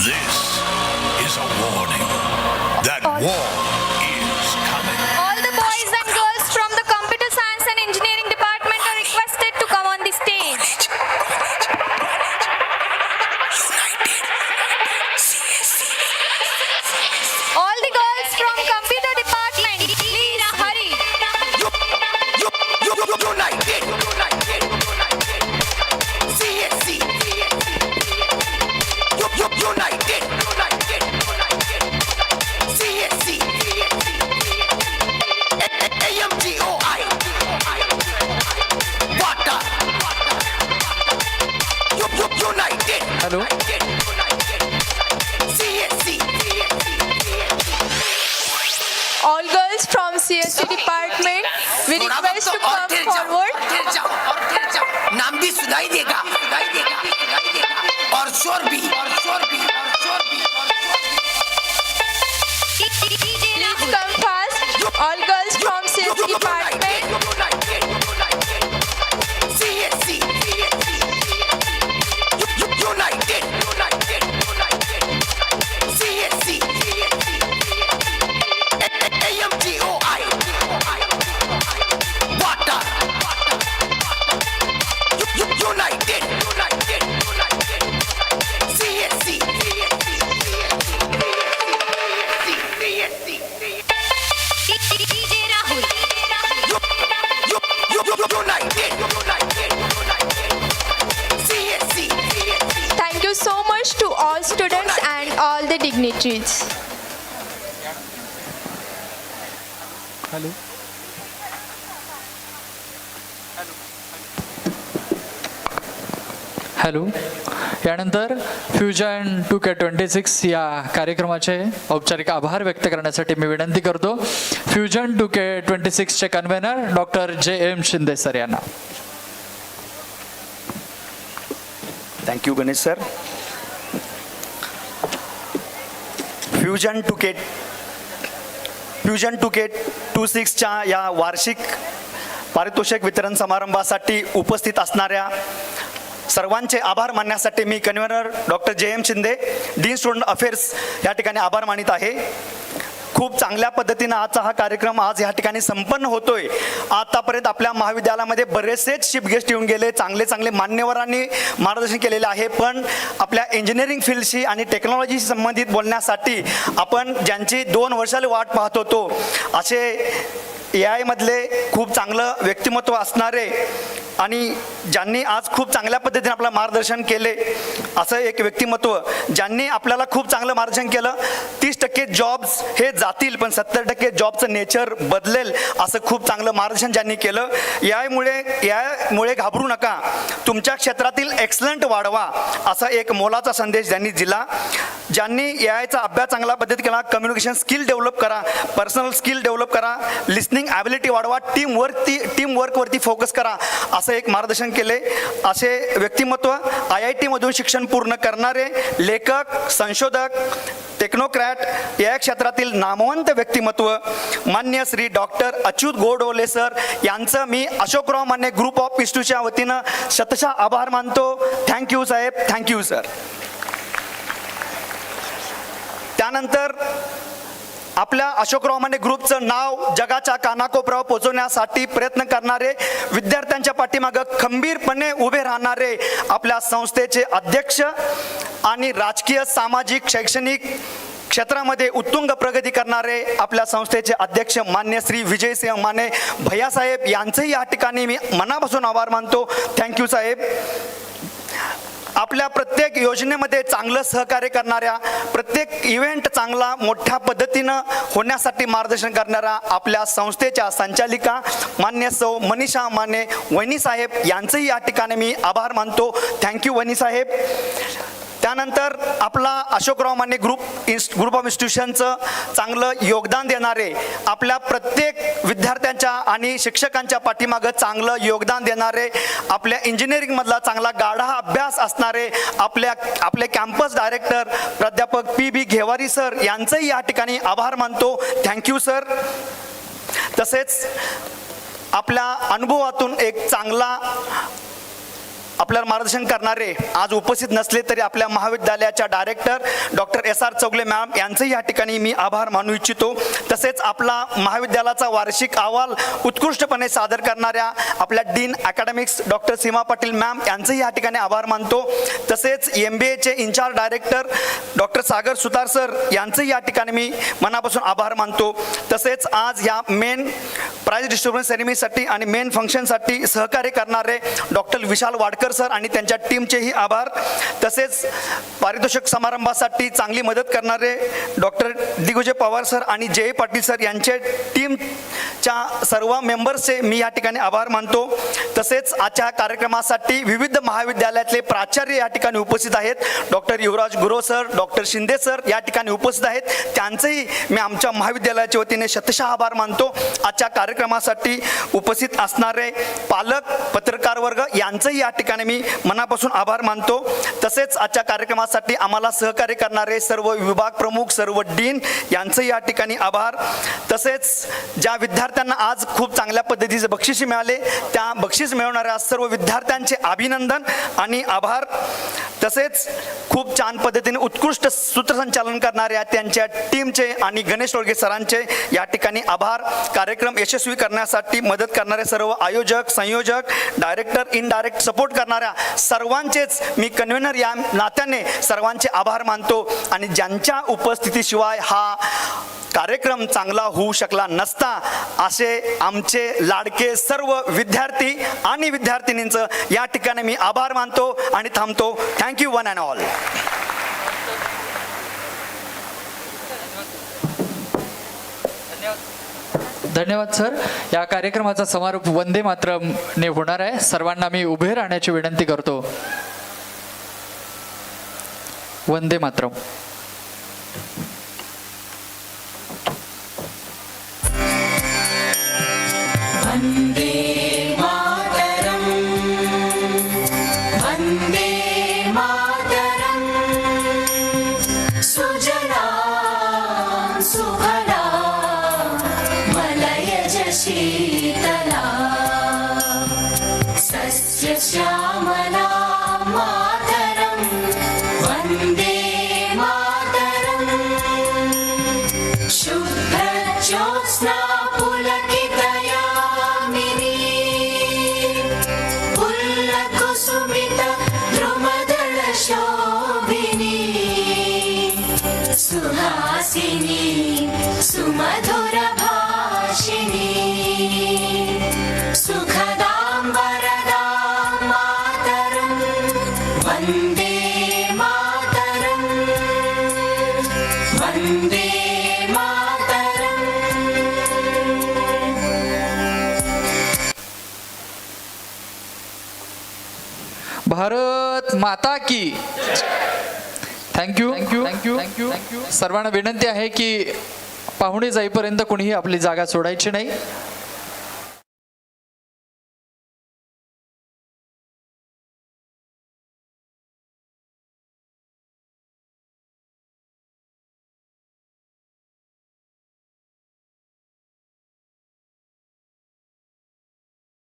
This is a warning that war is coming. All the boys and girls from the Computer Science and Engineering Department are requested to come on the stage. All the girls from Computer Department, please hurry. United. CSC. United. CSC. AMGOI. Water. United. Hello. CSC. All girls from CSE department, we request to come forward. नाम भी सुनाई देगा और शोर भी Please come fast. All girls from CSE department. CSC. United. CSC. AMGOI. Water. United. students and all the dignitaries. Hello. यानंतर फ्युजन 2K26 या कार्यक्रमाचे औपचारिक आभार व्यक्त करण्यासाठी मी विनंती करतो फ्युजन 2K26 चे convener doctor JM Shinde sir यांना. Thank you Ganesh sir. फ्युजन 2K26च्या या वार्षिक पारितोषिक वितरण समारंभासाठी उपस्थित असणाऱ्या सर्वांचे आभार मानण्यासाठी मी convener doctor JM Shinde, dean student affairs या ठिकाणी आभार मानित आहे. खूप चांगल्या पद्धतीनं आजचा हा कार्यक्रम आज या ठिकाणी संपन्न होतोय. आतापर्यंत आपल्या महाविद्यालयामध्ये बरेचसेच चीफ गेस्ट येऊन गेले, चांगले चांगले मान्यवरांनी मार्गदर्शन केलेलं आहे. पण आपल्या इंजिनिअरिंग फील्डशी आणि टेक्नॉलॉजीशी संबंधित बोलण्यासाठी आपण ज्यांची 2 वर्षाला वाट पाहत होतो असे AI मधले खूप चांगलं व्यक्तिमत्व असणारे आणि ज्यांनी आज खूप चांगल्या पद्धतीने आपलं मार्गदर्शन केले असं एक व्यक्तिमत्व ज्यांनी आपल्याला खूप चांगलं मार्गदर्शन केलं. 30% जॉब्स हे जातील पण 70% जॉबचं नेचर बदलेल असं खूप चांगलं मार्गदर्शन ज्यांनी केलं. यामुळे घाबरू नका, तुमच्या क्षेत्रातील एक्सलंट वाढवा असा एक मोलाचा संदेश त्यांनी दिला. ज्यांनी AIचा अभ्यास चांगल्या पद्धतीने केला, कम्युनिकेशन स्किल डेव्हलप करा, पर्सनल स्किल डेव्हलप करा, लिसनिंग ॲबिलिटी वाढवा, टीमवर्कवरती फोकस करा असं एक मार्गदर्शन केले. असे व्यक्तिमत्व IIT मधून शिक्षण पूर्ण करणारे लेखक, संशोधक, टेक्नोक्रॅट या क्षेत्रातील नामवंत व्यक्तिमत्व मान्य श्री डॉक्टर अच्युत गोडबोले सर यांचं मी अशोकराव माने ग्रुप ऑफ इन्स्टिट्यूटच्या वतीनं शतशः आभार मानतो. थँक्यू साहेब, थँक्यू सर. त्यानंतर आपल्या अशोकराव माने ग्रुपचं नाव जगाच्या कानाकोपऱ्यावर पोहोचवण्यासाठी प्रयत्न करणारे, विद्यार्थ्यांच्या पाठीमागं खंबीरपणे उभे राहणारे आपल्या संस्थेचे अध्यक्ष आणि राजकीय, सामाजिक, शैक्षणिक क्षेत्रामध्ये उत्तुंग प्रगती करणारे आपल्या संस्थेचे अध्यक्ष मान्य श्री विजयसिंह माने भैयासाहेब यांचंही या ठिकाणी मी मनापासून आभार मानतो. थँक्यू साहेब. आपल्या प्रत्येक योजनेमध्ये चांगलं सहकार्य करणाऱ्या, प्रत्येक इव्हेंट चांगला मोठ्या पद्धतीनं होण्यासाठी मार्गदर्शन करणाऱ्या आपल्या संस्थेच्या संचालिका मान्य सौ मनीषा माने वहिनी साहेब यांचंही या ठिकाणी मी आभार मानतो. थँक्यू वहिनी साहेब. त्यानंतर आपला अशोकराव माने ग्रुप ऑफ इन्स्टिट्यूशनचं चांगलं योगदान देणारे, आपल्या प्रत्येक विद्यार्थ्यांच्या आणि शिक्षकांच्या पाठीमागं चांगलं योगदान देणारे, आपल्या इंजिनिअरिंगमधला चांगला गाढा अभ्यास असणारे आपले कॅम्पस डायरेक्टर प्राध्यापक PB घेवारी सर यांचंही या ठिकाणी आभार मानतो. Thank you sir. तसेच आपल्या अनुभवातून एक चांगला आपल्याला मार्गदर्शन करणारे आज उपस्थित नसले तरी आपल्या महाविद्यालयाच्या director doctor SR Chougule ma'am यांचंही या ठिकाणी मी आभार मानू इच्छितो. तसेच आपला महाविद्यालयाचा वार्षिक अहवाल उत्कृष्टपणे सादर करणाऱ्या आपल्या dean academics doctor Seema Patil ma'am यांचंही या ठिकाणी आभार मानतो. तसेच MBAचे incharge director doctor Sagar Sutar sir यांचंही या ठिकाणी मी मनापासून आभार मानतो. तसेच आज या मेन प्राइज डिस्ट्रीब्युशन सेरेमनीसाठी आणि मेन फंक्शनसाठी सहकार्य करणारे डॉक्टर विशाल वाडकर सर आणि त्यांच्या टीमचेही आभार. तसेच पारितोषिक समारंभासाठी चांगली मदत करणारे डॉक्टर दिग्विजय पवार सर आणि JA पाटील सर यांचे टीमच्या सर्व मेंबर्सचे मी या ठिकाणी आभार मानतो. तसेच आजच्या कार्यक्रमासाठी विविध महाविद्यालयातले प्राचार्य या ठिकाणी उपस्थित आहेत. Doctor Yuvraj Gurav sir, doctor Shinde sir या ठिकाणी उपस्थित आहेत. त्यांचंही मी आमच्या महाविद्यालयाच्या वतीने शतशः आभार मानतो. आजच्या कार्यक्रमासाठी उपस्थित असणारे पालक, पत्रकार वर्ग यांचंही या ठिकाणी मी मनापासून आभार मानतो. तसेच आजच्या कार्यक्रमासाठी आम्हाला सहकार्य करणारे सर्व विभाग प्रमुख, सर्व डीन यांचंही या ठिकाणी आभार. तसेच ज्या विद्यार्थ्यांना आज खूप चांगल्या पद्धतीचे बक्षीस मिळाले त्या बक्षीस मिळवणाऱ्या सर्व विद्यार्थ्यांचे अभिनंदन आणि आभार. तसेच खूप छान पद्धतीने उत्कृष्ट सूत्रसंचालन करणाऱ्या त्यांच्या टीमचे आणि गणेश टोळगे सरांचे या ठिकाणी आभार. कार्यक्रम यशस्वी करण्यासाठी मदत करणारे सर्व आयोजक, संयोजक, डायरेक्टर, इनडायरेक्ट सपोर्ट करणाऱ्या सर्वांचेच मी कन्व्हेनर या नात्याने सर्वांचे आभार मानतो. आणि ज्यांच्या उपस्थितीशिवाय हा कार्यक्रम चांगला होऊ शकला नसता असे आमचे लाडके सर्व विद्यार्थी आणि विद्यार्थिनींचं या ठिकाणी मी आभार मानतो आणि थांबतो. Thank you one and all. धन्यवाद सर. या कार्यक्रमाचा समारोप वंदे मातरमने होणार आहे. सर्वांना मी उभे राहण्याची विनंती करतो. वंदे मातरम. श्यामला मातरं वन्दे मातरं शुभ्रज्योत्स्ना पुलकितयामिनी पुल्लकुसुमित द्रुमदलशोभिनी सुहासिनी सुमधुरभाषिणी सुखदां वरदां मातरं वन्दे मातरं वन्दे मातरं. भारत माता की. Thank you thank you thank you thank you. सर्वांना विनंती आहे की पाहुणे जाईपर्यंत कोणीही आपली जागा सोडायची नाही.